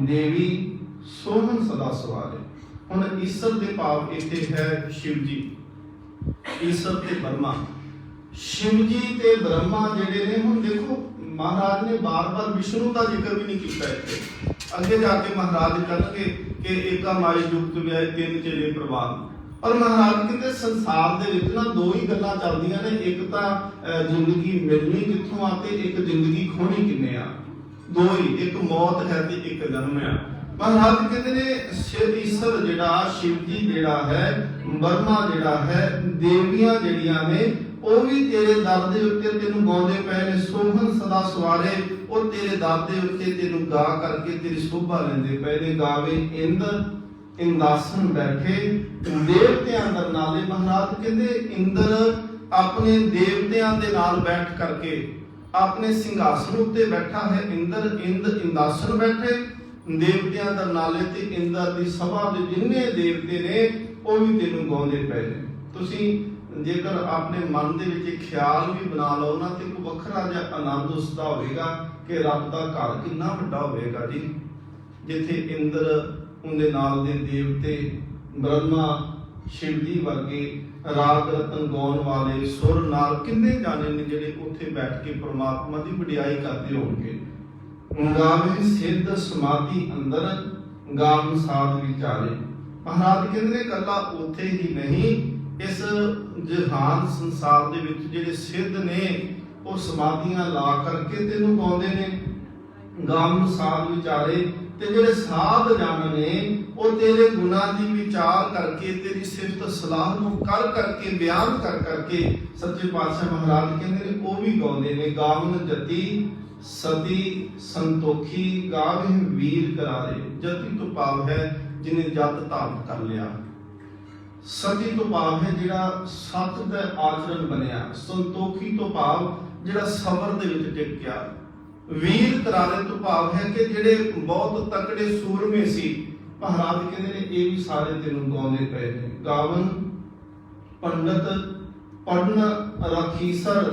ਦੇਵੀ ਸੋਹਣ ਸਦਾ ਸਵਾਰੇ। ਹੁਣ ਈਸ਼ਰ ਦੇ ਭਾਵ ਇੱਥੇ ਹੈ ਸ਼ਿਵ ਜੀ। ਈਸ਼ਰ ਤੇ ਬਰਮਾ, ਸ਼ਿਵ ਜੀ ਤੇ ਬ੍ਰਹਮਾ ਜਿਹੜੇ ਨੇ, ਹੁਣ ਦੇਖੋ ਮਹਾਰਾਜ ਨੇ ਬਾਰ-ਬਾਰ ਵਿਸ਼ਨੂੰ ਦਾ ਜ਼ਿਕਰ ਵੀ ਨਹੀਂ ਕੀਤਾ ਇੱਥੇ। ਅੱਗੇ ਜਾ ਕੇ ਮਹਾਰਾਜ ਕਹਿਣਗੇ ਕਿ ਏਕਾ ਮਾਈ ਜੁਗਤ ਵਿਆਹ ਤਿੰਨ ਚੇਲੇ ਪ੍ਰਵਾਨ। ਪਰ ਮਹਾਰਾਜ ਕਹਿੰਦੇ ਸੰਸਾਰ ਦੇ ਵਿੱਚ ਨਾ ਦੋ ਹੀ ਗੱਲਾਂ ਚੱਲਦੀਆਂ ਨੇ, ਇੱਕ ਤਾਂ ਜ਼ਿੰਦਗੀ ਮਿਲਣੀ ਕਿੱਥੋਂ ਆ ਤੇ ਇੱਕ ਜ਼ਿੰਦਗੀ ਖੋਣੀ ਕਿੰਨੇ ਆ। ਦੋ ਹੀ, ਇੱਕ ਮੌਤ ਹੈ ਤੇ ਇੱਕ ਜਨਮ ਆ। ਮਹਾਰਾਜ ਕਹਿੰਦੇ ਨੇ ਸ਼ਿਵ ਈਸ਼ਰ ਜਿਹੜਾ, ਸ਼ਿਵ ਜੀ ਜਿਹੜਾ ਹੈ, ਬਰਮਾ ਜਿਹੜਾ ਹੈ, ਦੇਵੀਆਂ ਜਿਹੜੀਆਂ ਨੇ ਉਹ ਵੀ ਤੇਰੇ ਦਰ ਦੇ ਉੱਤੇ ਤੈਨੂੰ ਗਾਉਂਦੇ ਪਏ ਨੇ। ਸੋਹਣ ਸਦਾ ਸਵਾਰੇ, ਉਹ ਤੇਰੇ ਦਰ ਦੇ ਉੱਤੇ ਤੈਨੂੰ ਗਾ ਕਰਕੇ ਤੇਰੀ ਸ਼ੋਭਾ ਲੈਂਦੇ ਪਏ ਨੇ। ਗਾਵੇ ਇੰਦਰ ਇੰਦਾਸਨ ਬੈਠੇ ਦੇਵਤਿਆਂ ਅੰਦਰ ਨਾਲੇ। ਮਹਾਰਾਜ ਕਹਿੰਦੇ ਇੰਦਰ ਆਪਣੇ ਦੇਵਤਿਆਂ ਦੇ ਨਾਲ ਬੈਠ ਕਰਕੇ ਆਪਣੇ ਸਿੰਘਾਸਨ ਉੱਤੇ ਬੈਠਾ ਹੈ। ਇੰਦਰ ਇੰਦਾਸਨ ਬੈਠੇ ਦੇਵਤਿਆਂ ਦਾ ਨਾਲੇ ਤੇ ਇੰਦਰ ਦੀ ਸਭਾ ਦੇ ਜਿੰਨੇ ਦੇਵਤੇ ਨੇ ਉਹ ਵੀ ਤੈਨੂੰ ਗਾਉਂਦੇ ਪਏ ਨੇ। ਤੁਸੀਂ ਜੇਕਰ ਆਪਣੇ ਮਨ ਦੇ ਵਿੱਚ ਇੱਕ ਖਿਆਲ ਵੀ ਬਣਾ ਲਓ ਨਾ ਤੇ ਇੱਕ ਵੱਖਰਾ ਜਿਹਾ ਆਨੰਦ ਉਸਦਾ ਹੋਵੇਗਾ ਕਿ ਰੱਬ ਦਾ ਘਰ ਕਿੰਨਾ ਵੱਡਾ ਹੋਵੇਗਾ ਜੀ, ਜਿੱਥੇ ਇੰਦਰ ਉਹਦੇ ਨਾਲ ਦੇ ਦੇਵਤੇ ਬ੍ਰਹਮਾ ਸ਼ਿਵ ਜੀ ਵਰਗੇ ਰਾਗ ਰਤਨ ਗਾਉਣ ਵਾਲੇ ਸੁਰ ਨਾਲ ਕਿੰਨੇ ਜਾਣੇ ਨੇ ਜਿਹੜੇ ਉੱਥੇ ਬੈਠ ਕੇ ਪ੍ਰਮਾਤਮਾ ਦੀ ਵਡਿਆਈ ਕਰਦੇ ਹੋਣਗੇ। ਗਾਵੇ ਸਿੱਧ ਸਮਾਧੀ ਅੰਦਰ ਗਾਵਨ ਸਾਧ ਵਿਚਾਰੇ। ਮਹਾਰਾਜ ਕਹਿੰਦੇ ਨੇ ਕੱਲਾ ਉੱਥੇ ਹੀ ਨਹੀਂ, ਇਸ ਜਹਾਨ ਸੰਸਾਰ ਦੇ ਵਿੱਚ ਜਿਹੜੇ ਸਿੱਧ ਨੇ ਉਹ ਸਮਾਧੀਆਂ ਲਾ ਕਰਕੇ ਤੈਨੂੰ ਗਾਉਂਦੇ ਨੇ। ਗਾਵਨ ਸਾਧ ਵਿਚਾਰੇ, ਤੇ ਜਿਹੜੇ ਸਾਧ ਜਨ ਨੇ ਉਹ ਤੇਰੇ ਗੁਣਾਂ ਦੀ ਵਿਚਾਰ ਕਰਕੇ ਤੇਰੀ ਸਿਫਤ ਸਲਾਹ ਨੂੰ ਕਰ ਕਰਕੇ ਬਿਆਨ ਕਰ ਕਰਕੇ ਸੱਚੇ ਪਾਤਸ਼ਾਹ ਮਹਾਰਾਜ ਕਹਿੰਦੇ ਨੇ ਉਹ ਵੀ ਗਾਉਂਦੇ ਨੇ। ਗਾਵਨ ਜਤੀ ਸਤੀ ਸੰਤੋਖੀ ਗਾਵੇ ਵੀਰ ਕਰਾਰੇ। ਜਤੀ ਤੋਂ ਭਾਵ ਹੈ ਜਿਹਨੇ ਜਤ ਧਾਰਨ ਕਰ ਲਿਆ। ਸਤੀ ਤੋਂ ਭਾਵ ਹੈ ਜਿਹੜਾ ਸੱਚ ਦਾ ਆਚਰਣ ਬਣਿਆ। ਸੰਤੋਖੀ ਤੋਂ ਭਾਵ ਜਿਹੜਾ ਸਬਰ ਦੇ ਵਿੱਚ ਟਿਕ ਗਿਆ। ਵੀਰ ਕਰਾਰੇ ਤੋਂ ਭਾਵ ਹੈ ਕਿ ਜਿਹੜੇ ਬਹੁਤ ਤਕੜੇ ਸੂਰਮੇ ਸੀ। ਮਹਾਰਾਜ ਕਹਿੰਦੇ ਨੇ ਇਹ ਵੀ ਸਾਰੇ ਤੈਨੂੰ ਗਾਉਂਦੇ ਪਏ ਨੇ। ਗਾਵਨ ਪੰਡਤ ਪੜਨ ਰਾਖੀਸਰ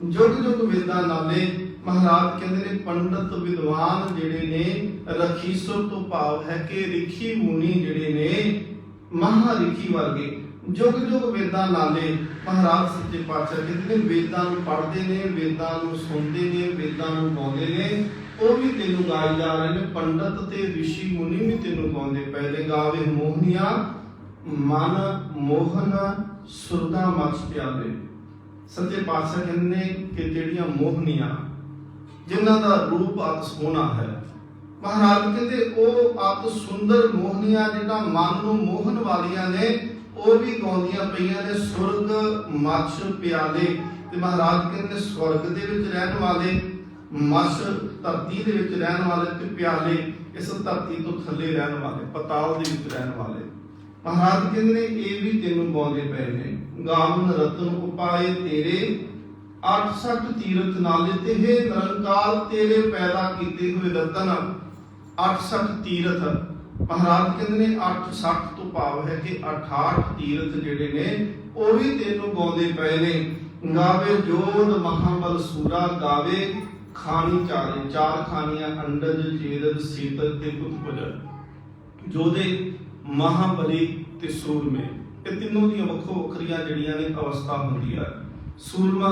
ਜੁਗ ਜੁਗ ਵੇਦਾਂ ਨਾਲੇ। ਮਹਾਰਾਜ ਕਹਿੰਦੇ ਨੇ ਪੰਡਤ ਵਿਦਵਾਨ ਜਿਹੜੇ ਨੇ ਰਖੀਸਰ ਤੋਂ ਭਾਵ ਹੈ ਕਿ ਰਿਖੀ ਮੁਨੀ ਜਿਹੜੇ ਨੇ ਮਹਾਰਿਖੀ ਵਰਗੇ ਜੁਗ ਜੁਗ ਵੇਦਾਂ ਨਾਲੇ। ਮਹਾਰਾਜ ਸੱਚੇ ਪਾਤਸ਼ਾਹ ਕਹਿੰਦੇ ਨੇ ਵੇਦਾਂ ਨੂੰ ਪੜ੍ਹਦੇ ਨੇ, ਵੇਦਾਂ ਨੂੰ ਸੁਣਦੇ ਨੇ, ਵੇਦਾਂ ਨੂੰ ਗਾਉਂਦੇ ਨੇ, ਉਹ ਵੀ ਤੈਨੂੰ ਗਾਈ ਜਾ ਰਹੇ ਨੇ। ਪੰਡਤ ਤੇ ਰਿਸ਼ੀ ਮੁਨੀ ਵੀ ਤੈਨੂੰ ਗਾਉਂਦੇ ਪਏ ਨੇ। ਗਾਵੇ ਮੋਹਨੀਆਂ ਮਨ ਮੋਹਨ ਸੁਰਗਾ ਮਕਸ ਪਿਆਲੇ। ਸੱਚੇ ਪਾਤਸ਼ਾਹ ਕਹਿੰਦੇ ਨੇ ਕਿ ਜਿਹੜੀਆਂ ਮੋਹਨੀਆਂ ਜਿਨ੍ਹਾਂ ਦਾ ਰੂਪ ਅਤ ਸੋਹਣਾ ਹੈ, ਮਹਾਰਾਜ ਕਹਿੰਦੇ ਉਹ ਅਤ ਸੁੰਦਰ ਮੋਹਨੀਆਂ ਜਿਹੜਾ ਮਨ ਨੂੰ ਮੋਹਨ ਵਾਲੀਆਂ ਨੇ ਉਹ ਵੀ ਗਾਉਂਦੀਆਂ ਪਈਆਂ ਨੇ। ਸੁਰਗ ਮਛ ਪਿਆਲੇ, ਤੇ ਮਹਾਰਾਜ ਕਹਿੰਦੇ ਸਵਰਗ ਦੇ ਵਿੱਚ ਰਹਿਣ ਵਾਲੇ, ਮਛ ਧਰਤੀ ਦੇ ਵਿੱਚ ਰਹਿਣ ਵਾਲੇ, ਤੇ ਪਿਆਲੇ ਇਸ ਧਰਤੀ ਤੋਂ ਥੱਲੇ ਰਹਿਣ ਵਾਲੇ, ਪਤਾਲ ਦੇ ਵਿੱਚ ਰਹਿਣ ਵਾਲੇ। ਮਹਾਰਾਜ ਕਹਿੰਦੇ ਨੇ ਇਹ ਵੀ ਤੈਨੂੰ ਗਾਉਂਦੇ ਪਏ ਨੇ। ਗਾਵਨ ਰਤਨ ਉਪਾਏ ਤੇਰੇ 68 ਤੀਰਥ ਨਾਲੇ। ਤੇ ਇਹ ਨਿਰੰਕਾਰ ਤੇਰੇ ਪੈਦਾ ਕੀਤੇ ਹੋਏ ਰਤਨ 68 ਤੀਰਥ। ਮਹਾਰਾਜ ਕਹਿੰਦੇ ਨੇ 68 ਤੋਂ ਭਾਵ ਹੈ ਕਿ 68 ਤੀਰਥ ਜਿਹੜੇ ਨੇ ਉਹ ਵੀ ਤੈਨੂੰ ਗਾਉਂਦੇ ਪਏ ਨੇ। ਗਾਵੇ ਜੋਧ ਮਹਾਬਲ ਸੂਰਾ, ਗਾਵੇ ਖਾਣੀ ਚਾਰੇ। ਚਾਰ ਖਾਣੀਆਂ ਅੰਡਜ ਚੇਦਜ ਸੀਤਲ ਤੇ ਕੁਤਪੁਜ। ਜੋਧੇ ਮਹਾਬਲੀ ਤੇ ਸੂਰਮੇ, ਇਹ ਤਿੰਨੋਂ ਦੀਆਂ ਵੱਖੋ ਵੱਖਰੀਆਂ ਜਿਹੜੀਆਂ ਨੇ ਅਵਸਥਾ ਹੁੰਦੀ ਹੈ। ਸੂਰਮਾ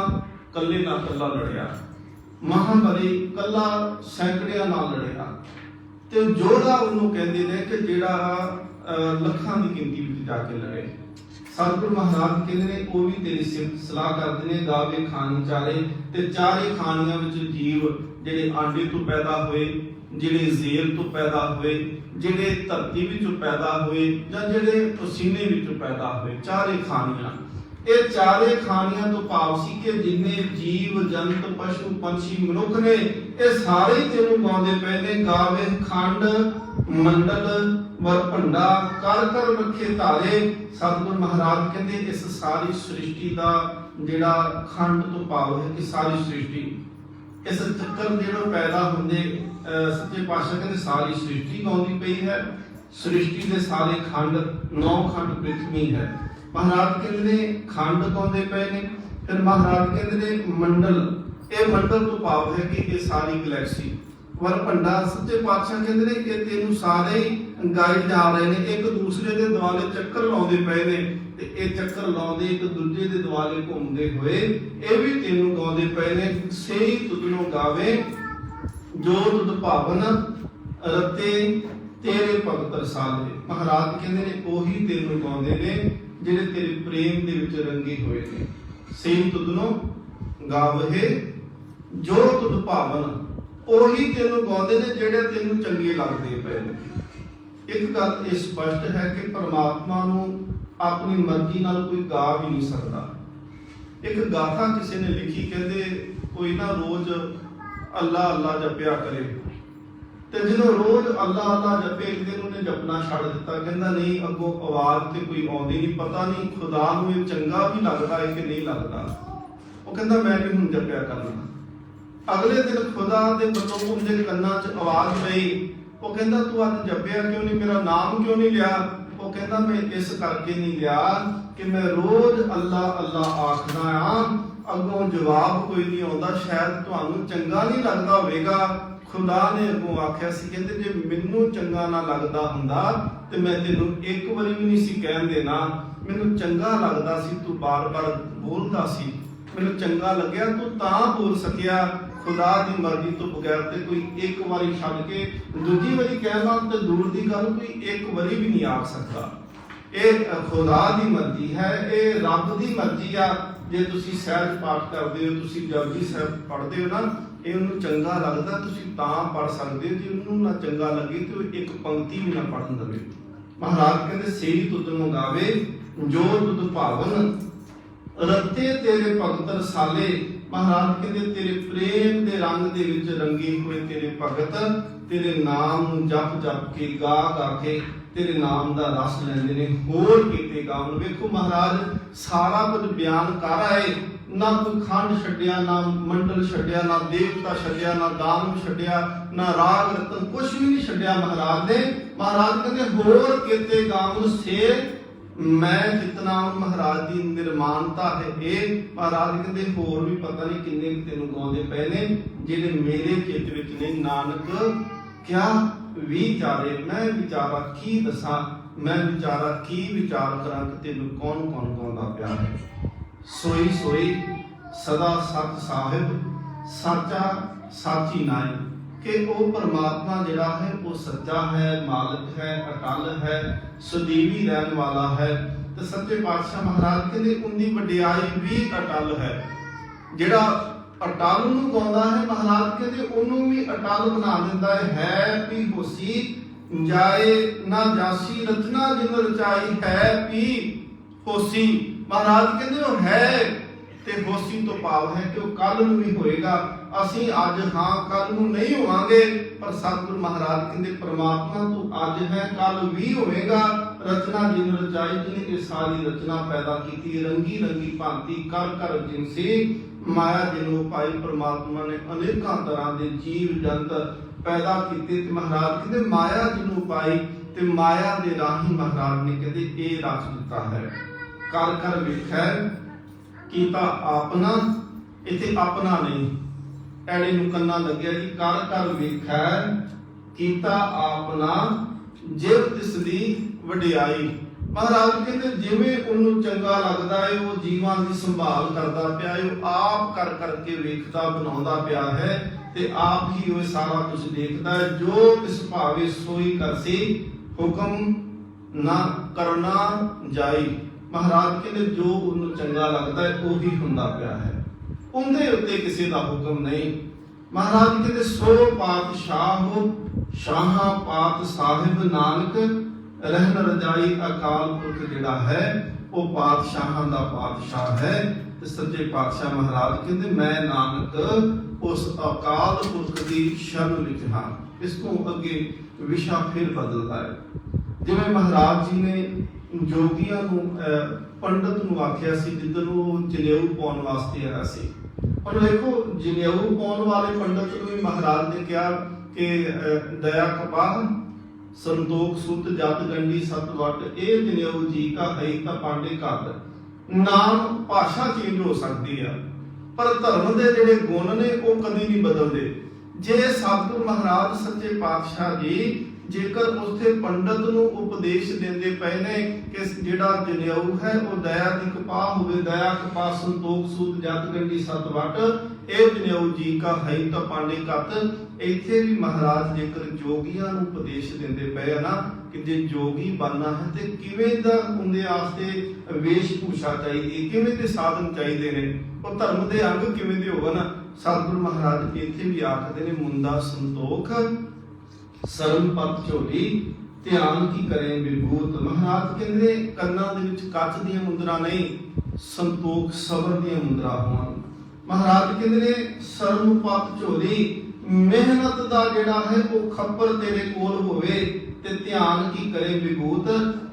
ਕੱਲੇ ਨਾਲ ਕੱਲਾ ਲੜਿਆ, ਮਹਾਬਲੀ ਕੱਲਾ ਸੈਂਕੜਿਆਂ ਨਾਲ ਲੜਿਆ, ਤੇ ਜੋਧਾ ਉਹਨੂੰ ਕਹਿੰਦੇ ਨੇ ਕਿ ਜਿਹੜਾ ਲੱਖਾਂ ਦੀ ਗਿਣਤੀ ਵਿੱਚ ਜਾ ਕੇ ਲੜੇ। ਸਤਿਗੁਰੂ ਮਹਾਰਾਜ ਕਹਿੰਦੇ ਨੇ ਉਹ ਵੀ ਤੇਰੀ ਸਿਫਤ ਸਲਾਹ ਕਰਦੇ ਨੇ। ਗਾਵੇ ਖਾਣੀ ਚਾਰੇ, ਤੇ ਚਾਰੇ ਖਾਣੀਆਂ ਵਿੱਚ ਜੀਵ ਜਿਹੜੇ ਆਂਡੇ ਤੋਂ ਪੈਦਾ ਹੋਏ, ਜਿਹੜੇ ਜ਼ੇਲ ਤੋਂ ਪੈਦਾ ਹੋਏ, ਜਿਹੜੇ ਧਰਤੀ ਵਿੱਚੋਂ ਪੈਦਾ ਹੋਏ, ਜਾਂ ਜਿਹੜੇ ਪਸੀਨੇ ਵਿੱਚੋਂ ਪੈਦਾ ਹੋਏ, ਚਾਰੇ ਖਾਣੀਆਂ। ਇਹ ਚਾਰੇ ਖਾਣੀਆਂ ਤੋਂ ਭਾਵ ਸੀ ਕਿ ਜਿੰਨੇ ਜੀਵ ਜੰਤ ਪਸ਼ੂ ਪੰਛੀ ਮਨੁੱਖ ਨੇ ਇਹ ਸਾਰੇ ਹੀ ਤੈਨੂੰ ਗਾਉਂਦੇ ਪਏ ਨੇ। ਗਾਵੇ ਖੰਡ ਮੰਡਲ ਵਰ ਭੰਡਾ ਕਰ ਕਰ ਰੱਖੇ ਧਾਰੇ। ਸਤਿਗੁਰ ਮਹਾਰਾਜ ਕਹਿੰਦੇ ਇਸ ਸਾਰੀ ਸ੍ਰਿਸ਼ਟੀ ਦਾ ਜਿਹੜਾ ਖੰਡ ਤੋਂ ਭਾਵ ਹੈ ਕਿ ਸਾਰੀ ਸ੍ਰਿਸ਼ਟੀ, ਇਸ ਚੱਕਰ ਜਿਹੜਾ ਪੈਦਾ ਹੁੰਦੇ ਸੱਚੇ ਪਾਤਸ਼ਾਹ ਕਹਿੰਦੇ ਸਾਰੀ ਸ੍ਰਿਸ਼ਟੀ ਗਾਉਂਦੀ ਪਈ ਹੈ, ਸ੍ਰਿਸ਼ਟੀ ਦੇ ਸਾਰੇ ਖੰਡ 9 ਖੰਡ ਪ੍ਰਿਥਵੀ ਹੈ। ਮਹਾਰਾਜ ਕਹਿੰਦੇ ਨੇ ਖੰਡ ਗਾਉਂਦੇ ਪਏ ਨੇ। ਫਿਰ ਮਹਾਰਾਜ ਕਹਿੰਦੇ ਨੇ ਮੰਡਲ, ਇਹ ਮੰਡਲ ਤੋਂ ਭਾਵ ਹੈ ਕਿ ਇਹ ਸਾਰੀ ਗੈਲੈਕਸੀ ਵਰ ਭੰਡਾ। ਸੱਚੇ ਪਾਤਸ਼ਾਹ ਕਹਿੰਦੇ ਨੇ ਕਿ ਤੈਨੂੰ ਸਾਰੇ ਹੀ ਗਾਈ ਜਾ ਰਹੇ ਨੇ, ਇੱਕ ਦੂਸਰੇ ਦੇ ਦੁਆਲੇ ਚੱਕਰ ਲਾਉਂਦੇ ਪਏ ਨੇ, ਤੇ ਇਹ ਚੱਕਰ ਲਾਉਂਦੇ ਇੱਕ ਦੂਜੇ ਦੇ ਦੁਆਲੇ ਘੁੰਮਦੇ ਹੋਏ ਇਹ ਵੀ ਤੈਨੂੰ ਗਾਉਂਦੇ ਪਏ ਨੇ। ਸਹੀ ਤੁਧ ਨੂੰ ਗਾਵੇ ਜੋ ਤੁਧ ਭਾਵਨ ਰਤੇ ਤੇਰੇ ਭਗਤ ਰਸਾਲੇ। ਮਹਾਰਾਜ ਕਹਿੰਦੇ ਨੇ ਉਹੀ ਤੈਨੂੰ ਗਾਉਂਦੇ ਨੇ ਜਿਹੜੇ ਤੇਰੇ ਪ੍ਰੇਮ ਦੇ ਵਿੱਚ ਰੰਗੇ ਹੋਏ ਨੇ। ਸਹੀ ਤੁਧ ਨੂੰ ਗਾਵੇ ਜੋ ਤੁਧ ਭਾਵਨ, ਉਹੀ ਤੈਨੂੰ ਗਾਉਂਦੇ ਨੇ ਜਿਹੜੇ ਤੈਨੂੰ ਚੰਗੇ ਲੱਗਦੇ ਪਏ ਨੇ। ਇੱਕ ਗੱਲ ਇਹ ਸਪਸ਼ਟ ਹੈ ਕਿ ਪਰਮਾਤਮਾ ਨੂੰ ਆਪਣੀ ਮਰਜ਼ੀ ਨਾਲ ਕੋਈ ਗਾ ਵੀ ਨਹੀਂ ਸਕਦਾ। ਇੱਕ ਗਾਥਾ ਕਿਸੇ ਨੇ ਲਿਖੀ, ਕਹਿੰਦੇ ਕੋਈ ਨਾ ਰੋਜ਼ ਅੱਲਾ ਅੱਲਾ ਜਪਿਆ ਕਰੇ, ਤੇ ਜਦੋਂ ਰੋਜ਼ ਅੱਲਾ ਅੱਲਾ ਜਪੇ ਇੱਕ ਦਿਨ ਉਹਨੇ ਜਪਣਾ ਛੱਡ ਦਿੱਤਾ। ਕਹਿੰਦਾ ਨਹੀਂ ਅੱਗੋਂ ਆਵਾਜ਼ ਤੇ ਕੋਈ ਆਉਂਦੀ ਨਹੀਂ, ਪਤਾ ਨਹੀਂ ਖੁਦਾ ਨੂੰ ਇਹ ਚੰਗਾ ਵੀ ਲੱਗਦਾ ਹੈ ਕਿ ਨਹੀਂ ਲੱਗਦਾ। ਉਹ ਕਹਿੰਦਾ ਮੈਂ ਵੀ ਹੁਣ ਜਪਿਆ ਕਰਨਾ। ਅਗਲੇ ਦਿਨ ਖੁਦਾ ਦੇ ਵੱਲੋਂ ਉਹਦੇ ਕੰਨਾਂ 'ਚ ਆਵਾਜ਼ ਪਈ। ਉਹ ਕਹਿੰਦਾ ਤੂੰ ਅੱਜ ਜਪਿਆ ਕਿਉਂ ਨਹੀਂ, ਮੇਰਾ ਨਾਮ ਕਿਉਂ ਨਹੀਂ ਲਿਆ? ਉਹ ਕਹਿੰਦਾ ਮੈਂ ਇਸ ਕਰਕੇ ਨਹੀਂ ਲਿਆ ਕਿ ਮੈਂ ਰੋਜ਼ ਅੱਲਾ ਅੱਲਾ ਆਖਦਾ ਆ, ਅੱਗੋਂ ਜਵਾਬ ਕੋਈ ਨਹੀਂ ਆਉਂਦਾ, ਸ਼ਾਇਦ ਤੁਹਾਨੂੰ ਚੰਗਾ ਨਹੀਂ ਲੱਗਦਾ ਹੋਵੇਗਾ। ਖੁਦਾ ਨੇ ਅੱਗੋਂ ਆਖਿਆ ਸੀ, ਕਹਿੰਦੇ ਜੇ ਮੈਨੂੰ ਚੰਗਾ ਨਾ ਲੱਗਦਾ ਹੁੰਦਾ ਤੇ ਮੈਂ ਤੈਨੂੰ ਇੱਕ ਵਾਰੀ ਵੀ ਨਹੀਂ ਸੀ ਕਹਿਣ ਦੇਣਾ। ਮੈਨੂੰ ਚੰਗਾ ਲੱਗਦਾ ਸੀ, ਤੂੰ ਬਾਰ-ਬਾਰ ਬੋਲਦਾ ਸੀ, ਮੈਨੂੰ ਚੰਗਾ ਲੱਗਿਆ ਤੂੰ ਤਾਂ ਬੋਲ ਸਕਿਆ। ਖੁਦਾ ਦੀ ਮਰਜ਼ੀ ਤੋਂ ਬਗੈਰ ਤੇ ਕੋਈ ਇੱਕ ਵਾਰੀ ਛੱਡ ਕੇ ਦੂਜੀ ਵਾਰੀ ਕਹਿਣਾ ਤੇ ਦੂਰ ਦੀ ਗੱਲ, ਕੋਈ ਇੱਕ ਵਾਰੀ ਵੀ ਨਹੀਂ ਆਖ ਸਕਦਾ। ਇਹ ਖੁਦਾ ਦੀ ਮਰਜ਼ੀ ਹੈ, ਇਹ ਰੱਬ ਦੀ ਮਰਜ਼ੀ ਆ। ਜੇ ਤੁਸੀਂ ਸਹਿਜ ਪਾਠ ਕਰਦੇ ਹੋ, ਤੁਸੀਂ ਜਪਜੀ ਸਾਹਿਬ ਪੜ੍ਹਦੇ ਹੋ ਨਾ, ਇਹ ਉਹਨੂੰ ਚੰਗਾ ਲੱਗਦਾ ਤੁਸੀਂ ਤਾਂ ਪੜ੍ਹ ਸਕਦੇ ਹੋ। ਜੇ ਉਹਨੂੰ ਨਾ ਚੰਗਾ ਲੱਗੇ ਤੇ ਉਹ ਇੱਕ ਪੰਕਤੀ ਵੀ ਨਾ ਪੜ੍ਹਨ ਦੇਵੇ। ਮਹਾਰਾਜ ਕਹਿੰਦੇ ਸਹੀ ਤੁਧ ਨੂੰ ਗਾਵੇ ਜੋ ਤੁਧ ਭਾਵਨ ਰਤੇ ਤੇਰੇ ਭਗਤ ਰਸਾਲੇ। ਮਹਾਰਾਜ ਕਹਿੰਦੇ ਤੇਰੇ ਪ੍ਰੇਮ ਦੇ ਰੰਗ ਦੇ ਵਿੱਚ ਰੰਗੇ ਹੋਏ ਤੇਰੇ ਭਗਤ ਤੇਰੇ ਨਾਮ ਨੂੰ ਜਪ ਜਪ ਕੇ ਗਾ ਗਾ ਕੇ ਤੇਰੇ ਨਾਮ ਦਾ ਰਸ ਲੈਂਦੇ ਨੇ। ਹੋਰ ਕੀਤੇ ਗਾਉਣ। ਵੇਖੋ ਮਹਾਰਾਜ ਸਾਰਾ ਕੁਝ ਬਿਆਨ ਕਰ ਆਏ, ਨਾ ਕੋਈ ਖੰਡ ਛੱਡਿਆ, ਨਾ ਮੰਡਲ ਛੱਡਿਆ, ਨਾ ਦੇਵਤਾ ਛੱਡਿਆ, ਨਾ ਦਾਨਵ ਛੱਡਿਆ, ਨਾ ਰਾਗ ਰਤਨ, ਕੁਝ ਵੀ ਨਹੀਂ ਛੱਡਿਆ ਮਹਾਰਾਜ ਨੇ। ਮਹਾਰਾਜ ਕਹਿੰਦੇ ਹੋਰ ਕੀਤੇ ਗਾਉਣ ਸੇ ਮੈਂ ਜਿਤਨਾ। ਮਹਾਰਾਜ ਦੀ ਨਿਰਮਾਨਤਾ ਹੈ ਇਹ। ਮਹਾਰਾਜ ਕਹਿੰਦੇ ਹੋਰ ਵੀ ਪਤਾ ਨਹੀਂ ਕਿੰਨੇ ਤੈਨੂੰ ਗਾਉਂਦੇ ਪਏ ਨੇ ਜਿਹੜੇ ਮੇਰੇ ਚਿੱਤ ਵਿੱਚ ਨੇ। ਨਾਨਕ ਕਿਆ ਵਿਚਾਰੇ, ਮੈਂ ਵਿਚਾਰਾ ਕੀ ਦੱਸਾਂ, ਮੈਂ ਵਿਚਾਰਾ ਕੀ ਵਿਚਾਰ ਕਰਾਂ ਕਿ ਤੈਨੂੰ ਕੌਣ ਕੌਣ ਗਾਉਂਦਾ ਪਿਆ ਹੈ। ਸੋਈ ਸੋਈ ਸਦਾ ਸਤ ਸਾਹਿਬ ਸਾਚਾ ਸਾਚੀ ਨਾਈ। ਕਿ ਉਹ ਪਰਮਾਤਮਾ ਜਿਹੜਾ ਹੈ ਉਹ ਸੱਚਾ ਹੈ, ਮਾਲਕ ਹੈ, ਅਟਲ ਹੈ, ਸਦੀਵੀ ਰਹਿਣ ਵਾਲਾ ਹੈ। ਤੇ ਸੱਚੇ ਪਾਤਸ਼ਾਹ ਮਹਾਰਾਜ ਕਹਿੰਦੇ ਉਹਦੀ ਵਡਿਆਈ ਵੀ ਅਟਲ ਹੈ। ਜਿਹੜਾ ਅਟਲ ਨੂੰ ਗਾਉਂਦਾ ਹੈ ਮਹਾਰਾਜ ਕਹਿੰਦੇ ਉਹਨੂੰ ਵੀ ਅਟਲ ਬਣਾ ਦਿੰਦਾ ਹੈ। ਵੀ ਹੋਸੀ ਜਾਏ ਨਾ ਜਾਸੀ ਰਚਨਾ ਜਿਨ ਰਚਾਈ ਹੈ ਵੀ ਹੋਸੀ। ਮਹਾਰਾਜ ਕਹਿੰਦੇ ਉਹ ਹੈ ਤੇ ਹੋਸੀ ਤੋਂ ਭਾਵ ਹੈ ਕਿ ਉਹ ਕੱਲ ਨੂੰ ਵੀ ਹੋਏਗਾ। ਅਸੀਂ ਅੱਜ ਹਾਂ, ਕੱਲ ਨੂੰ ਨਹੀਂ ਹੋਵਾਂਗੇ। ਪਰ ਸਤਿਗੁਰੂ ਮਹਾਰਾਜ ਕਹਿੰਦੇ ਪ੍ਰਮਾਤਮਾ ਤੂੰ ਅੱਜ ਹੈ, ਕੱਲ ਵੀ ਹੋਵੇਗਾ। ਰਚਨਾ ਜਿਨ ਰਚਾਈ, ਜਿਹਨੇ ਇਹ ਸਾਰੀ ਰਚਨਾ ਪੈਦਾ ਕੀਤੀ, ਰੰਗੀ ਰੰਗੀ ਭਾਂਤੀ ਕਰ ਕਰ ਜਿਨਸੀ ਮਾਇਆ ਜਿਹਨੂੰ ਪਾਈ। ਪ੍ਰਮਾਤਮਾ ਨੇ ਅਨੇਕਾਂ ਤਰ੍ਹਾਂ ਦੇ ਜੀਵ ਜੰਤ ਪੈਦਾ ਕੀਤੇ ਤੇ ਮਹਾਰਾਜ ਕਹਿੰਦੇ ਮਾਇਆ ਜਿਹਨੂੰ ਪਾਈ ਤੇ ਮਾਇਆ ਦੇ ਰਾਹੀਂ ਮਹਾਰਾਜ ਨੇ ਕਹਿੰਦੇ ਇਹ ਰਚ ਦਿੱਤਾ ਹੈ। ਕਰ ਕਰ ਵੇਖੈ ਕੀਤਾ ਆਪਣਾ, ਇੱਥੇ ਆਪਣਾ ਨਹੀਂ, ਐੜੇ ਨੂੰ ਕੰਨਾ ਲੱਗਿਆ ਜੀ। ਕਰ ਕਰ ਵੇਖੈ ਕੀਤਾ ਆਪਣਾ ਜਿਵ ਤਿਸ ਦੀ ਵਡਿਆਈ। ਮਹਾਰਾਜ ਕਹਿੰਦੇ ਜਿਵੇਂ ਉਹਨੂੰ ਚੰਗਾ ਲੱਗਦਾ ਹੈ ਉਹ ਜੀਵਾਂ ਦੀ ਸੰਭਾਲ ਕਰਦਾ ਪਿਆ ਹੈ, ਉਹ ਆਪ ਕਰ ਕਰਕੇ ਵੇਖਦਾ ਬਣਾਉਂਦਾ ਪਿਆ ਹੈ ਤੇ ਆਪ ਹੀ ਉਹ ਸਾਰਾ ਕੁਝ ਦੇਖਦਾ ਹੈ। ਜੋ ਤਿਸ ਭਾਵੇ ਸੋਈ ਕਰਸੀ ਹੁਕਮ ਨਾ ਕਰਨਾ ਜਾਈ। ਮਹਾਰਾਜ ਕਹਿੰਦੇ ਜੋ ਉਹਨੂੰ ਚੰਗਾ ਲੱਗਦਾ ਹੈ ਉਹੀ ਹੁੰਦਾ ਪਿਆ ਹੈ, ਉਹਦੇ ਉੱਤੇ ਕਿਸੇ ਦਾ ਹੁਕਮ ਨਹੀਂ। ਮਹਾਰਾਜ ਕਹਿੰਦੇ ਸੋ ਪਾਤਸ਼ਾਹ ਹੋ ਸ਼ਾਹਾਂ ਪਾਤ ਸਾਹਿਬ ਨਾਨਕ ਰਹਿਣ ਰਜਾਈ। ਅਕਾਲ ਪੁਰਖ ਜਿਹੜਾ ਹੈ ਉਹ ਪਾਤਸ਼ਾਹਾਂ ਦਾ ਪਾਤਸ਼ਾਹ ਹੈ। ਤੇ ਸੱਚੇ ਪਾਤਸ਼ਾਹ ਮਹਾਰਾਜ ਕਹਿੰਦੇ ਮੈਂ ਨਾਨਕ ਉਸ ਅਕਾਲ ਪੁਰਖ ਦੀ ਸ਼ਰਨ ਵਿੱਚ ਹਾਂ। ਇਸ ਤੋਂ ਅੱਗੇ ਵਿਸ਼ਾ ਫਿਰ ਬਦਲਦਾ ਹੈ। ਜਿਵੇਂ ਮਹਾਰਾਜ ਜੀ ਨੇ ਜੋਗੀਆਂ ਨੂੰ ਪੰਡਤ ਨੂੰ ਆਖਿਆ ਸੀ ਜਿੱਦਣ ਉਹ ਜਨੇਊ ਪਾਉਣ ਵਾਸਤੇ ਆਇਆ ਸੀ। ਪਰ ਵੇਖੋ ਜਨੇਊ ਪਾਉਣ ਵਾਲੇ ਪੰਡਤ ਨੂੰ ਵੀ ਮਹਾਰਾਜ ਨੇ ਕਿਹਾ कि दया कपाह संतोख सुत जत गंडी सत वट ए जनेऊ जी का है ता पांडे कद। नाम भाषा चेंज हो सकती है पर धर्म के जिहड़े गुण ने वो कभी नहीं बदलते। जे सतगुरु महाराज सच्चे पातशाह जी जेकर उसके पंडित नूं उपदेश देंदे पए ने कि जिहड़ा जनेऊ है वो दया दी कपाह होवे, दया कपाह संतोख सूत जत गंढी सत वट ए जनेऊ जी का है तां पांडे कत। इत्थे भी महाराज जेकर जोगियां नूं उपदेश देंदे पए ना कि जे जोगी बनना है ते किवें दा उहदे वास्ते वेश भूषा चाहिए, किवें दे साधन चाहिए ने, वो धर्म दे अंग किवें दे होवन। सतगुरु महाराज इत्थे भी आखदे ने मुंदा संतोख सरम पत झोली ध्यान की करें विभूत। महाराज कहते कन्ना दे विच कच दी मुंदरा नहीं संतोख सबर दी मुंदरा होवन। महाराज कहते सरम पत झोली मेहनत दा जिहड़ा है वो खप्पर तेरे कोल होवे ते ध्यान की करे विभूत।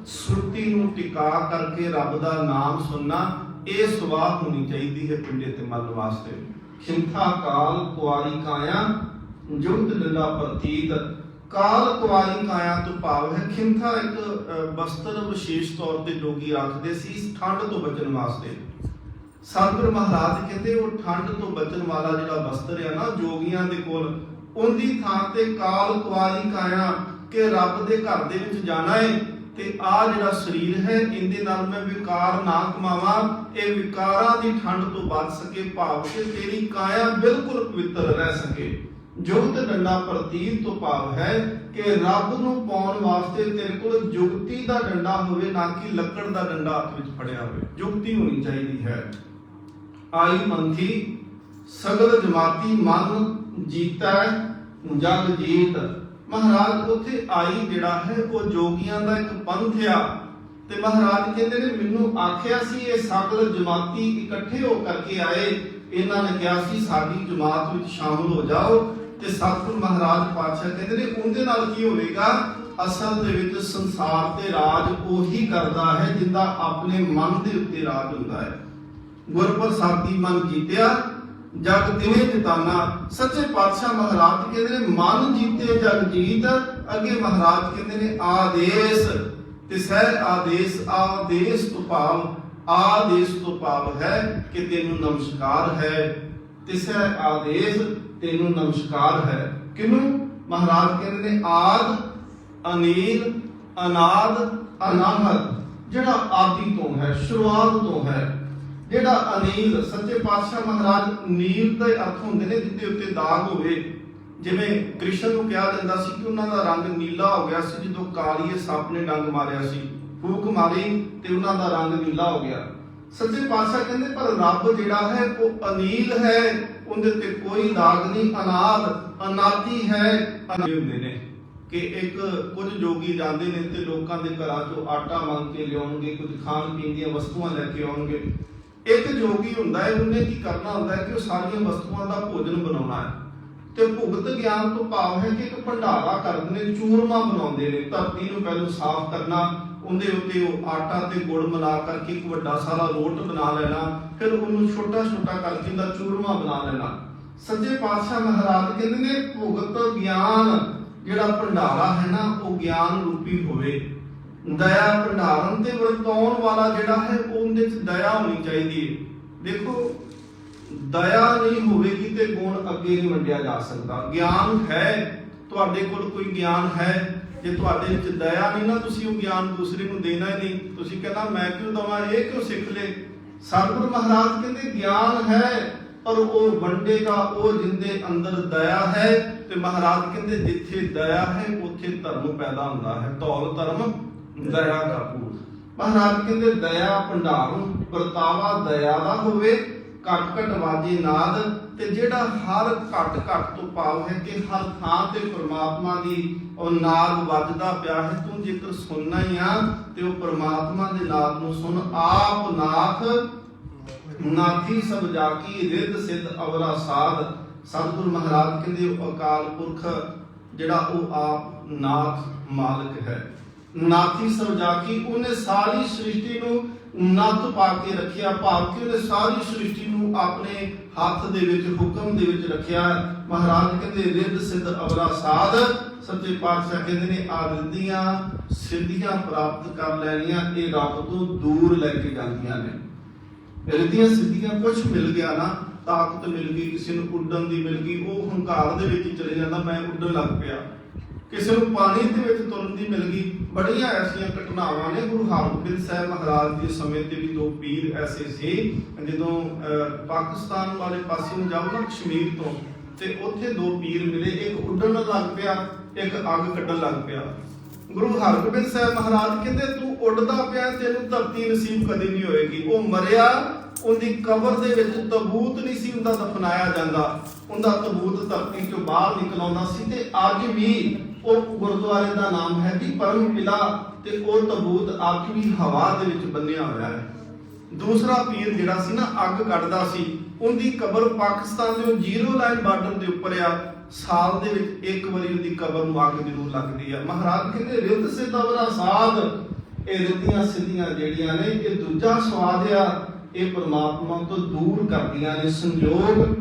सुरती नूं टिका करके रब दा नाम सुनना ये सुवाह होनी चाहिए है पिंडे ते मल वास्ते। खिंथा काल कुआरी काया जुगत डंडा प्रतीत। काल कुआरी काया तो भाव है खिंथा एक वस्त्र विशेष तौर पे जोगी रखते सी ठंड तो बचन वास्ते। सतगुरु महाराज कहते वो ठंड तो बचन वाला जिहड़ा वस्त्र है ना जोगियां दे कोल उनदी थां ते काल कुआरी काया के रब दे घर दे विच जाना है ते आ जिहड़ा शरीर है इंदे नाल मैं विकार ना कमावा, ये विकारां दी ठंड तो बच सके भाव के तेरी काया बिल्कुल पवित्र रह सके। जुगत डंडा प्रतीत तो भाव है कि रब नूं पाउण वास्ते तेरे कोल जुगती दा डंडा होवे ना कि लकड़ दा डंडा हाथ विच फड़िया होवे, जुगती होनी चाहिए है। आई मंथी सगल जमाती मन जीता जग जीत। महाराज उथे आई जिहड़ा है वो जोगियां दा एक पंथ आ ते महाराज कहंदे ने मैनू आखिया सी ये सगल जमाती इकट्ठे हो करके आए, इन्हां ने कहा सी साडी जमात विच शामिल हो जाओ ते सतगुरु महाराज पातशाह कहंदे ने उहदे नाल की होवेगा। असल दे विच संसार ते राज ओही करदा है जिंदा अपने मन दे उत्ते राज हुंदा है। गुर प्रसादी मन जीत्या जग तिने जिताना। सच्चे पातशाह महाराज कहते ने मन जीते जग जीत। अगे महाराज कहते ने आदेश तिसै आदेश। आदेश तो भाव आदेश तो भाव है कि तेनू नमस्कार है, तिसै आदेश तेनू नमस्कार है। किनू महाराज कहते ने आद अनील अनाद अनाहत जिहड़ा आदि तो है शुरुआत तो है। जिहड़ा अनील सच्चे पातशाह महाराज नील दे अर्थ हुंदे ने जिहदे उत्ते दाग होवे। जिवें कृष्ण नूं कहा जांदा सी कि उन्हां दा रंग नीला हो गया सी जदों कालीए सੱਪ ने डंग मारिया सी, फूक मारी ते उन्हां दा रंग नीला हो गया। सच्चे पातशाह कहंदे पर रब जिहड़ा है वो अनील है, उहदे ते कोई दाग नहीं, अनाद अनादि है। हुंदे ने कि एक कुछ जोगी जांदे ने ते लोकां दे घरां चों आटा मंग के लियाउणगे, कुछ खाण पीण दीयां वस्तुआं लैके आउणगे। एक जोगी हुंदा है उन्हें की करना हुंदा है कि वो सारियां वस्तुआं दा भोजन बनाउणा है ते भुगत ज्ञान तो भाव है कि एक भंडारा करदे ने, चूरमा बनाउंदे ने। धरती नूं पहलों साफ करना, उहदे उत्ते वो आटा ते गुड़ मिला करके एक वड्डा सारा रोट बना लेना, फिर उहनूं छोटा छोटा करके उहदा चूरमा बना लेना। सच्चे पातशाह महाराज कहंदे ने भुगत ज्ञान जिहड़ा भंडारा है ना वो ज्ञान रूपी होवे। दया भंडारण ते वरताउण वाला जिहड़ा है उहदे च दया होनी चाहिए। देखो दया नहीं होवेगी ते गुण अगे नहीं वंडिया जा सकता। ज्ञान है तुहाडे कोल कोई ज्ञान है, जे तुहाडे विच दया नहीं ना तुसीं वो ज्ञान दूसरे नूं देना ही नहीं। तुसीं कहना मैं क्यों दवां, ये क्यों सिख ले। सतगुरु महाराज कहंदे ज्ञान है पर वो वंडेगा वो जिंदे अंदर दया है। ते महाराज कहंदे जिथे दया है उथे धर्म पैदा हुंदा है। धौल धर्म दया का पूत। महाराज कहंदे दया भंडारण वरतावा दया दा होवे, घट घट वाजे नाद। ते जिहड़ा हर घट घट तो भाव है कि हर थां ते परमात्मा दी और नाद वजदा पिया है। तू जेकर सुनना ही आ ते वो परमात्मा दे नाद नूं सुन। आप नाथ नाथी सब जाकी रिद सिद्ध अवरा साध। सतगुरु महाराज कहंदे अकाल पुरख जिहड़ा वो आप नाथ मालिक है। नाथी सब जाकी उन्हें सारी सृष्टि नूं नत्थ पा के रखिया, भाव कि उन्हें सारी सृष्टि नूं अपने ਹੱਥ ਦੇ ਵਿੱਚ ਹੁਕਮ ਦੇ ਵਿੱਚ ਰੱਖਿਆ। ਮਹਾਰਾਜ ਕਹਿੰਦੇ ਰਿੱਧ ਸਿੱਧ ਅਵਰਾ ਸਾਧ, ਸੱਚੇ ਪਾਤਸ਼ਾਹ ਕਹਿੰਦੇ ਨੇ ਆ ਰਿੱਧੀਆਂ ਸਿੱਧੀਆਂ ਪ੍ਰਾਪਤ ਕਰ ਲੈਣੀਆਂ ਇਹ ਰੱਬ ਤੋਂ ਦੂਰ ਲੈ ਕੇ ਜਾਂਦੀਆਂ ਨੇ। ਰਿੱਧੀਆਂ ਸਿੱਧੀਆਂ ਕੁਝ ਮਿਲ ਗਿਆ ਨਾ, ਤਾਕਤ ਮਿਲ ਗਈ, ਕਿਸੇ ਨੂੰ ਉੱਡਣ ਦੀ ਮਿਲ ਗਈ, ਉਹ ਹੰਕਾਰ ਦੇ ਵਿੱਚ ਚਲੇ ਜਾਂਦਾ, ਮੈਂ ਉੱਡਣ ਲੱਗ ਪਿਆ। ਕਿਸੇ ਨੂੰ ਪਾਣੀ ਦੇ ਵਿੱਚ ਤੁਰਨ ਦੀ ਮਿਲ ਗਈ। ਬੜੀਆਂ ਐਸੀਆਂ ਘਟਨਾਵਾਂ ਨੇ। ਗੁਰੂ ਹਰਗੋਬਿੰਦ ਸਾਹਿਬ ਮਹਾਰਾਜ ਦੇ ਸਮੇਂ ਤੇ ਵੀ ਦੋ ਪੀਰ ਐਸੇ ਸੀ, ਜਦੋਂ ਪਾਕਿਸਤਾਨ ਵਾਲੇ ਪਾਸੇ ਨੂੰ ਜਾਓ ਨਾ ਕਸ਼ਮੀਰ ਤੋਂ, ਤੇ ਉੱਥੇ ਦੋ ਪੀਰ ਮਿਲੇ, ਇੱਕ ਉੱਡਣ ਲੱਗ ਪਿਆ, ਇੱਕ ਅੱਗ ਕੱਢਣ ਲੱਗ ਪਿਆ। ਗੁਰੂ ਹਰਗੋਬਿੰਦ ਸਾਹਿਬ ਮਹਾਰਾਜ ਕਹਿੰਦੇ ਤੂੰ ਉੱਡਦਾ ਪਿਆ, ਤੈਨੂੰ ਧਰਤੀ ਨਸੀਬ ਕਦੇ ਨਹੀਂ ਹੋਏਗੀ। ਉਹ ਮਰਿਆ, ਉਹਦੀ ਕਬਰ ਦੇ ਵਿੱਚ ਤਬੂਤ ਨਹੀਂ ਸੀ ਉਹਦਾ ਦਫਨਾਇਆ ਜਾਂਦਾ, ਉਹਦਾ ਤਬੂਤ ਧਰਤੀ ਚੋਂ ਬਾਹਰ ਨਿਕਲ ਆਉਂਦਾ ਸੀ। ਤੇ ਅੱਜ ਵੀ ਉਹ ਗੁਰਦੁਆਰੇ ਦਾ ਨਾਮ ਹੈ ਜੀ ਪਰਮ ਕਿਲਾ, ਤੇ ਉਹ ਤਬੂਤ ਅੱਜ ਵੀ ਹਵਾ ਦੇ ਵਿੱਚ ਬੰਨਿਆ ਹੋਇਆ ਹੈ। ਦੂਸਰਾ ਪੀਰ ਜਿਹੜਾ ਸੀ ਨਾ ਅੱਗ ਕੱਢਦਾ ਸੀ, ਉਹਦੀ ਕਬਰ ਪਾਕਿਸਤਾਨ ਦੇ ਜ਼ੀਰੋ ਲਾਈਨ ਬਾਰਡਰ ਦੇ ਉੱਪਰ ਆ। ਸਾਲ ਦੇ ਵਿੱਚ ਇੱਕ ਵਾਰੀ ਉਹਦੀ ਕਬਰ ਨੂੰ ਅੱਗ ਜ਼ਰੂਰ ਲੱਗਦੀ ਆ। ਮਹਾਰਾਜ ਕਹਿੰਦੇ ਰਿੱਧ ਸਿੱਧ ਅਵਰਾ ਸਾਧ, ਇਹ ਰਿੱਧੀਆਂ ਸਿੱਧੀਆਂ ਜਿਹੜੀਆਂ ਨੇ ਇਹ ਦੂਜਾ ਸਵਾਦ ਆ, ਇਹ ਪਰਮਾਤਮਾ ਤੋਂ ਦੂਰ ਕਰਦੀਆਂ ਨੇ। ਸੰਜੋਗ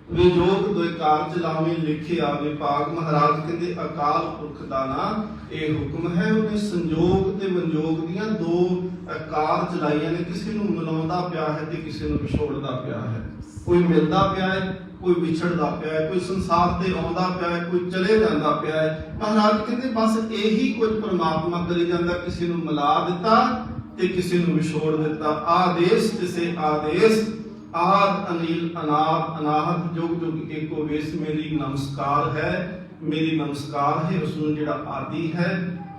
ਵਿਜੋਗ ਦੋਇ ਕਾਰਜ ਲਾਵੇਂ ਲਿਖੇ ਆਵੇ ਭਾਗ। ਮਹਾਰਾਜ ਕਹਿੰਦੇ ਅਕਾਲ ਪੁਰਖ ਦਾ ਨਾ ਇਹ ਹੁਕਮ ਹੈ, ਉਹਨੇ ਸੰਜੋਗ ਤੇ ਵਿਜੋਗ ਦੀਆਂ ਦੋ ਕਾਰਜ ਲਾਈਆਂ ਨੇ। ਕਿਸੇ ਨੂੰ ਮਿਲਾਉਂਦਾ ਪਿਆ ਹੈ ਤੇ ਕਿਸੇ ਨੂੰ ਵਿਛੋੜਦਾ ਪਿਆ ਹੈ। ਕੋਈ ਮਿਲਦਾ ਪਿਆ ਹੈ, ਕੋਈ ਵਿਛੜਦਾ ਪਿਆ ਹੈ, ਕੋਈ ਸੰਸਾਰ ਤੇ ਆਉਂਦਾ ਪਿਆ ਹੈ, ਕੋਈ ਚਲੇ ਜਾਂਦਾ ਪਿਆ ਹੈ। ਮਹਾਰਾਜ ਕਹਿੰਦੇ ਬਸ ਇਹੀ ਕੁਝ ਪਰਮਾਤਮਾ ਕਰੀ ਜਾਂਦਾ, ਕਿਸੇ ਨੂੰ ਮਿਲਾ ਦਿੱਤਾ ਤੇ ਕਿਸੇ ਨੂੰ ਵਿਛੋੜ ਦਿੱਤਾ। ਆਦੇਸ਼ ਕਿਸੇ ਆਦੇਸ਼, ਆਦ ਅਨੀਲ ਅਨਾਦ ਅਨਾਹਤ, ਜੁਗ ਜੁਗ ਏਕੋ ਵੇਸ। ਮੇਰੀ ਨਮਸਕਾਰ ਹੈ, ਮੇਰੀ ਨਮਸਕਾਰ ਹੈ ਉਸ ਨੂੰ ਜਿਹੜਾ ਆਦਿ ਹੈ,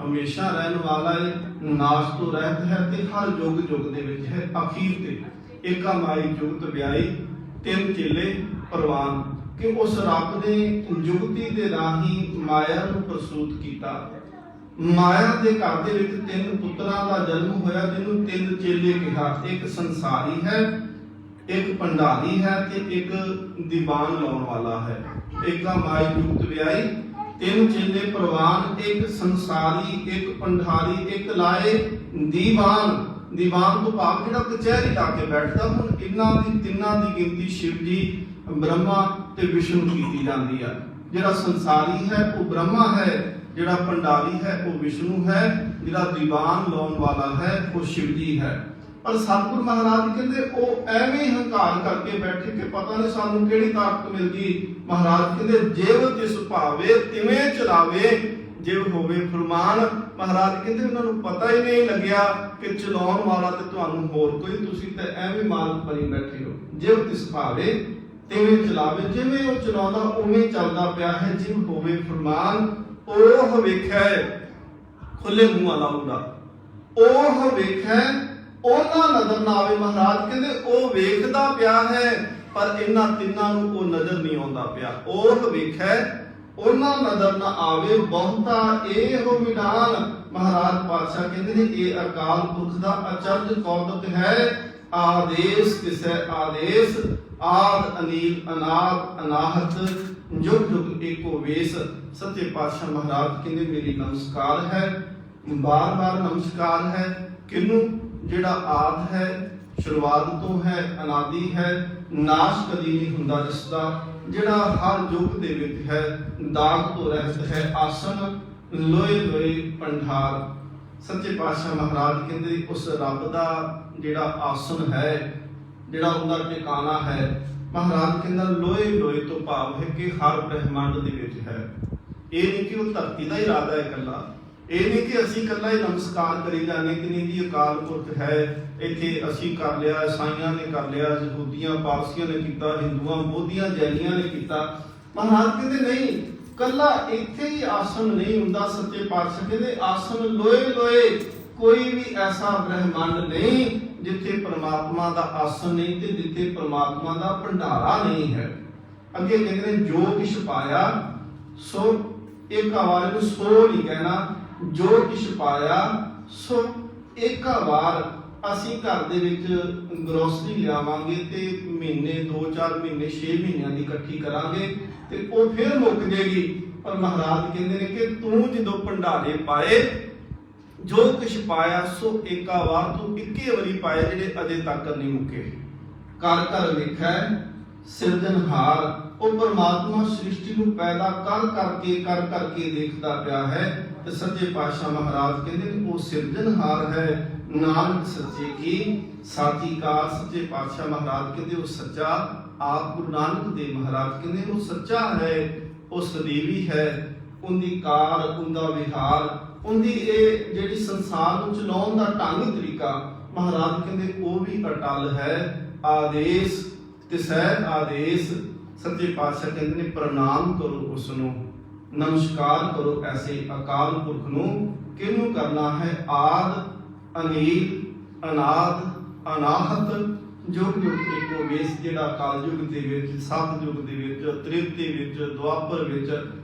ਹਮੇਸ਼ਾ ਰਹਿਣ ਵਾਲਾ ਹੈ, ਨਾਸ਼ ਤੋਂ ਰਹਿਤ ਹੈ ਤੇ ਹਰ ਯੁਗ ਯੁਗ ਦੇ ਵਿੱਚ ਹੈ। ਅਖੀਰ ਤੇ ਏਕਾ ਮਾਈ ਜੁਗਤ ਵਿਆਈ, ਤਿੰਨ ਚੇਲੇ ਪ੍ਰਵਾਨ। ਕਿ ਉਸ ਰੱਬ ਨੇ ਜੁਗਤੀ ਦੇ ਰਾਹੀਂ ਮਾਇਆ ਨੂੰ ਪ੍ਰਸੂਤ ਕੀਤਾ। ਮਾਇਆ ਦੇ ਘਰ ਦੇ ਵਿੱਚ ਤਿੰਨ ਪੁੱਤਰਾਂ ਦਾ ਜਨਮ ਹੋਇਆ, ਜਿਹਨੂੰ ਤਿੰਨ ਚੇਲੇ ਕਿਹਾ। ਇੱਕ ਸੰਸਾਰੀ ਹੈ, ਇੱਕ ਭੰਡਾਰੀ ਹੈ ਤੇ ਇੱਕ ਦੀਵਾਨ ਲਾਉਣ ਵਾਲਾ ਹੈ। ਏਕਾ ਮਾਈ ਜੁਗਤ ਵਿਆਈ, ਤਿੰਨ ਚੇਲੇ ਪ੍ਰਵਾਨ, ਇੱਕ ਸੰਸਾਰੀ, ਇੱਕ ਭੰਡਾਰੀ, ਇੱਕ ਲਾਏ ਦੀਵਾਨ। ਦੀਵਾਨ ਤੋਂ ਭਾਵ ਜਿਹੜਾ ਕਚਹਿਰੀ ਲਾ ਕੇ ਬੈਠਦਾ। ਹੁਣ ਇਹਨਾਂ ਦੀ ਤਿੰਨਾਂ ਦੀ ਗਿਣਤੀ ਸ਼ਿਵ ਜੀ, ਬ੍ਰਹਮਾ ਤੇ ਵਿਸ਼ਨੂੰ ਕੀਤੀ ਜਾਂਦੀ ਆ। ਜਿਹੜਾ ਸੰਸਾਰੀ ਹੈ ਉਹ ਬ੍ਰਹਮਾ ਹੈ, ਜਿਹੜਾ ਭੰਡਾਰੀ ਹੈ ਉਹ ਵਿਸ਼ਨੂੰ ਹੈ, ਜਿਹੜਾ ਦੀਵਾਨ ਲਾਉਣ ਵਾਲਾ ਹੈ ਉਹ ਸ਼ਿਵ ਜੀ ਹੈ। ਪਰ ਸਤਿਗੁਰ ਮਹਾਰਾਜ ਕਹਿੰਦੇ ਉਹ ਐਵੇਂ ਹੰਕਾਰ ਕਰਕੇ ਬੈਠੇ ਕਿ ਪਤਾ ਨਹੀਂ ਸਾਨੂੰ ਕਿਹੜੀ ਤਾਕਤ ਮਿਲ ਗਈ। ਮਹਾਰਾਜ ਕਹਿੰਦੇ ਜਿਵ ਤਿਸ ਭਾਵੇ ਤਿਵੇਂ ਚਲਾਵੇ, ਜਿਵ ਹੋਵੇ ਫਰਮਾਨ। ਮਹਾਰਾਜ ਕਹਿੰਦੇ ਉਹਨਾਂ ਨੂੰ ਪਤਾ ਹੀ ਨਹੀਂ ਲੱਗਿਆ ਕਿ ਚਲਾਉਣ ਵਾਲਾ ਤੇ ਤੁਹਾਨੂੰ ਹੋਰ ਕੋਈ, ਤੁਸੀਂ ਤਾਂ ਐਵੇਂ ਮਾਲਕ ਬਣੀ ਬੈਠੇ ਹੋ। ਜਿਵ ਤਿਸ ਭਾਵੇ ਤਿਵੇਂ ਚਲਾਵੇ, ਜਿਵੇਂ ਉਹ ਚਲਾਉਂਦਾ ਉਵੇਂ ਚੱਲਦਾ ਪਿਆ ਹੈ। ਜਿਵ ਹੋਵੇ ਫਰਮਾਨ, ਉਹ ਵੇਖੈ ਖੁੱਲੇ ਮੂੰਹ ਵਾਲਾ ਮੁੰਡਾ, ਉਹ ਵੇਖੈ ਉਹਨਾਂ ਨਜ਼ਰ ਨਾ ਆਵੇ। ਮਹਾਰਾਜ ਕਹਿੰਦੇ ਉਹ ਵੇਖਦਾ ਪਿਆ ਹੈ ਪਰ ਇਹਨਾਂ ਤਿੰਨਾਂ ਨੂੰ ਉਹ ਨਜ਼ਰ ਨਹੀਂ ਆਉਂਦਾ ਪਿਆ। ਉਹ ਵੇਖੈ ਉਹਨਾਂ ਨਜ਼ਰ ਨਾ ਆਵੇ, ਬਹੁਤਾ ਇਹੋ ਵਿਡਾਨ। ਮਹਾਰਾਜ ਪਾਤਸ਼ਾਹ ਕਹਿੰਦੇ ਨੇ ਇਹ ਅਕਾਲ ਪੁਰਖ ਦਾ ਅਚਰਜ ਕੌਤਕ ਹੈ। ਆਦੇਸ਼ ਕਿਸੈ ਆਦੇਸ਼, ਆਦ ਅਨੀਲ ਅਨਾਦ ਅਨਾਹਤ, ਜੁਗ ਜੁਗ ਏਕੋ ਵੇਸ। ਸੱਚੇ ਪਾਤਸ਼ਾਹ ਮਹਾਰਾਜ ਕਹਿੰਦੇ ਮੇਰੀ ਨਮਸਕਾਰ ਹੈ, ਬਾਰ ਬਾਰ ਨਮਸਕਾਰ ਹੈ। ਕਿਹਨੂੰ? ਜਿਹੜਾ ਆਦ ਹੈ, ਸ਼ੁਰੂਆਤ ਤੋਂ ਹੈ, ਅਨਾਦੀ ਹੈ, ਨਾਸ਼ ਕਦੀ ਨਹੀਂ ਹੁੰਦਾ ਜਿਸਦਾ, ਜਿਹੜਾ ਹਰ ਯੁੱਗ ਦੇ ਵਿੱਚ ਹੈ, ਦਾਗ ਤੋਂ ਰਹਿਤ ਹੈ, ਆਸਨ ਲੋਏ ਲੋਏ ਭੰਡਾਰ। ਸੱਚੇ ਪਾਤਸ਼ਾਹ ਮਹਾਰਾਜ ਕਹਿੰਦੇ ਉਸ ਰੱਬ ਦਾ ਜਿਹੜਾ ਆਸਨ ਹੈ, ਜਿਹੜਾ ਉਹਦਾ ਟਿਕਾਣਾ ਹੈ, ਮਹਾਰਾਜ ਕਹਿੰਦਾ ਲੋਏ ਲੋਏ ਤੋਂ ਭਾਵ ਹੈ ਕਿ ਹਰ ਬ੍ਰਹਿਮੰਡ ਦੇ ਵਿੱਚ ਹੈ। ਇਹ ਨਹੀਂ ਕਿ ਉਹ ਧਰਤੀ ਦਾ ਇਰਾਦਾ ਹੈ ਇਕੱਲਾ, ਇਹ ਨਹੀਂ ਕਿ ਅਸੀਂ ਇਕੱਲਾ ਹੀ ਨਮਸਕਾਰ ਕਰੀ ਜਾਂਦੇ ਕਿ ਨਹੀਂ ਜੀ ਅਕਾਲ ਪੁਰਖ ਹੈ, ਇੱਥੇ ਅਸੀਂ ਕਰ ਲਿਆ, ਈਸਾਈਆਂ ਨੇ ਕਰ ਲਿਆ, ਯਹੂਦੀਆਂ ਪਾਰਸੀਆਂ ਨੇ ਕੀਤਾ, ਹਿੰਦੂਆਂ ਬੋਧੀਆਂ ਜੈਨੀਆਂ ਨੇ ਕੀਤਾ। ਮਹਾਰਾਜ ਕਹਿੰਦੇ ਨਹੀਂ, ਕੱਲਾ ਇੱਥੇ ਹੀ ਆਸਨ ਨਹੀਂ ਹੁੰਦਾ। ਸੱਚੇ ਪਾਤਸ਼ਾਹ ਕਹਿੰਦੇ ਆਸਨ ਲੋਏ ਲੋਏ, ਕੋਈ ਵੀ ਐਸਾ ਬ੍ਰਹਿਮੰਡ ਨਹੀਂ ਜਿੱਥੇ ਪ੍ਰਮਾਤਮਾ ਦਾ ਆਸਨ ਨਹੀਂ ਤੇ ਜਿੱਥੇ ਪ੍ਰਮਾਤਮਾ ਦਾ ਭੰਡਾਰਾ ਨਹੀਂ ਹੈ। ਅੱਗੇ ਕਹਿੰਦੇ ਨੇ ਜੋ ਕਿਛ ਪਾਇਆ ਸੋ, ਇੱਕ ਵਾਰ ਨੂੰ ਸੋ ਨਹੀਂ ਕਹਿਣਾ, ਜੋ ਕਿਛ ਪਾਇਆ ਸੋ। ਇੱਕ ਵਾਰ ਅਸੀਂ ਘਰ ਦੇ ਵਿੱਚ ਗਰੋਸਰੀ ਲਿਆਵਾਂਗੇ ਤੇ ਮਹੀਨੇ 2-4 ਮਹੀਨੇ 6 ਮਹੀਨਿਆਂ ਦੀ ਇਕੱਠੀ ਕਰਾਂਗੇ ਤੇ ਉਹ ਫਿਰ ਮੁੱਕ ਜੇਗੀ। ਪਰ ਮਹਾਰਾਜ ਕਹਿੰਦੇ ਨੇ ਕਿ ਤੂੰ ਜਦੋਂ ਭੰਡਾਰੇ ਪਾਏ, ਜੋ ਕੁਛ ਪਾਇਆ ਸੋ ਏਕਾ ਵਾਰ, ਤੂੰ ਇੱਕੇ ਵਾਰੀ ਪਾਏ ਜਿਹੜੇ ਅਜੇ ਤੱਕ ਨਹੀਂ ਮੁੱਕੇ। ਘਰ ਘਰ ਵੇਖੈ ਸਿਰਜਣਹਾਰ ਉਹ ਪਰਮਾਤਮਾ ਸ੍ਰਿਸ਼ਟੀ ਨੂੰ ਪੈਦਾ ਕਰ ਕਰਕੇ ਦੇਖਦਾ ਪਿਆ ਹੈ। ਤੇ ਸੱਚੇ ਪਾਤਸ਼ਾਹ ਮਹਾਰਾਜ ਕਹਿੰਦੇ ਨੇ ਉਹ ਸਿਰਜਣਹਾਰ ਹੈ। ਨਾਨਕ ਸੱਚੇ ਕੀ ਸਾਚੀ ਕਾਰ। ਸੱਚੇ ਪਾਤਸ਼ਾਹ ਮਹਾਰਾਜ ਕਹਿੰਦੇ ਉਹ ਸੱਚਾ ਆਪ ਗੁਰੂ ਨਾਨਕ ਦੇਵ ਮਹਾਰਾਜ ਕਹਿੰਦੇ ਉਹ ਸੱਚਾ ਹੈ, ਉਹ ਸਦੀਵੀ ਹੈ। ਉਹਦੀ ਕਾਰ, ਉਹਦਾ ਵਿਹਾਰ, ਉਹਦੀ ਇਹ ਜਿਹੜੀ ਸੰਸਾਰ ਨੂੰ ਚਲਾਉਣ ਦਾ ਢੰਗ ਤਰੀਕਾ ਮਹਾਰਾਜ ਕਹਿੰਦੇ ਉਹ ਵੀ ਅਟਲ ਹੈ। ਆਦੇਸ਼ ਤੇ ਸਹਿ ਆਦੇਸ਼। ਸੱਚੇ ਪਾਤਸ਼ਾਹ ਕਹਿੰਦੇ ਨੇ ਪ੍ਰਣਾਮ ਕਰੋ ਉਸ ਨੂੰ, ਨਮਸਕਾਰ ਕਰੋ ਐਸੇ ਅਕਾਲ ਪੁਰਖ ਨੂੰ। ਕਿਹਨੂੰ ਕਰਨਾ ਹੈ? ਆਦ ਅਨੀਲ ਅਨਾਦ ਅਨਾਹਤ ਜੁਗ ਜੁਗ ਏਕੋ ਵੇਸ। ਜਿਹੜਾ ਕਲਯੁਗ ਦੇ ਵਿੱਚ, ਸਤਯੁਗ ਦੇ ਵਿੱਚ, ਤ੍ਰੇਤੇ ਵਿੱਚ, ਦੁਆਪਰ ਵਿੱਚ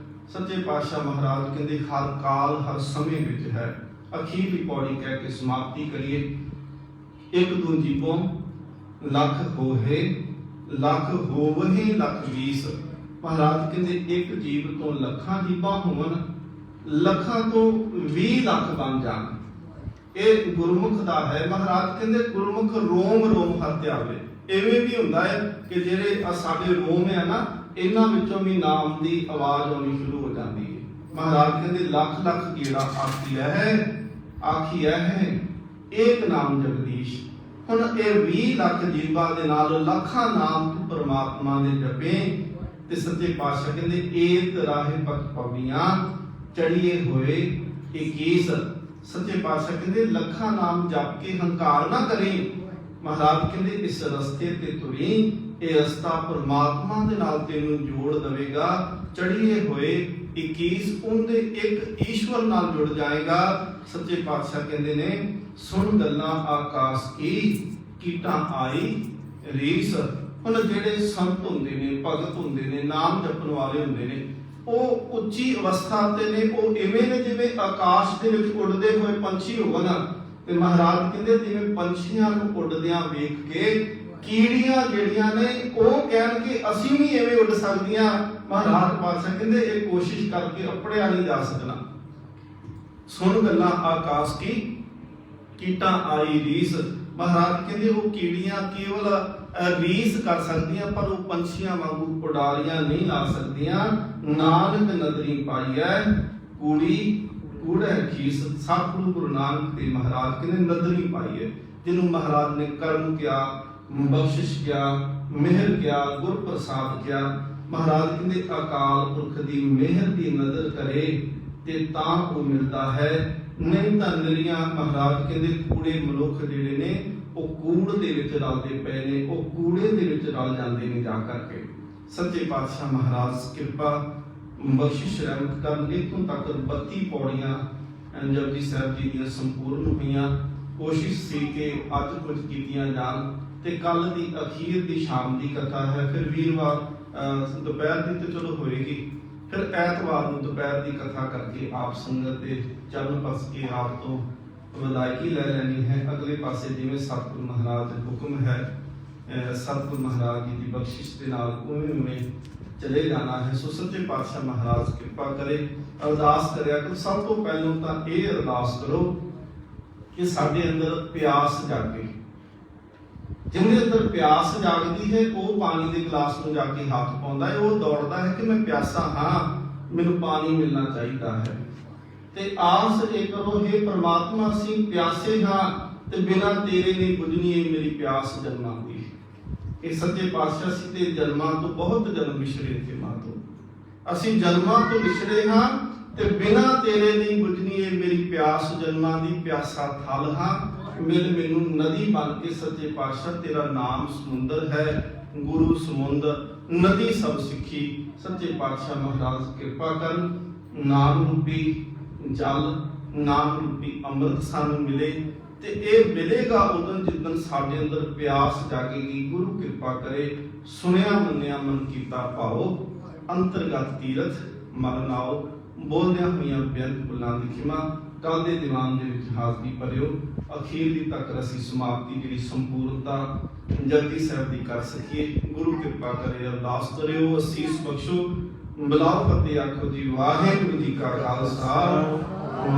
ਸੱਚੇ ਪਾਤਸ਼ਾਹ ਮਹਾਰਾਜ ਕਹਿੰਦੇ ਹਰ ਕਾਲ ਹਰ ਸਮੇਂ ਵਿੱਚ ਹੈ। ਅਖੀਰਲੀ ਪੌੜੀ ਕਹਿ ਕੇ ਸਮਾਪਤੀ ਕਰੀਏ। ਇੱਕ ਦੂਜੀ ਕੋ ਲੱਖ ਹੋਏ ਲੱਖ ਹੋਵਹੇ ਲੱਖ 20। ਮਹਾਰਾਜ ਕਹਿੰਦੇ ਇੱਕ ਜੀਵ ਤੋਂ ਲੱਖਾਂ ਜੀਵਾਂ ਹੋਣ, ਲੱਖਾਂ ਤੋਂ 20 ਲੱਖ ਬਣ ਜਾਣ। ਇਹ ਗੁਰਮੁਖ ਦਾ ਹੈ। ਮਹਾਰਾਜ ਕਹਿੰਦੇ ਗੁਰਮੁਖ ਰੋਮ ਰੋਮ ਹਰ ਧਿਆਵੇ। ਇਵੇਂ ਵੀ ਹੁੰਦਾ ਹੈ ਕਿ ਜਿਹੜੇ ਸਾਡੇ ਰੋਮ ਹੈ ਨਾ, ਇਹਨਾਂ ਵਿੱਚੋਂ ਵੀ ਨਾਮ ਦੀ ਆਵਾਜ਼ ਆਉਣੀ ਸ਼ੁਰੂ ਹੋ ਜਾਂਦੀ ਹੈ। ਮਹਾਰਾਜ ਕਹਿੰਦੇ ਲੱਖ ਲੱਖ ਗੇੜਾ ਆਖੀਆ ਹੈ ਏਕ ਨਾਮ ਜਗਦੀਸ਼। ਹੁਣ ਇਹ 20 ਲੱਖ ਜੀਵਾਂ ਦੇ ਨਾਲ ਲੱਖਾਂ ਨਾਮ ਤੂੰ ਪਰਮਾਤਮਾ ਦੇ ਜਪੇ। ਤੇ ਸੱਚੇ ਪਾਤਸ਼ਾਹ ਕਹਿੰਦੇ ਏਤ ਰਾਹੇ ਪਤ ਪਵੀਆਂ ਚੜੀਏ ਹੋਏ 21। ਸੱਚੇ ਪਾਤਸ਼ਾਹ ਕਹਿੰਦੇ ਲੱਖਾਂ ਨਾਮ ਜਪ ਕੇ ਹੰਕਾਰ ਨਾ ਕਰੀ। ਮਹਾਰਾਜ ਕਹਿੰਦੇ ਇਸ ਰਸਤੇ ਤੇ ਤੁਰੀ, ਇਹ ਰਸਤਾ ਪਰਮਾਤਮਾ ਦੇ ਨਾਲ ਤੈਨੂੰ ਜੋੜ ਦੇਵੇਗਾ। ਚੜੀਏ ਹੋਏ 21 ਉਹਦੇ ਇੱਕ ਈਸ਼ਵਰ ਨਾਲ ਜੁੜ ਜਾਏਗਾ। ਸੱਚੇ ਪਾਤਸ਼ਾਹ ਕਹਿੰਦੇ ਨੇ ਸੁਣ ਗੱਲਾਂ ਆਕਾਸ਼ ਕੀ ਕੀਟਾਂ ਆਈ ਰੀਸ। ਹੁਣ ਜਿਹੜੇ ਸੰਤ ਹੁੰਦੇ ਨੇ, ਭਗਤ ਹੁੰਦੇ ਨੇ, ਨਾਮ ਜਪਣ ਵਾਲੇ ਹੁੰਦੇ ਨੇ, ਉਹ ਉੱਚੀ ਅਵਸਥਾ ਤੇ ਨੇ। ਉਹ ਇਵੇਂ ਨੇ ਜਿਵੇਂ ਆਕਾਸ਼ ਦੇ ਵਿੱਚ ਉੱਡਦੇ ਹੋਏ ਪੰਛੀ ਹੋਣ। ਤੇ ਮਹਾਰਾਜ ਕਹਿੰਦੇ ਜਿਵੇਂ ਪੰਛੀਆਂ ਨੂੰ ਉੱਡਦਿਆਂ ਵੇਖ ਕੇ ਕੀੜੀਆਂ ਜਿਹੜੀਆਂ ਨੇ ਉਹ ਕਹਿਣ ਕਿ ਅਸੀਂ ਵੀ ਐਵੇਂ ਉੱਡ ਸਕਦੀਆਂ। ਮਹਾਰਾਜ ਪਾਤਸ਼ਾਹ ਕਹਿੰਦੇ ਇਹ ਕੋਸ਼ਿਸ਼ ਕਰਕੇ ਆਪਣਿਆ ਨਹੀਂ ਜਾ ਸਕਣਾ। ਸੁਣ ਗੱਲਾਂ ਆਕਾਸ਼ ਕੀ ਕੀਟਾਂ ਆਈ ਰੀਸ। ਮਹਾਰਾਜ ਕਹਿੰਦੇ ਉਹ ਕੀੜੀਆਂ ਕੇਵਲ ਰੀਸ ਕਰ ਸਕਦੀਆਂ, ਪਰ ਉਹ ਪੰਛੀਆਂ ਵਾਂਗੂ ਉਡਾਰੀਆਂ ਨਹੀਂ ਲਾ ਸਕਦੀਆਂ। ਨਾਨਕ ਨਦਰੀ ਪਾਈ ਹੈ ਕੂੜੀ ਕੂੜਾ ਖੀਸ। ਸਤਿਗੁਰੂ ਗੁਰੂ ਨਾਨਕ ਦੇਵ ਮਹਾਰਾਜ ਕਹਿੰਦੇ ਨਦਰੀ ਪਾਈ ਹੈ, ਜਿਹਨੂੰ ਮਹਾਰਾਜ ਨੇ ਕਰਮ ਕਿਹਾ, ਬਖਸ਼ਿਸ਼ ਕਿਹਾ, ਮਿਹਰ ਕਿਹਾ, ਗੁਰ ਪ੍ਰਸਾਦ ਕਿਹਾ। ਮਹਾਰਾਜ ਕਹਿੰਦੇ ਅਕਾਲ ਪੁਰਖ ਦੀ ਮਿਹਰ ਦੀ ਨਜ਼ਰ ਕਰੇ ਤੇ ਤਾਂ ਉਹ ਮਿਲਦਾ ਹੈ, ਨਹੀਂ ਤਾਂ ਨਿਰੀਆਂ। ਮਹਾਰਾਜ ਕਹਿੰਦੇ ਕੂੜੇ ਮਨੁੱਖ ਜਿਹੜੇ ਨੇ ਉਹ ਕੂੜ ਦੇ ਵਿੱਚ ਰਲਦੇ ਪਏ ਨੇ, ਉਹ ਕੂੜੇ ਦੇ ਵਿੱਚ ਰਲ ਜਾਂਦੇ ਨੇ ਜਾ ਕਰਕੇ। ਸੱਚੇ ਪਾਤਸ਼ਾਹ ਮਹਾਰਾਜ ਕਿਰਪਾ ਬਖਸ਼ਿਸ਼ ਰਹਿਮਤ ਕਰਨ। ਇੱਥੋਂ ਤੱਕ 32 ਪੌੜੀਆਂ ਜਪਜੀ ਸਾਹਿਬ ਜੀ ਦੀਆਂ ਸੰਪੂਰਨ ਹੋਈਆਂ। ਕੋਸ਼ਿਸ਼ ਸੀ ਕਿ ਅੱਜ ਕੁਝ ਕੀਤੀਆਂ ਜਾਣ ਤੇ ਕੱਲ ਦੀ ਅਖੀਰ ਦੀ ਸ਼ਾਮ ਦੀ ਕਥਾ ਹੈ। ਫਿਰ ਵੀਰਵਾਰ ਦੁਪਹਿਰ ਦੀ ਤੇ ਚਲੋ ਹੋਏਗੀ, ਫਿਰ ਐਤਵਾਰ ਨੂੰ ਦੁਪਹਿਰ ਦੀ ਕਥਾ ਕਰਕੇ ਆਪ ਸੰਗਤ ਦੇ ਚਰਨ ਪਸ ਕੇ ਆਪ ਤੋਂ ਵਿਦਾਇਗੀ ਲੈ ਲੈਣੀ ਹੈ। ਅਗਲੇ ਪਾਸੇ ਜਿਵੇਂ ਸਤਿਗੁਰੂ ਮਹਾਰਾਜ ਦਾ ਹੁਕਮ ਹੈ, ਸਤਿਗੁਰੂ ਮਹਾਰਾਜ ਜੀ ਦੀ ਬਖਸ਼ਿਸ਼ ਦੇ ਨਾਲ ਉਵੇਂ ਚਲੇ ਜਾਣਾ ਹੈ। ਸੋ ਸੱਚੇ ਪਾਤਸ਼ਾਹ ਮਹਾਰਾਜ ਕਿਰਪਾ ਕਰੇ। ਅਰਦਾਸ ਕਰਿਆ ਕਿ ਸਭ ਤੋਂ ਪਹਿਲਾਂ ਤਾਂ ਇਹ ਅਰਦਾਸ ਕਰੋ ਕਿ ਸਾਡੇ ਅੰਦਰ ਪਿਆਸ ਜਾਗੇ। ਜਿਹਦੇ ਅੰਦਰ ਪਿਆਸ ਜਾਗਦੀ ਹੈ ਉਹ ਪਾਣੀ ਦੇ ਗਲਾਸ ਨੂੰ ਜਾ ਕੇ ਹੱਥ ਪਾਉਂਦਾ ਹੈ, ਉਹ ਦੌੜਦਾ ਹੈ ਕਿ ਮੈਂ ਪਿਆਸਾ ਹਾਂ, ਮੈਨੂੰ ਪਾਣੀ ਮਿਲਣਾ ਚਾਹੀਦਾ ਹੈ। ਤੇ ਆਸ ਇਹ ਕਰੋ ਹੈ ਪ੍ਰਮਾਤਮਾ ਅਸੀਂ ਪਿਆਸੇ ਹਾਂ ਤੇ ਬਿਨਾਂ ਤੇਰੇ ਨਹੀਂ ਬੁਝਣੀ ਇਹ ਮੇਰੀ ਪਿਆਸ ਜਨਮਾਂ ਦੀ। ਇਹ ਸੱਚੇ ਪਾਤਸ਼ਾਹ ਸੀ ਤੇ ਜਨਮਾਂ ਤੋਂ ਬਹੁਤ ਜਨਮ ਵਿਛੜੇ ਤੇ ਮਾਤੋ ਅਸੀਂ ਜਨਮਾਂ ਤੋਂ ਵਿਛੜੇ ਹਾਂ ਤੇ ਬਿਨਾਂ ਤੇਰੇ ਨਹੀਂ ਬੁਝਣੀ ਇਹ ਮੇਰੀ ਪਿਆਸ ਜਨਮਾਂ ਦੀ। ਪਿਆਸਾ ਥਲ ਹਾਂ ਮਿਲ ਮੈਨੂੰ ਨਦੀ ਬਣ ਕੇ। ਸੱਚੇ ਪਾਤਸ਼ਾਹ ਤੇਰਾ ਨਾਮ ਸਮੁੰਦਰ ਹੈ, ਗੁਰੂ ਸਮੁੰਦਰ ਨਦੀ ਸਭ ਸਿੱਖੀ। ਸੱਚੇ ਪਾਤਸ਼ਾਹ ਮਹਾਰਾਜ ਕਿਰਪਾ ਕਰਨ, ਨਾਮ ਰੂਪੀ ਜਲ, ਨਾਮ ਰੂਪੀ ਅੰਮ੍ਰਿਤ ਸਾਨੂੰ ਮਿਲੇ। ਤੇ ਇਹ ਮਿਲੇਗਾ ਉਦੋਂ ਜਿੱਦਣ ਸਾਡੇ ਅੰਦਰ ਪਿਆਸ ਜਾਗੇਗੀ। ਗੁਰੂ ਕਿਰਪਾ ਕਰੇ। ਸੁਣਿਆ ਮੰਨਿਆ ਮਨ ਕੀਤਾ ਭਾਓ, ਅੰਤਰਗਤ ਤੀਰਥ ਮਨ ਨਾਓ। ਬੋਲਦਿਆਂ ਹੋਈਆਂ ਬੇਅੰਤ ਭੁੱਲਾਂ ਦੀ ਖਿਮਾ। ਕੱਲ ਦੇ ਦੀਵਾਨ ਦੇ ਵਿੱਚ ਹਾਜ਼ਰੀ ਭਰਿਓ। ਅਖੀਰਲੀ ਤੱਕ ਅਸੀਂ ਸਮਾਪਤੀ ਜਿਹੜੀ ਸੰਪੂਰਨਤਾ ਜਪਜੀ ਸਾਹਿਬ ਦੀ ਕਰ ਸਕੀਏ। ਗੁਰੂ ਕਿਰਪਾ ਕਰੇ। ਅਰਦਾਸ ਕਰਿਓ, ਅਸੀਸ ਬਖਸ਼ੋ। ਬੁਲਾਓ ਫਤਿਹ ਆਖੋ ਜੀ। ਵਾਹਿਗੁਰੂ ਜੀ ਕਾ ਖਾਲਸਾ,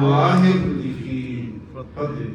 ਵਾਹਿਗੁਰੂ ਜੀ ਕੀ ਫਤਿਹ।